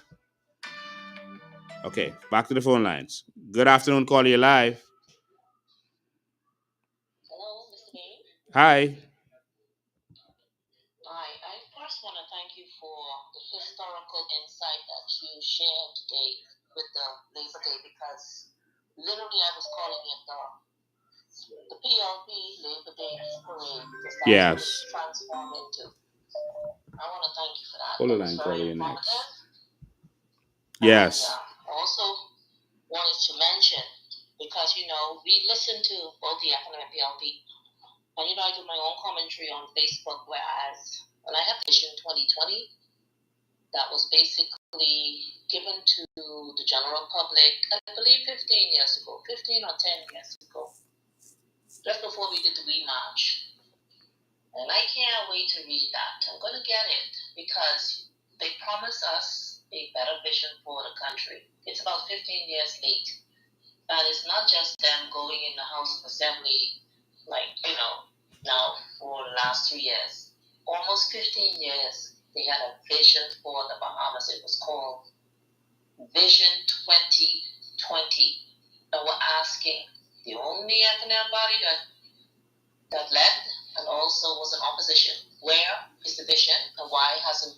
Okay, back to the phone lines. Good afternoon, caller, you live. Hello, Mr. Bain. Hi. Hi, I first want to thank you for the historical insight that you shared today with the Labor Day, because literally I was calling it the PLP Labor Day parade, because that's Yes. what it's transformed into. I want to thank you for that. Hold the It was line, very caller, you next. informative. Yes. And I also wanted to mention, because, you know, we listen to both the FNM and PLP, and, you know, I do my own commentary on Facebook, whereas when I have Vision 2020, that was basically given to the general public, I believe 15 years ago, 15 or 10 years ago, just before we did the rematch. And I can't wait to read that. I'm going to get it because they promise us a better vision for the country. It's about 15 years late. And it's not just them going in the House of Assembly, like, you know, now for the last 3 years. Almost 15 years, they had a vision for the Bahamas. It was called Vision 2020. And we're asking the only economic body that led and also was in opposition. Where is the vision, and why haven't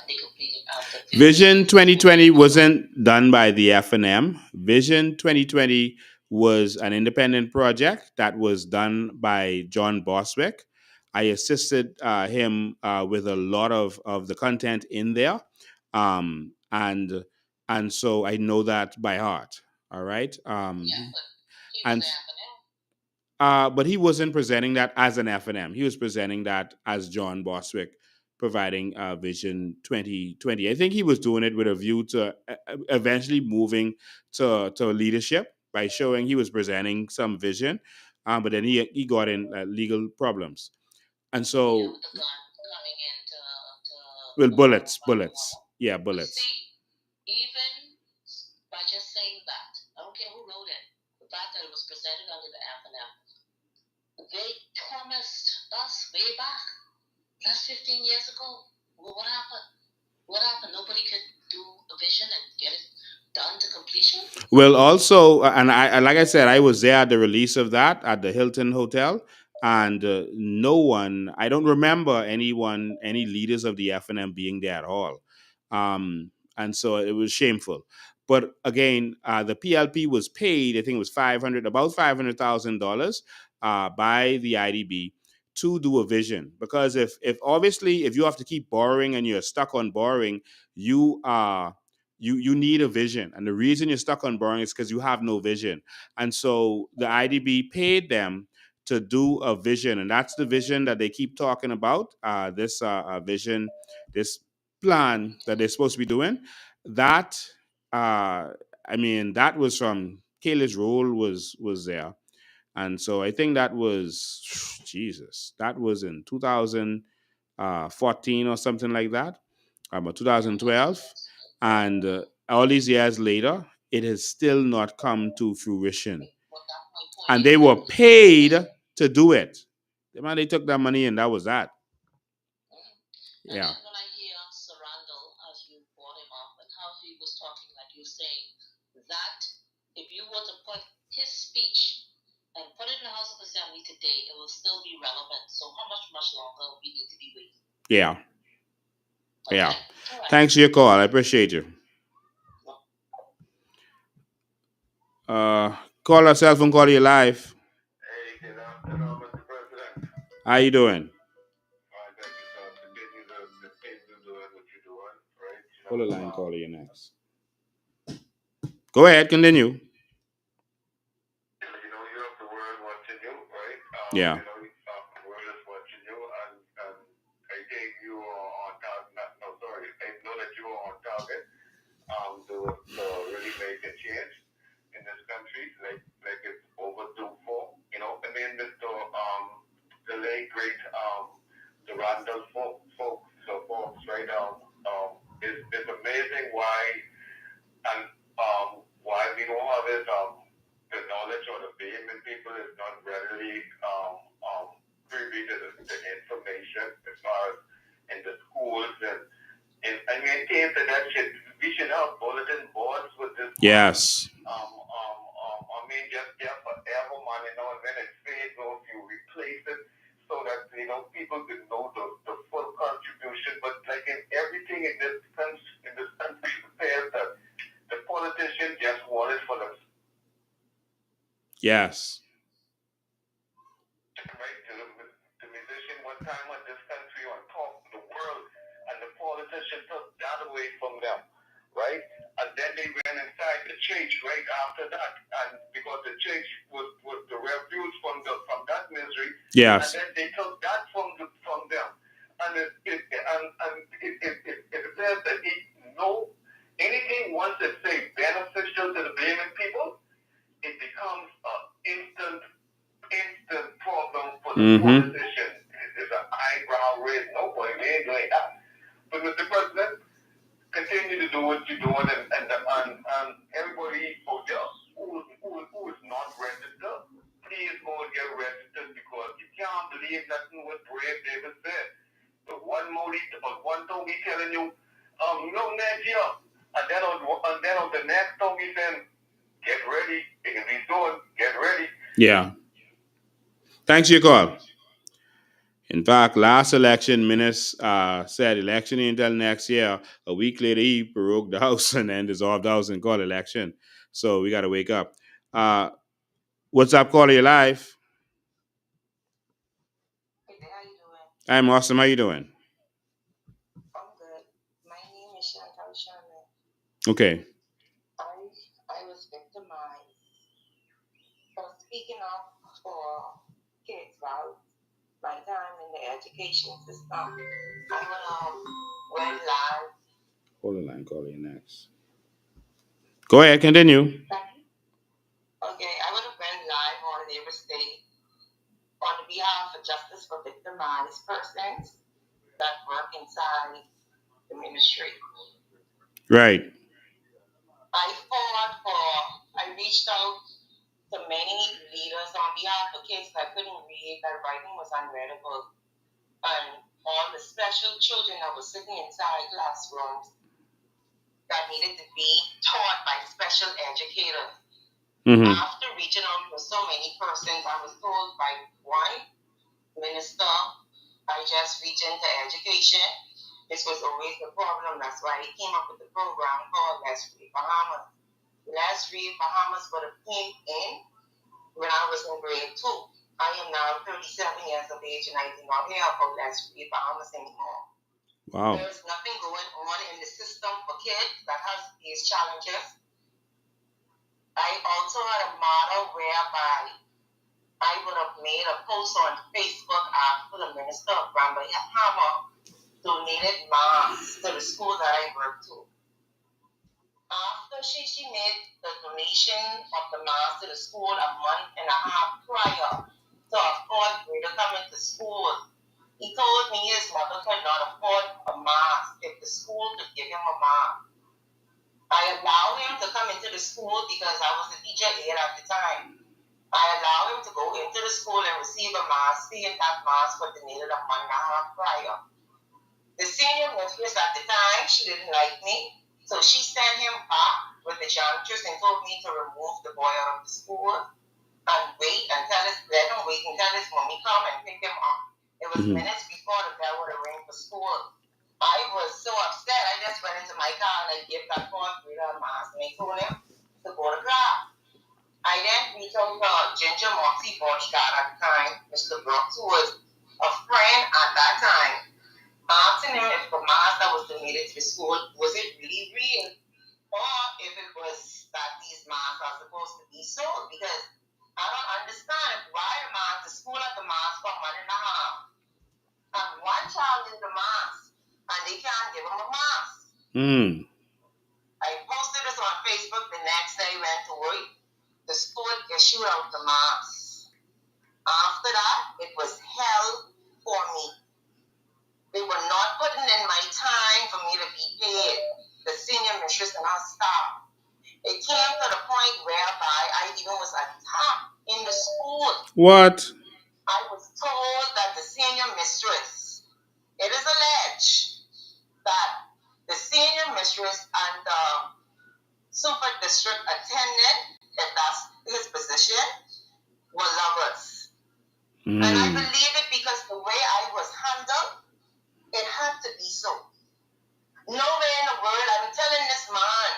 they completed after Vision 2020 wasn't done by the FNM. Vision 2020 was an independent project that was done by John Boswick. I assisted him with a lot of the content in there. And so I know that by heart. All right. But he wasn't presenting that as an FNM. He was presenting that as John Boswick providing Vision 2020. I think he was doing it with a view to eventually moving to leadership by showing he was presenting some vision, but then he got in legal problems. And so, well, bullets. Yeah, bullets. See, even by just saying that, I don't care who wrote it, the fact that it was presented under the FNM, they promised us way back, last 15 years ago. Well, what happened? What happened? Nobody could do a vision and get it done to completion? Well, also, and I like I said, I was there at the release of that at the Hilton Hotel, and no one, I don't remember any leaders of the FNM being there at all. And so it was shameful. But again, the PLP was paid, I think it was about $500,000 by the IDB to do a vision. Because if obviously if you have to keep borrowing and you're stuck on borrowing, you you need a vision, and the reason you're stuck on borrowing is because you have no vision. And so the IDB paid them to do a vision, and that's the vision that they keep talking about. This vision, this plan that they're supposed to be doing. That I mean, that was from Kayla's role was there, and so I think that was Jesus. That was in 2014 or something like that, about 2012, and all these years later, it has still not come to fruition. And they were paid to do it. The man, they took that money and that was that. And Yeah. then when I hear Sarandel, as you brought him up, and how he was talking, like you saying, that if you were to put his speech and put it in the House of Assembly today, it will still be relevant. So how much longer we need to be waiting? Yeah. Okay. Yeah. All right. Thanks for your call. I appreciate you. Call our cell phone, call you live. Hey, good afternoon, Mr. President. How you doing? Fine, thank you, sir. Continue the things you're doing, what you're doing, right? Hold the line, call you next. Go ahead, continue. You know, you have the world watching you, right? Yeah. You know, the world is watching you, and I think you are on target. No, sorry, I know that you are on target to really make a change in this country, like it's overdue for. You know, I mean, Mr. The late great the Randall folks, right? It's amazing why and why we don't have it the knowledge or the Bahamian people is not readily privy to the information as far as in the schools and I maintain that shit. We should have bulletin boards with this. Yes. I mean, just there forever, man. You know, and when it fades off, you replace it so that people can know the full contribution. But like in everything in this country, says that the politicians just want it for them. Yes. Right, the musician one time on this country on top of the world, and the politician took that away from them, right? And then they went inside the church right after that, and because the church was the refuge from that misery, Yes. and then they took that from them, and it says that anything once it say beneficial to the Bahamian people, it becomes an instant problem for the politician. It's an eyebrow raise. Nobody ain't doing that. But Mr. President, continue to do what you're doing, and everybody out there who is not registered, please go and get registered because you can't believe nothing what Brave David said. The one time we telling you, next year, and then on the next time we saying, get ready, it can be doing, get ready. Yeah. Thanks for your call. In fact, last election, Minutes said election until next year. A week later, he prorogued the House and then dissolved the House and called election. So we got to wake up. What's up, caller? You live? Hey, how you doing? I'm awesome. How you doing? I'm good. My name is Chantal Sherman. Okay. I was victimized for speaking up for kids about my time in the education system. I went live. Hold the line, caller. You next. Go ahead, continue. Okay, I would have went live on Labor State on behalf of justice for victimized persons that work inside the ministry. Right. I reached out to many leaders on behalf of kids that couldn't read, that writing was unreadable, and all the special children that were sitting inside classrooms that needed to be taught by special educators. Mm-hmm. After reaching out to so many persons, I was told by one minister, I just reach into education. This was always the problem. That's why he came up with the program called Let's Read Bahamas. Let's Read Bahamas would have came in when I was in grade 2. I am now 37 years of age and I do not hear about Let's Read Bahamas anymore. Wow. There's nothing going on in the system for kids that has these challenges. I also had a model whereby I would have made a post on Facebook after the Minister of Granbury Hammer donated masks to the school that I work to. After she made the donation of the mask to the school a month and a half prior to a fourth grader coming to school, he told me his mother could not afford a mask if the school could give him a mask. I allowed him to come into the school because I was the teacher aide at the time. I allowed him to go into the school and receive a mask, seeing that mask was donated a month and a half prior. The senior mistress at the time, she didn't like me, so she sent him back with the janitress and told me to remove the boy out of the school and let him wait until his mommy come and pick him up. It was minutes before the bell would have rang for school. I was so upset, I just went into my car and I gave that fourth grader a mask and I told him to go to class. I then reached out to Ginger Moxie bodyguard at the time, Mr. Brooks, who was a friend at that time, asking him if the mask that was donated to the school, was it really real? Or if it was that these masks are supposed to be sold, because I don't understand why the school had the mask for a month and a half. And one child in the mask, and they can't give him a mask. I posted this on Facebook the next day, went to work. The school issued out the mask. After that, it was hell for me. They were not putting in my time for me to be paid. The senior mistress and her staff. It came to the point whereby I even was attacked in the school. What? I was told that the senior mistress, it is alleged that the senior mistress and the super district attendant, if that's his position, were lovers. And I believe it because the way I was handled, it had to be so. Nowhere in the world, I'm telling this man,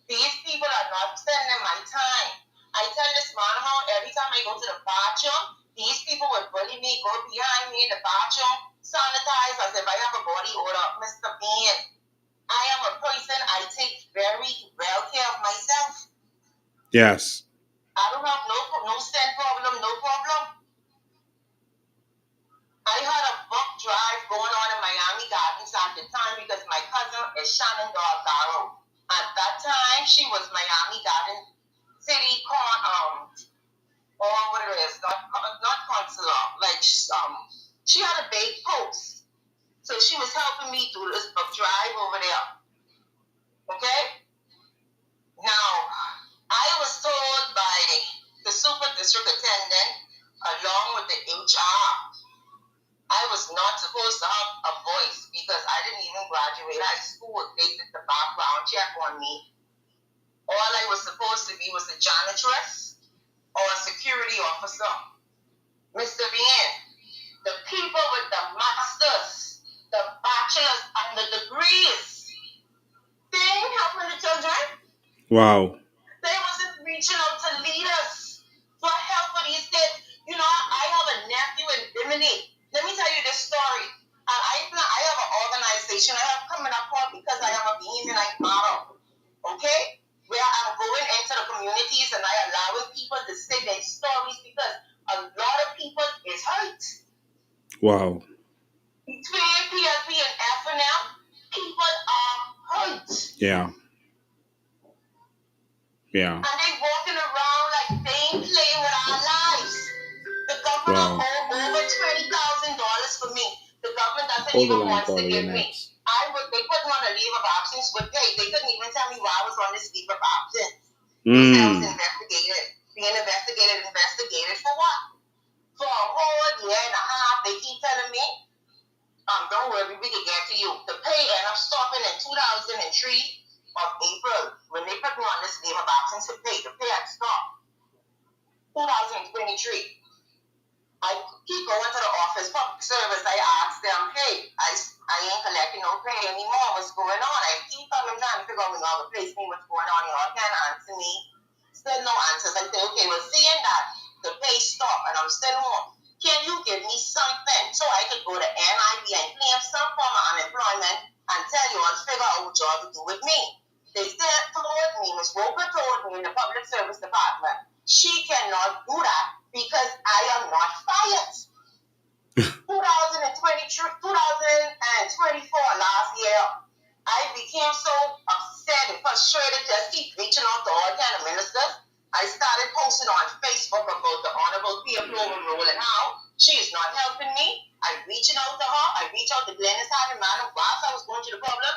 these people are not spending my time. I tell this man how every time I go to the bathroom, these people would bully me, go behind me in the bathroom, sanitize as if I have a body odor. Mr. Bean, I am a person, I take very well care of myself. Yes. I don't have no scent problem, no problem. I had a book drive going on in Miami Gardens at the time because my cousin is Shannon Gargaro. At that time, she was Miami Garden City or what it is, not consular. Like she had a big post, so she was helping me do this book drive over there. Okay. Now, I was told by the super district attendant, along with the HR, I was not supposed to have a voice because I didn't even graduate high school. They did the background check on me. All I was supposed to be was a janitress or a security officer. Mr. Bien, the people with the masters, the bachelors, and the degrees, they ain't helping the children. Wow. They wasn't reaching out to leaders for help for these kids. You know, I have a nephew in Bimini. Let me tell you this story. And I have an organization I have coming up because I am a Bahamian model. Okay? Where I'm going into the communities and I allowing people to say their stories because a lot of people is hurt. Wow. Between PLP and FNL, people are hurt. Yeah. Yeah. And they walking around like they ain't playing with our lives. The government owed over $20,000 for me. The government doesn't even want to give me. They put me on a leave of absence with pay. They couldn't even tell me why I was on this leave of absence. They said I was investigated. Being investigated for what? For a whole year and a half, they keep telling me, don't worry, we can get to you. The pay ended up stopping in 2003 of April. When they put me on this leave of absence to pay, the pay had stopped. 2023. I keep going to the office, public service. I ask them, hey, I ain't collecting no pay anymore. What's going on? I keep coming trying to figure out when y'all replace me, what's going on. Y'all can't answer me. Still no answers. I say, okay, well, seeing that the pay stopped and I'm still home, Can you give me something so I could go to NIB and claim some form of unemployment and tell you I'll figure out what job to do with me? They said told me, Ms. Roper told me in the public service department, she cannot do that because I am not fired. 2024 last year, I became so upset and frustrated just keep reaching out to all kind of ministers. I started posting on Facebook about the Honorable Pia Clover role and how she is not helping me. I'm reaching out to her. I reached out to Glennis and Madam whilst I was going through the problem.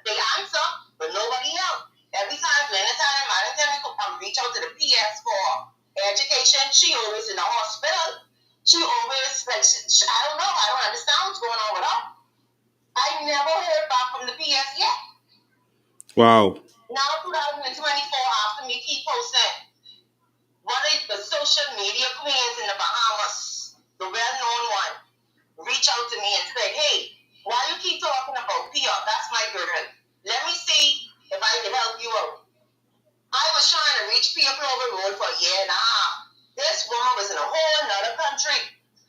They answer, but nobody else. Every time Glennis and Madam tell me to come reach out to the PS for education, she always in the hospital. She always, like, I don't know. I don't understand what's going on with her. I never heard back from the PS yet. Wow. Now, 2024, after me keep posting, one of the social media queens in the Bahamas, the well-known one, reach out to me and say, hey, why you keep talking about Pia? That's my girl. Let me see if I can help you out. I was trying to reach Pia Clover Road for a year and a half. This woman was in a whole another country.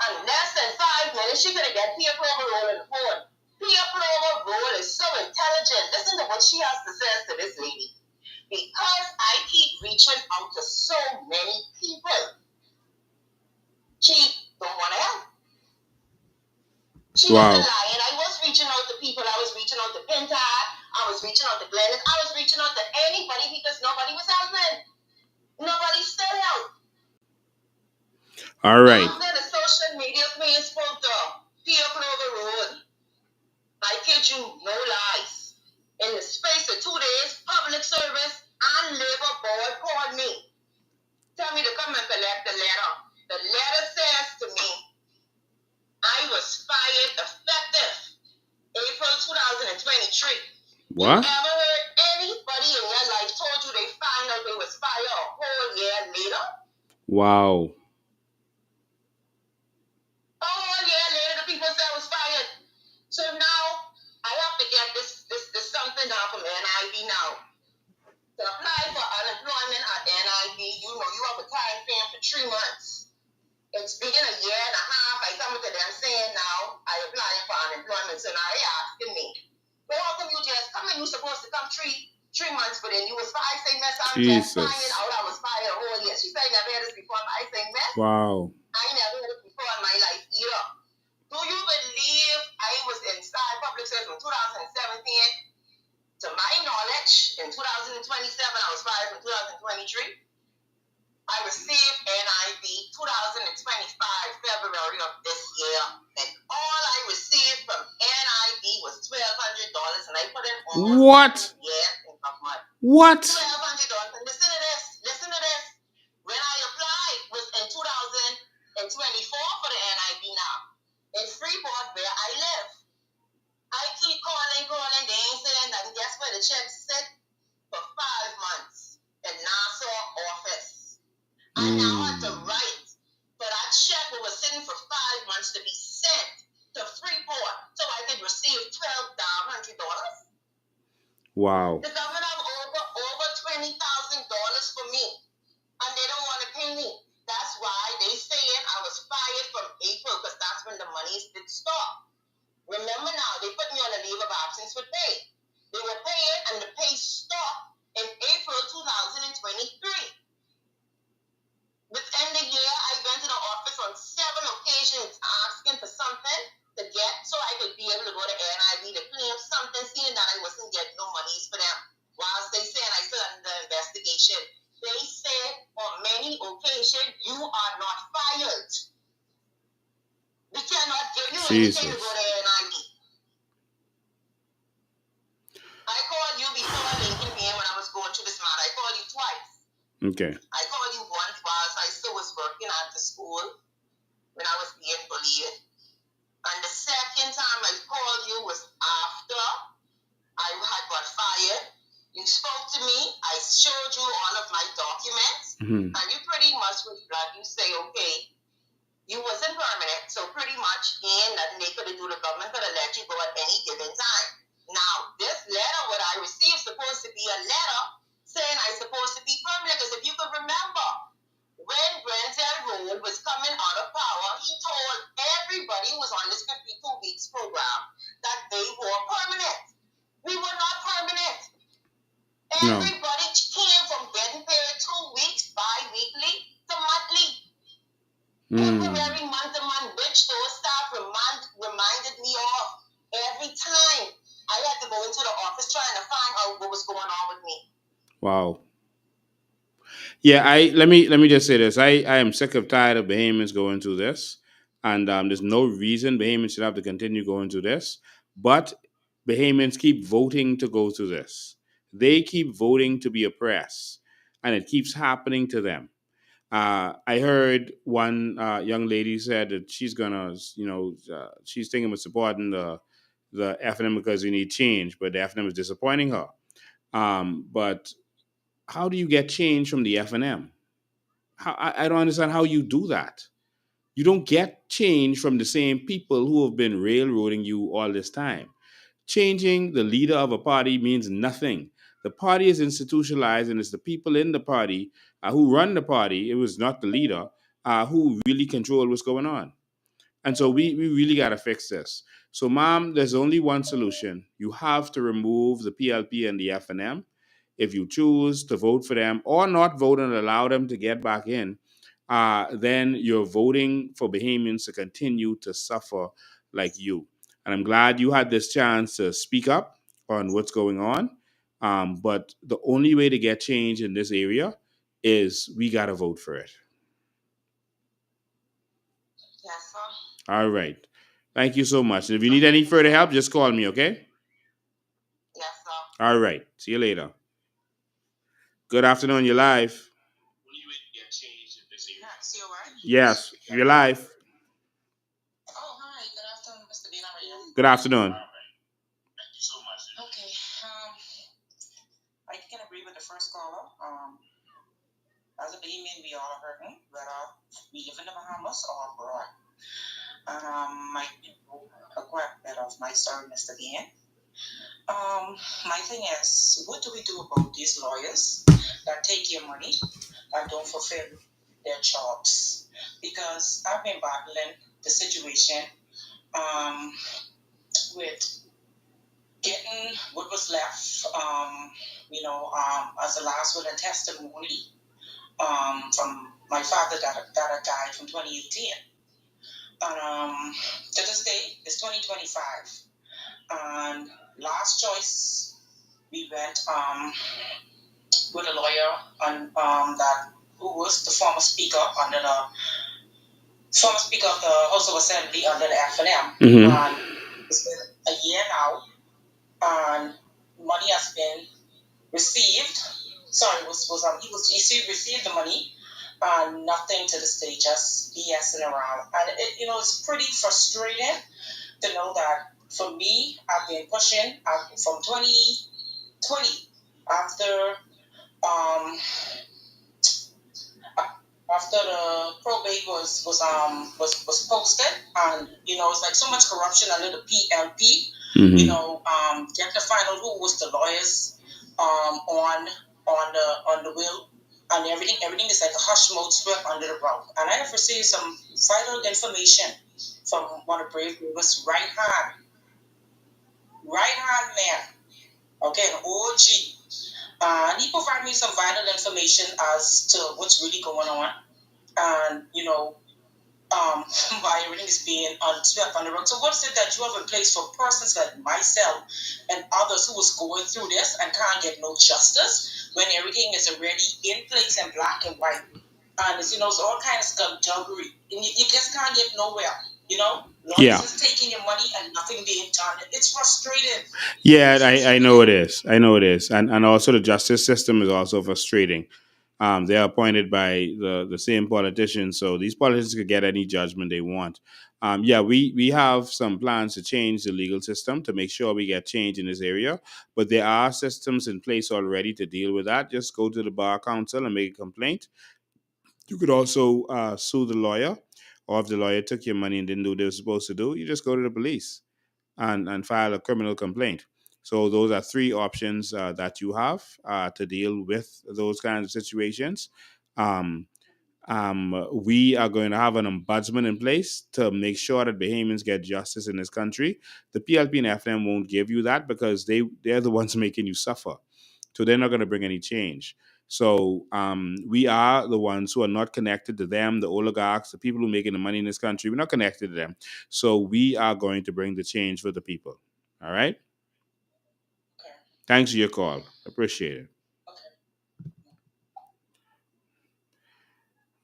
In less than 5 minutes, she could have got Pia Clover Road on the phone. Pia Clover Road is so intelligent. Listen to what she has to say to this lady. Because I keep reaching out to so many people, she don't want to help. She wasn't lying. I was reaching out to people. I was reaching out to Pinta. I was reaching out to Glennis. I was reaching out to anybody because nobody was helping. Nobody stood out. All right. After the social media queen spoke to Pia Clover Road, I kid you, no lies. In the space of 2 days, public service and labor board called me. Tell me to come and collect the letter. The letter says to me, I was fired effective April 2023. What? You ever heard anybody in your life told you they found out they was fired a whole year later? Wow. A whole year later, the people said I was fired. So now I have to get this something down from NIB now. To apply for unemployment at NIB, you know you have a time frame for 3 months. It's been a year and a half. I come to them saying now I applying for unemployment. So now they asking me, well, how come you just come and you supposed to come three months, but then you was fired? I say, miss, I'm just finding out I was fired a whole year. She said, I never heard this before. I say, miss, Wow. I never heard this before in my life either. Do you believe I was inside public service from 2017? To my knowledge, in 2027, I was fired from 2023. I received NIB 2025, February of this year, and all I received from NIB was $1,200, and I put in almost What? years of money. What? $1,200. And listen to this. Listen to this. When I applied was in 2024 for the NIB now. In Freeport, where I live. I keep calling, they ain't saying nothing. Guess where the check sit? For 5 months in Nassau office. I now had to write for that check that was sitting for 5 months to be sent to Freeport so I could receive $1,200. Wow. The government have over $20,000 for me, and they don't want to pay me. That's why they saying I was fired from April, because that's when the money did stop. Remember now, they put me on a leave of absence with pay. They were paying, and the pay stopped in April 2023. Within the year, I went to the office on 7 occasions asking for something to get so I could be able to go to NIB to claim something, seeing that I wasn't getting no monies for them. Whilst they said I still under investigation, they said on many occasions, you are not fired. We cannot give you anything to go to NIB. I called you before Lincoln being when I was going through this matter. I called you twice. Okay. I called you once whilst I still was working at the school when I was being bullied. And the second time I called you was after I had got fired. You spoke to me. I showed you all of my documents. And you pretty much was glad. You say, okay, you wasn't permanent. So pretty much ain't nothing they could have do. The government could have let you go at any given time. Now, this letter, what I received, supposed to be a letter saying I'm supposed to be permanent. Because if you could remember, when Grenzel Road was coming out of power, he told No. Everybody came from getting paid 2 weeks, bi-weekly to monthly. Temporary month-to-month, which those staff reminded me of every time I had to go into the office trying to find out what was going on with me. Wow. Yeah, let me just say this. I am sick of tired of Bahamians going through this, and there's no reason Bahamians should have to continue going through this. But Bahamians keep voting to go through this. They keep voting to be oppressed, and it keeps happening to them. I heard one young lady said that she's gonna, she's thinking of supporting the FNM because we need change, but the FNM is disappointing her. But how do you get change from the FNM? I don't understand how you do that. You don't get change from the same people who have been railroading you all this time. Changing the leader of a party means nothing. The party is institutionalized, and it's the people in the party who run the party. It was not the leader who really control what's going on. And so we really got to fix this. So, Mom, there's only one solution. You have to remove the PLP and the FNM. If you choose to vote for them or not vote and allow them to get back in, then you're voting for Bahamians to continue to suffer like you. And I'm glad you had this chance to speak up on what's going on. But the only way to get change in this area is we got to vote for it. Yes, sir. All right. Thank you so much. And if you need any further help, just call me, okay? Yes, sir. All right. See you later. Good afternoon. You're live. Yes, you're live. Oh, hi. Good afternoon, Mr. Bean. How are you? Good afternoon. Okay. I can agree with the first caller. As a Bahamian, we all are hurting, whether we live in the Bahamas or abroad. My a quite bit of my story, Mr. Bean. My thing is, what do we do about these lawyers that take your money and don't fulfill their jobs? Because I've been battling the situation with getting what was left, as a last will and testimony from my father that had died from 2018. And to this day, it's 2025. And last choice, we went with a lawyer on that who was the former speaker of the House of Assembly under the FNM. And it's been a year now, and money has been received. Sorry, he received the money, and nothing to this day, just BSing around. And it's pretty frustrating to know that for me, I've been pushing from 2020 after the probate was posted, and it's like so much corruption under the PLP. Get to find out who was the lawyers on the will, and everything is like a hush mode swept under the rug. And I have received some vital information from one of Brave Movers' right hand man, okay, an OG. And he provided me some vital information as to what's really going on, and why everything is being swept under the rug. So what is it that you have in place for persons like myself and others who was going through this and can't get no justice when everything is already in place in black and white? And it's all kinds of skullduggery, and you just can't get nowhere. Lawyers is taking your money and nothing being done. It's frustrating. Yeah, I know it is. I know it is. And also the justice system is also frustrating. They're appointed by the same politicians, so these politicians could get any judgment they want. Yeah, we have some plans to change the legal system to make sure we get change in this area, but there are systems in place already to deal with that. Just go to the bar council and make a complaint. You could also sue the lawyer, or if the lawyer took your money and didn't do what they were supposed to do, you just go to the police and file a criminal complaint. So those are three options that you have to deal with those kinds of situations. Um, we are going to have an ombudsman in place to make sure that Bahamians get justice in this country. The PLP and FM won't give you that because they're the ones making you suffer. So they're not going to bring any change. So we are the ones who are not connected to them, the oligarchs, the people who are making the money in this country. We're not connected to them. So we are going to bring the change for the people. All right? Thanks for your call. Appreciate it.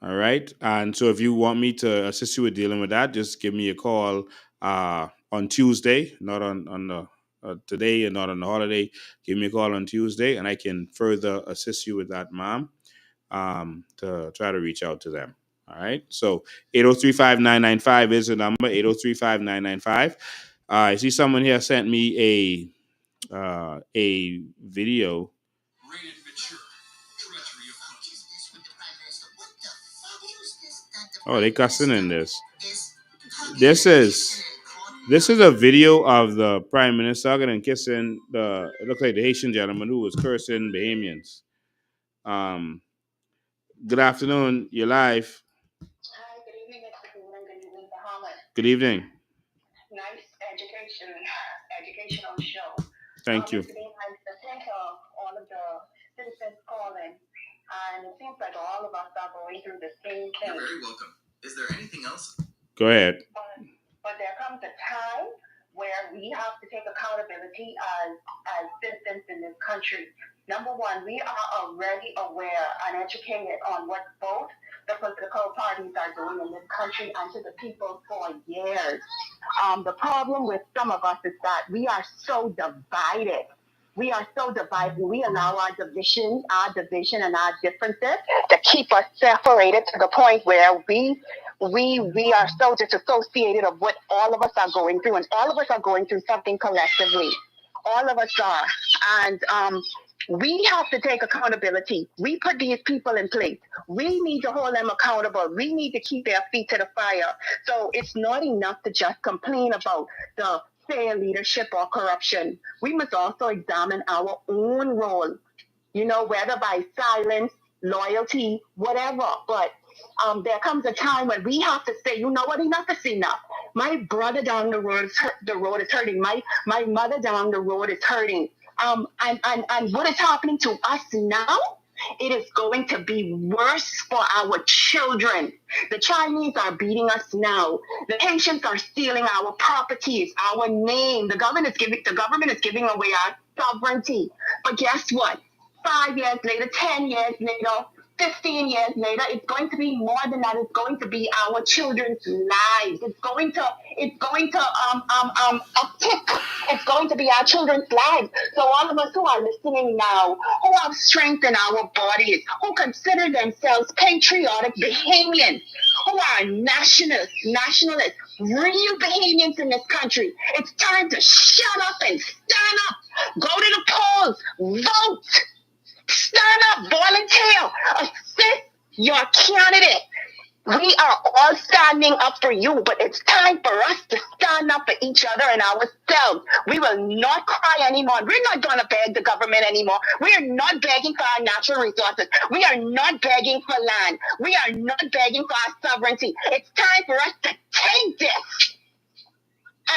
All right. And so if you want me to assist you with dealing with that, just give me a call on Tuesday, not on the today and not on the holiday. Give me a call on Tuesday and I can further assist you with that, mom, to try to reach out to them. All right. So 803-5995 is the number, 803-5995. I see someone here sent me a video. Oh, they cussing in this. This is a video of the Prime Minister hugging and kissing it looks like the Haitian gentleman who was cursing Bahamians. Um, good afternoon, you're live. Hi, good evening, Mr. Coonan. Good evening, Bahamas. Good evening. Nice educational show. Thank you. Mr. Bean, I thank all of the citizens calling, and it seems like all of us are going through the same thing. You're very welcome. Is there anything else? Go ahead. But there comes a time where we have to take accountability as citizens in this country. Number one, we are already aware and educated on what both the political parties are doing in this country and to the people for years. The problem with some of us is that we are so divided. We are so divided. We allow our division and our differences to keep us separated to the point where we are so disassociated of what all of us are going through, and all of us are going through something collectively. All of us are, and we have to take accountability. We put these people in place. We need to hold them accountable. We need to keep their feet to the fire. So it's not enough to just complain about the failed leadership or corruption. We must also examine our own role, whether by silence, loyalty, whatever. But there comes a time when we have to say, you know what, enough is enough. My brother down the road is hurting. My mother down the road is hurting. And what is happening to us now? It is going to be worse for our children. The Chinese are beating us now. The Haitians are stealing our properties, our name. The government is giving away our sovereignty. But guess what? 5 years later, 10 years later, 15 years later, it's going to be more than that. It's going to be our children's lives. It's going to uptick. It's going to be our children's lives. So all of us who are listening now, who have strength in our bodies, who consider themselves patriotic Bahamians, who are nationalists, real Bahamians in this country, it's time to shut up and stand up. Go to the polls, vote. Stand up, volunteer, assist your candidate. We are all standing up for you, but it's time for us to stand up for each other and ourselves. We will not cry anymore. We're not going to beg the government anymore. We are not begging for our natural resources. We are not begging for land. We are not begging for our sovereignty. It's time for us to take this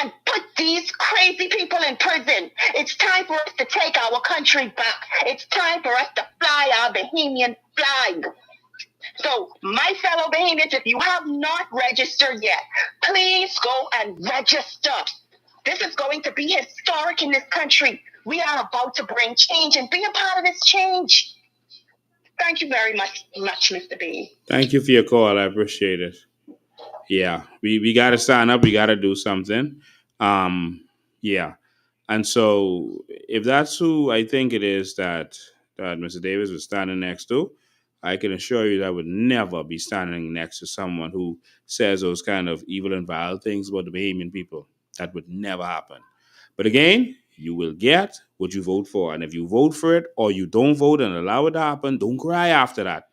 and put these crazy people in prison. It's time for us to take our country back. It's time for us to fly our Bahamian flag. So, my fellow Bahamians, if you have not registered yet, please go and register. This is going to be historic in this country. We are about to bring change and be a part of this change. Thank you very much, Mr. B. Thank you for your call. I appreciate it. Yeah, we got to sign up. We got to do something. Yeah. And so if that's who I think it is that Mr. Davis was standing next to, I can assure you that I would never be standing next to someone who says those kind of evil and vile things about the Bahamian people. That would never happen. But again, you will get what you vote for. And if you vote for it or you don't vote and allow it to happen, don't cry after that.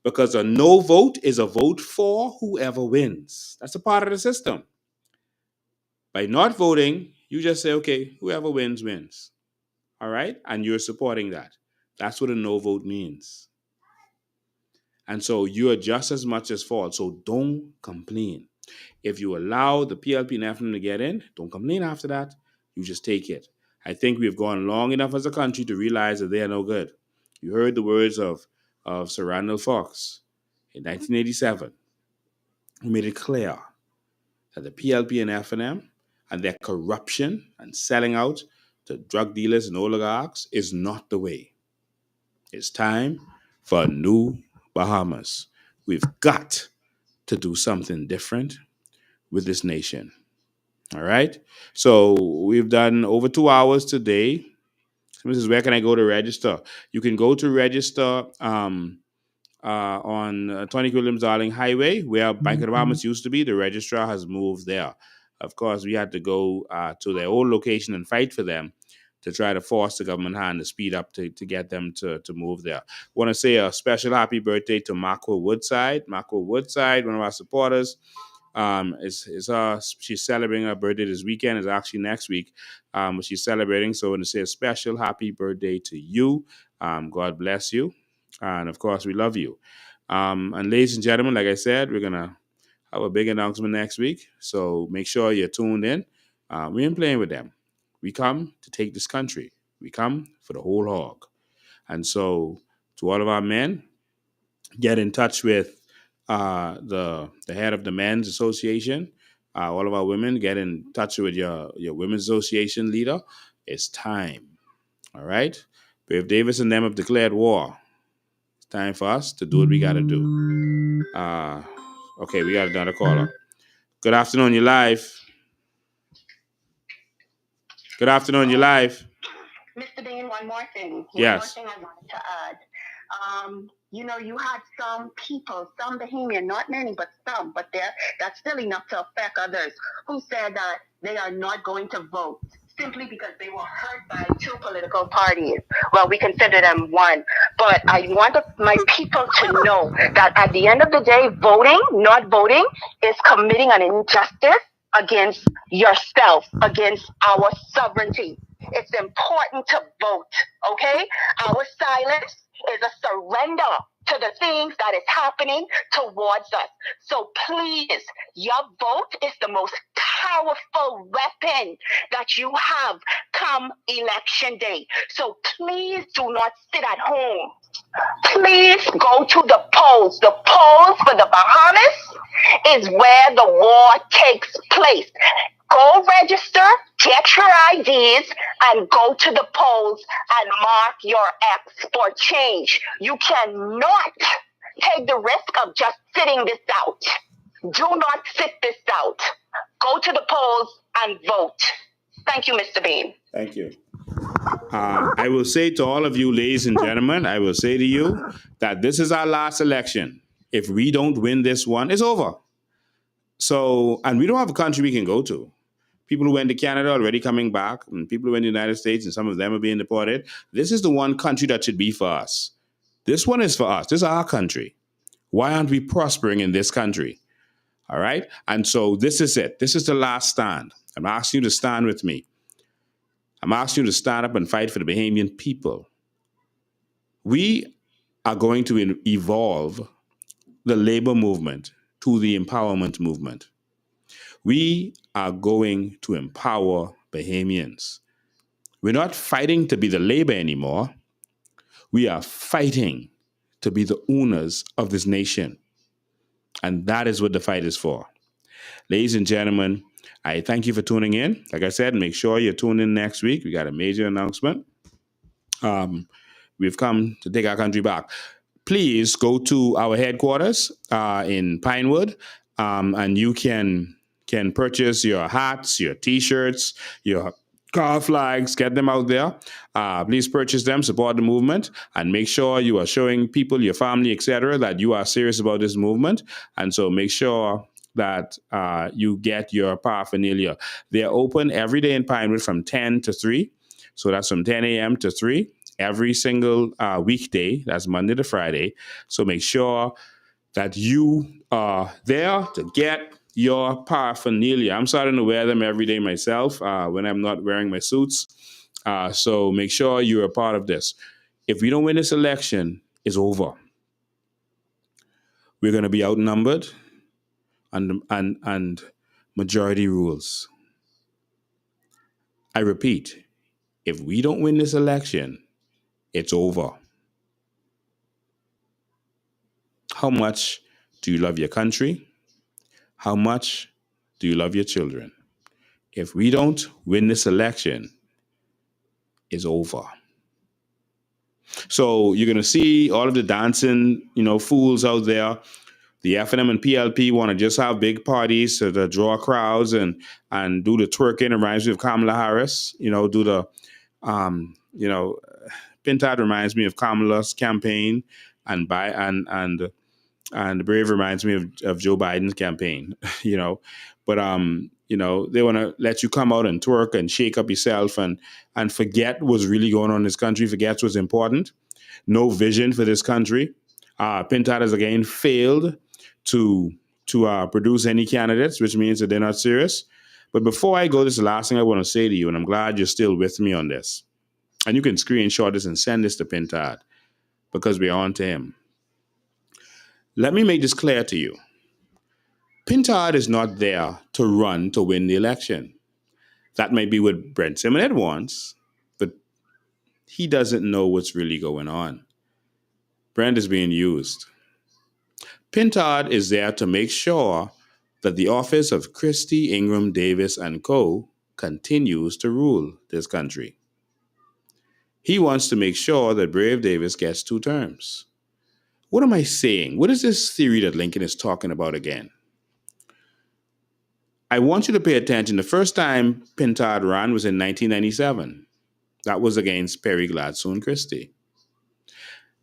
Because a no vote is a vote for whoever wins. That's a part of the system. By not voting, you just say, okay, whoever wins, wins. All right? And you're supporting that. That's what a no vote means. And so you are just as much as fault. So don't complain. If you allow the PLP and FM to get in, don't complain after that. You just take it. I think we've gone long enough as a country to realize that they are no good. You heard the words of Sir Randall Fox in 1987, who made it clear that the PLP and FNM and their corruption and selling out to drug dealers and oligarchs is not the way. It's time for a new Bahamas. We've got to do something different with this nation. All right. So we've done over 2 hours today. So this is where can I go to register? You can go to register on 20 Williams Darling Highway, where Bank of the Bahamas used to be. The registrar has moved there. Of course, we had to go to their old location and fight for them to try to force the government hand to speed up to get them to move there. Want to say a special happy birthday to Marco Woodside. Marco Woodside, one of our supporters. She's celebrating her birthday this weekend. It's actually next week. She's celebrating. So I want to say a special happy birthday to you. God bless you. And of course, we love you. And ladies and gentlemen, like I said, we're going to have a big announcement next week. So make sure you're tuned in. We ain't playing with them. We come to take this country. We come for the whole hog. And so to all of our men, get in touch with the head of the men's association. All of our women, get in touch with your women's association leader. It's time. All right? Brave Davis and them have declared war. It's time for us to do what we got to do. Okay, we got another caller. Good afternoon, you're live. Good afternoon, you're live. Mr. Bean, one more thing. Yes. One more thing I wanted to add. You had some people, some Bahamian, not many, but some, but that's still enough to affect others, who said that they are not going to vote simply because they were hurt by two political parties. Well, we consider them one. But I want my people to know that at the end of the day, not voting, is committing an injustice against yourself, against our sovereignty. It's important to vote, okay? Our silence is a surrender to the things that is happening towards us. So please, your vote is the most powerful weapon that you have come election day. So please do not sit at home. Please go to the polls. The polls for the Bahamas is where the war takes place. Go register, get your IDs, and go to the polls and mark your X for change. You cannot take the risk of just sitting this out. Do not sit this out. Go to the polls and vote. Thank you, Mr. Bean. Thank you. I will say to all of you, ladies and gentlemen, I will say to you that this is our last election. If we don't win this one, it's over. So, and we don't have a country we can go to. People who went to Canada already coming back, and people who went to the United States, and some of them are being deported. This is the one country that should be for us. This one is for us. This is our country. Why aren't we prospering in this country? All right? And so this is it. This is the last stand. I'm asking you to stand with me. I'm asking you to stand up and fight for the Bahamian people. We are going to evolve the labor movement to the empowerment movement. We are going to empower Bahamians. We're not fighting to be the labor anymore. We are fighting to be the owners of this nation. And that is what the fight is for. Ladies and gentlemen, I thank you for tuning in. Like I said, make sure you tune in next week. We got a major announcement. We've come to take our country back. Please go to our headquarters in Pinewood, and you can purchase your hats, your T-shirts, your car flags, get them out there. Please purchase them, support the movement, and make sure you are showing people, your family, etc., that you are serious about this movement. And so make sure that you get your paraphernalia. They're open every day in Pinewood from 10 to 3. So that's from 10 a.m. to 3 every single weekday. That's Monday to Friday. So make sure that you are there to get your paraphernalia. I'm starting to wear them every day myself when I'm not wearing my suits. So make sure you're a part of this. If we don't win this election, it's over. We're going to be outnumbered, and majority rules. I repeat, If we don't win this election, it's over. How much do you love your country? How much do you love your children? If we don't win this election, it's over. So you're going to see all of the dancing, fools out there. The FNM and PLP want to just have big parties to draw crowds and do the twerking. It reminds me of Kamala Harris. Do the, Pintad reminds me of Kamala's campaign, and Brave reminds me of Joe Biden's campaign. But they want to let you come out and twerk and shake up yourself and forget what's really going on in this country, forget what's important. No vision for this country. Pintad has again failed to produce any candidates, which means that they're not serious. But before I go, this is the last thing I want to say to you, and I'm glad you're still with me on this. And you can screenshot this and send this to Pintad because we're on to him. Let me make this clear to you. Pintad is not there to run to win the election. That may be what Brent Simonet wants, but he doesn't know what's really going on. Brent is being used. Pintad is there to make sure that the office of Christie, Ingram, Davis, and Co. continues to rule this country. He wants to make sure that Brave Davis gets 2 terms. What am I saying? What is this theory that Lincoln is talking about again? I want you to pay attention. The first time Pintad ran was in 1997. That was against Perry Gladstone Christie.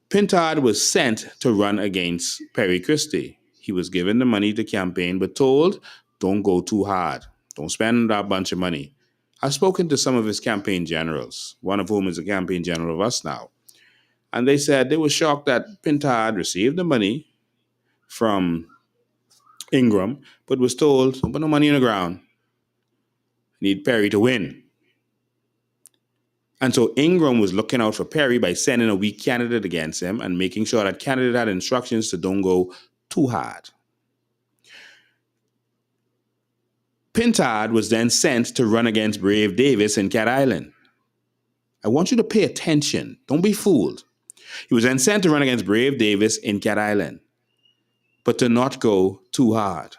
Pintad was sent to run against Perry Christie. He was given the money to campaign, but told, don't go too hard. Don't spend a bunch of money. I've spoken to some of his campaign generals, one of whom is a campaign general of us now. And they said they were shocked that Pintad received the money from Ingram, but was told, don't put no money on the ground. Need Perry to win. And so Ingram was looking out for Perry by sending a weak candidate against him and making sure that candidate had instructions to don't go too hard. Pintad was then sent to run against Brave Davis in Cat Island. I want you to pay attention. Don't be fooled. He was then sent to run against Brave Davis in Cat Island, but to not go too hard.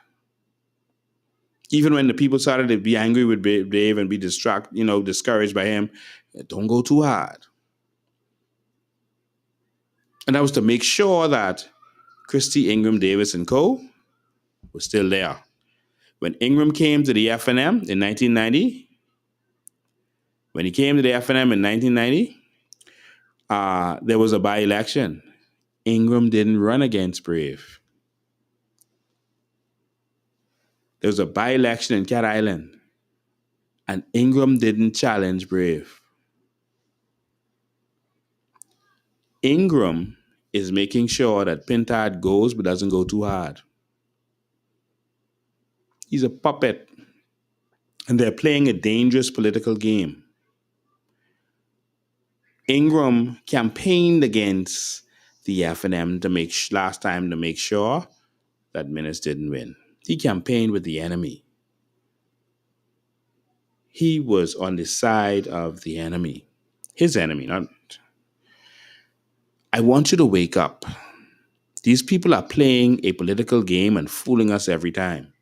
Even when the people started to be angry with Dave and be discouraged by him, don't go too hard. And that was to make sure that Christie, Ingram, Davis, and Co. was still there. When Ingram came to the FNM in 1990, there was a by-election. Ingram didn't run against Brave. There was a by-election in Cat Island, and Ingram didn't challenge Brave. Ingram is making sure that Pintad goes but doesn't go too hard. He's a puppet, and they're playing a dangerous political game. Ingram campaigned against the FNM last time to make sure that Minnis didn't win. He campaigned with the enemy. He was on the side of the enemy. His enemy, not... I want you to wake up. These people are playing a political game and fooling us every time.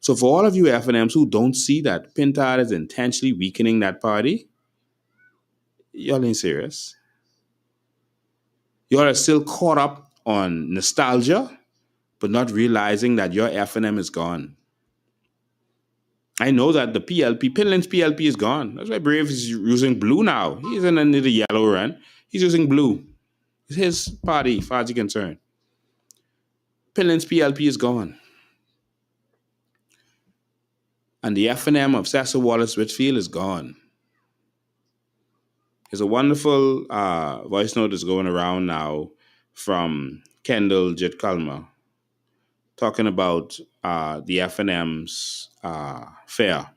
So for all of you FNMs who don't see that Pintad is intentionally weakening that party, y'all ain't serious. Y'all are still caught up on nostalgia, but not realizing that your FNM is gone. I know that the PLP, Pinland's PLP is gone. That's why Brave is using blue now. He isn't under the yellow run. He's using blue. It's his party, as far as you're concerned. Pinland's PLP is gone. And the FNM of Cecil Wallace Whitfield is gone. There's a wonderful voice note that's going around now from Kendall Jitkalma talking about the FNM's fair.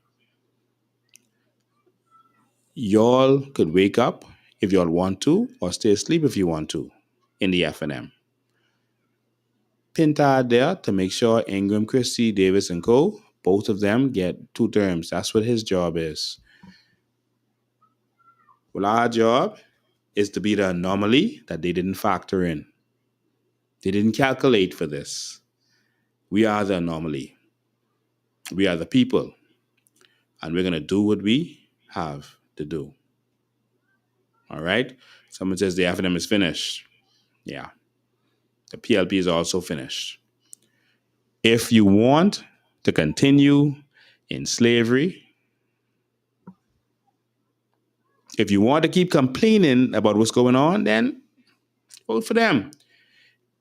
Y'all could wake up if y'all want to, or stay asleep if you want to, in the FNM. Pintad there to make sure Ingram, Christie, Davis, and Co., both of them get 2 terms. That's what his job is. Well, our job is to be the anomaly that they didn't factor in. They didn't calculate for this. We are the anomaly. We are the people. And we're going to do what we have to do. All right? Someone says the FNM is finished. Yeah. The PLP is also finished. If you want to continue in slavery, if you want to keep complaining about what's going on, then vote for them.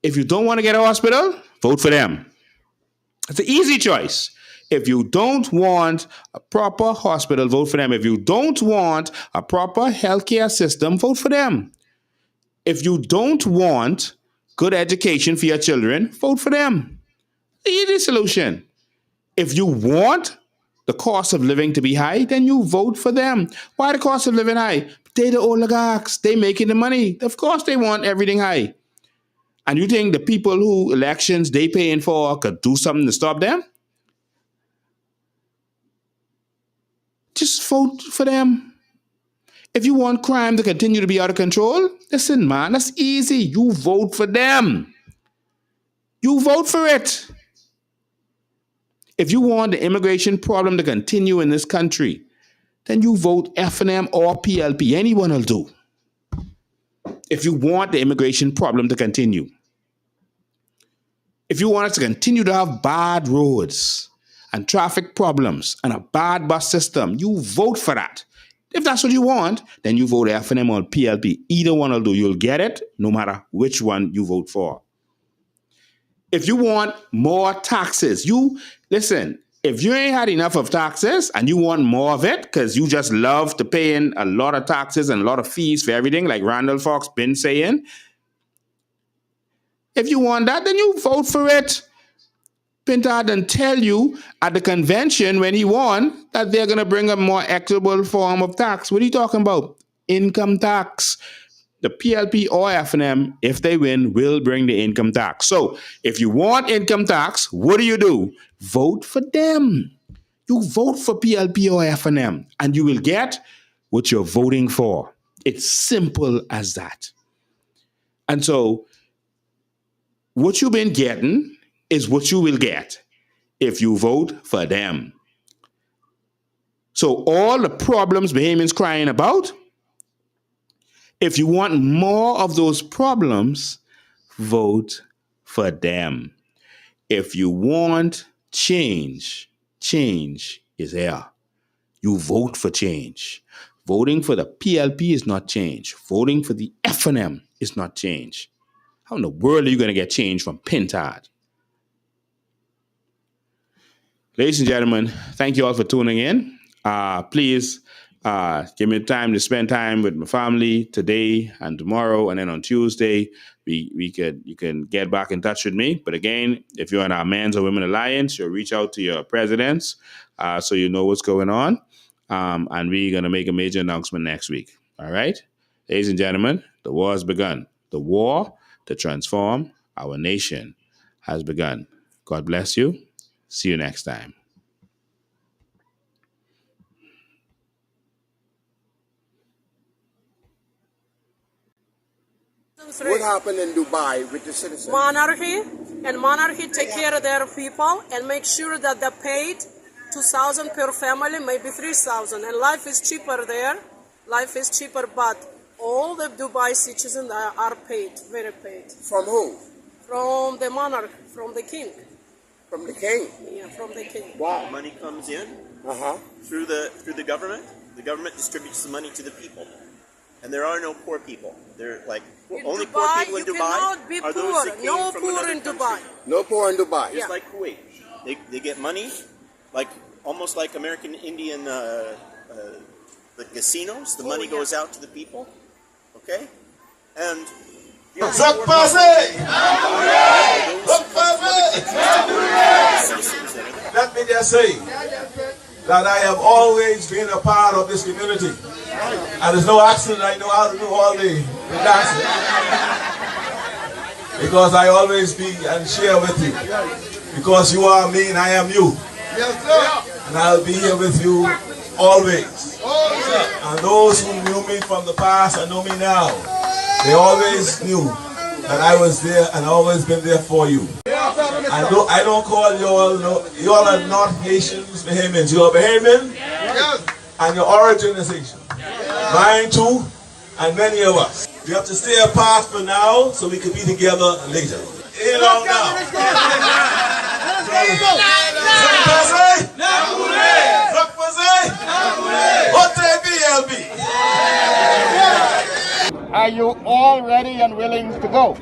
If you don't want to get a hospital, vote for them. It's an easy choice. If you don't want a proper hospital, vote for them. If you don't want a proper healthcare system, vote for them. If you don't want good education for your children, vote for them. The easy solution. If you want the cost of living to be high, then you vote for them. Why the cost of living high? They the oligarchs. They making the money. Of course they want everything high. And you think the people who elections they paying for could do something to stop them? Just vote for them. If you want crime to continue to be out of control, listen, man, that's easy. You vote for them. You vote for it. If you want the immigration problem to continue in this country, then you vote FNM or PLP. Anyone will do. If you want the immigration problem to continue. If you want us to continue to have bad roads and traffic problems and a bad bus system, you vote for that. If that's what you want, then you vote FNM or PLP. Either one will do. You'll get it no matter which one you vote for. If you want more taxes, listen, if you ain't had enough of taxes and you want more of it because you just love to pay in a lot of taxes and a lot of fees for everything, like Randall Fox been saying, if you want that, then you vote for it. Pintard didn't tell you at the convention when he won that they're going to bring a more equitable form of tax. What are you talking about? Income tax. The PLP or FNM, if they win, will bring the income tax. So if you want income tax, what do? Vote for them. You vote for PLP or FNM, and you will get what you're voting for. It's simple as that. And so what you've been getting is what you will get if you vote for them. So all the problems Bahamians crying about, if you want more of those problems, vote for them. If you want change, change is there. You vote for change. Voting for the PLP is not change. Voting for the FNM is not change. How in the world are you going to get change from Pintard? Ladies and gentlemen, thank you all for tuning in. Please give me time to spend time with my family today and tomorrow, and then on Tuesday, you can get back in touch with me. But again, if you're in our Men's or Women Alliance, you'll reach out to your presidents so you know what's going on. And we're going to make a major announcement next week. All right? Ladies and gentlemen, the war has begun. The war to transform our nation has begun. God bless you. See you next time. What happened in Dubai with the citizens? Monarchy, and monarchy take care of their people and make sure that they're paid 2,000 per family, maybe 3,000. And life is cheaper there. Life is cheaper, but all the Dubai citizens are paid, very paid. From who? From the monarch, from the king. From the king? Yeah, from the king. Wow. Money comes in through the government. The government distributes the money to the people. And there are no poor people. They're like only Dubai, poor people in you Dubai cannot be are poor. those that came No from poor another in country. Dubai. No poor in Dubai. Just like Kuwait. They get money, like almost like American Indian the casinos. The money goes out to the people. Okay? And let me just say that I have always been a part of this community. And there's no accident I know how to do all the dancing. Because I always be and share with you. Because you are me and I am you. Yes, sir. And I'll be here with you always. And those who knew me from the past and know me now, they always knew that I was there and always been there for you. I don't call you all, you all are not Haitians, Bahamians. You are Bahamian, and your origin is Haitian. Mine too, and many of us. We have to stay apart for now so we can be together later. You know now. Are you all ready and willing to go?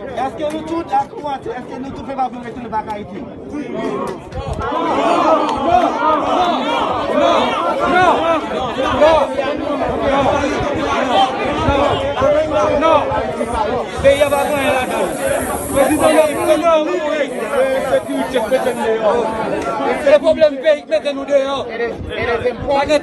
It is important.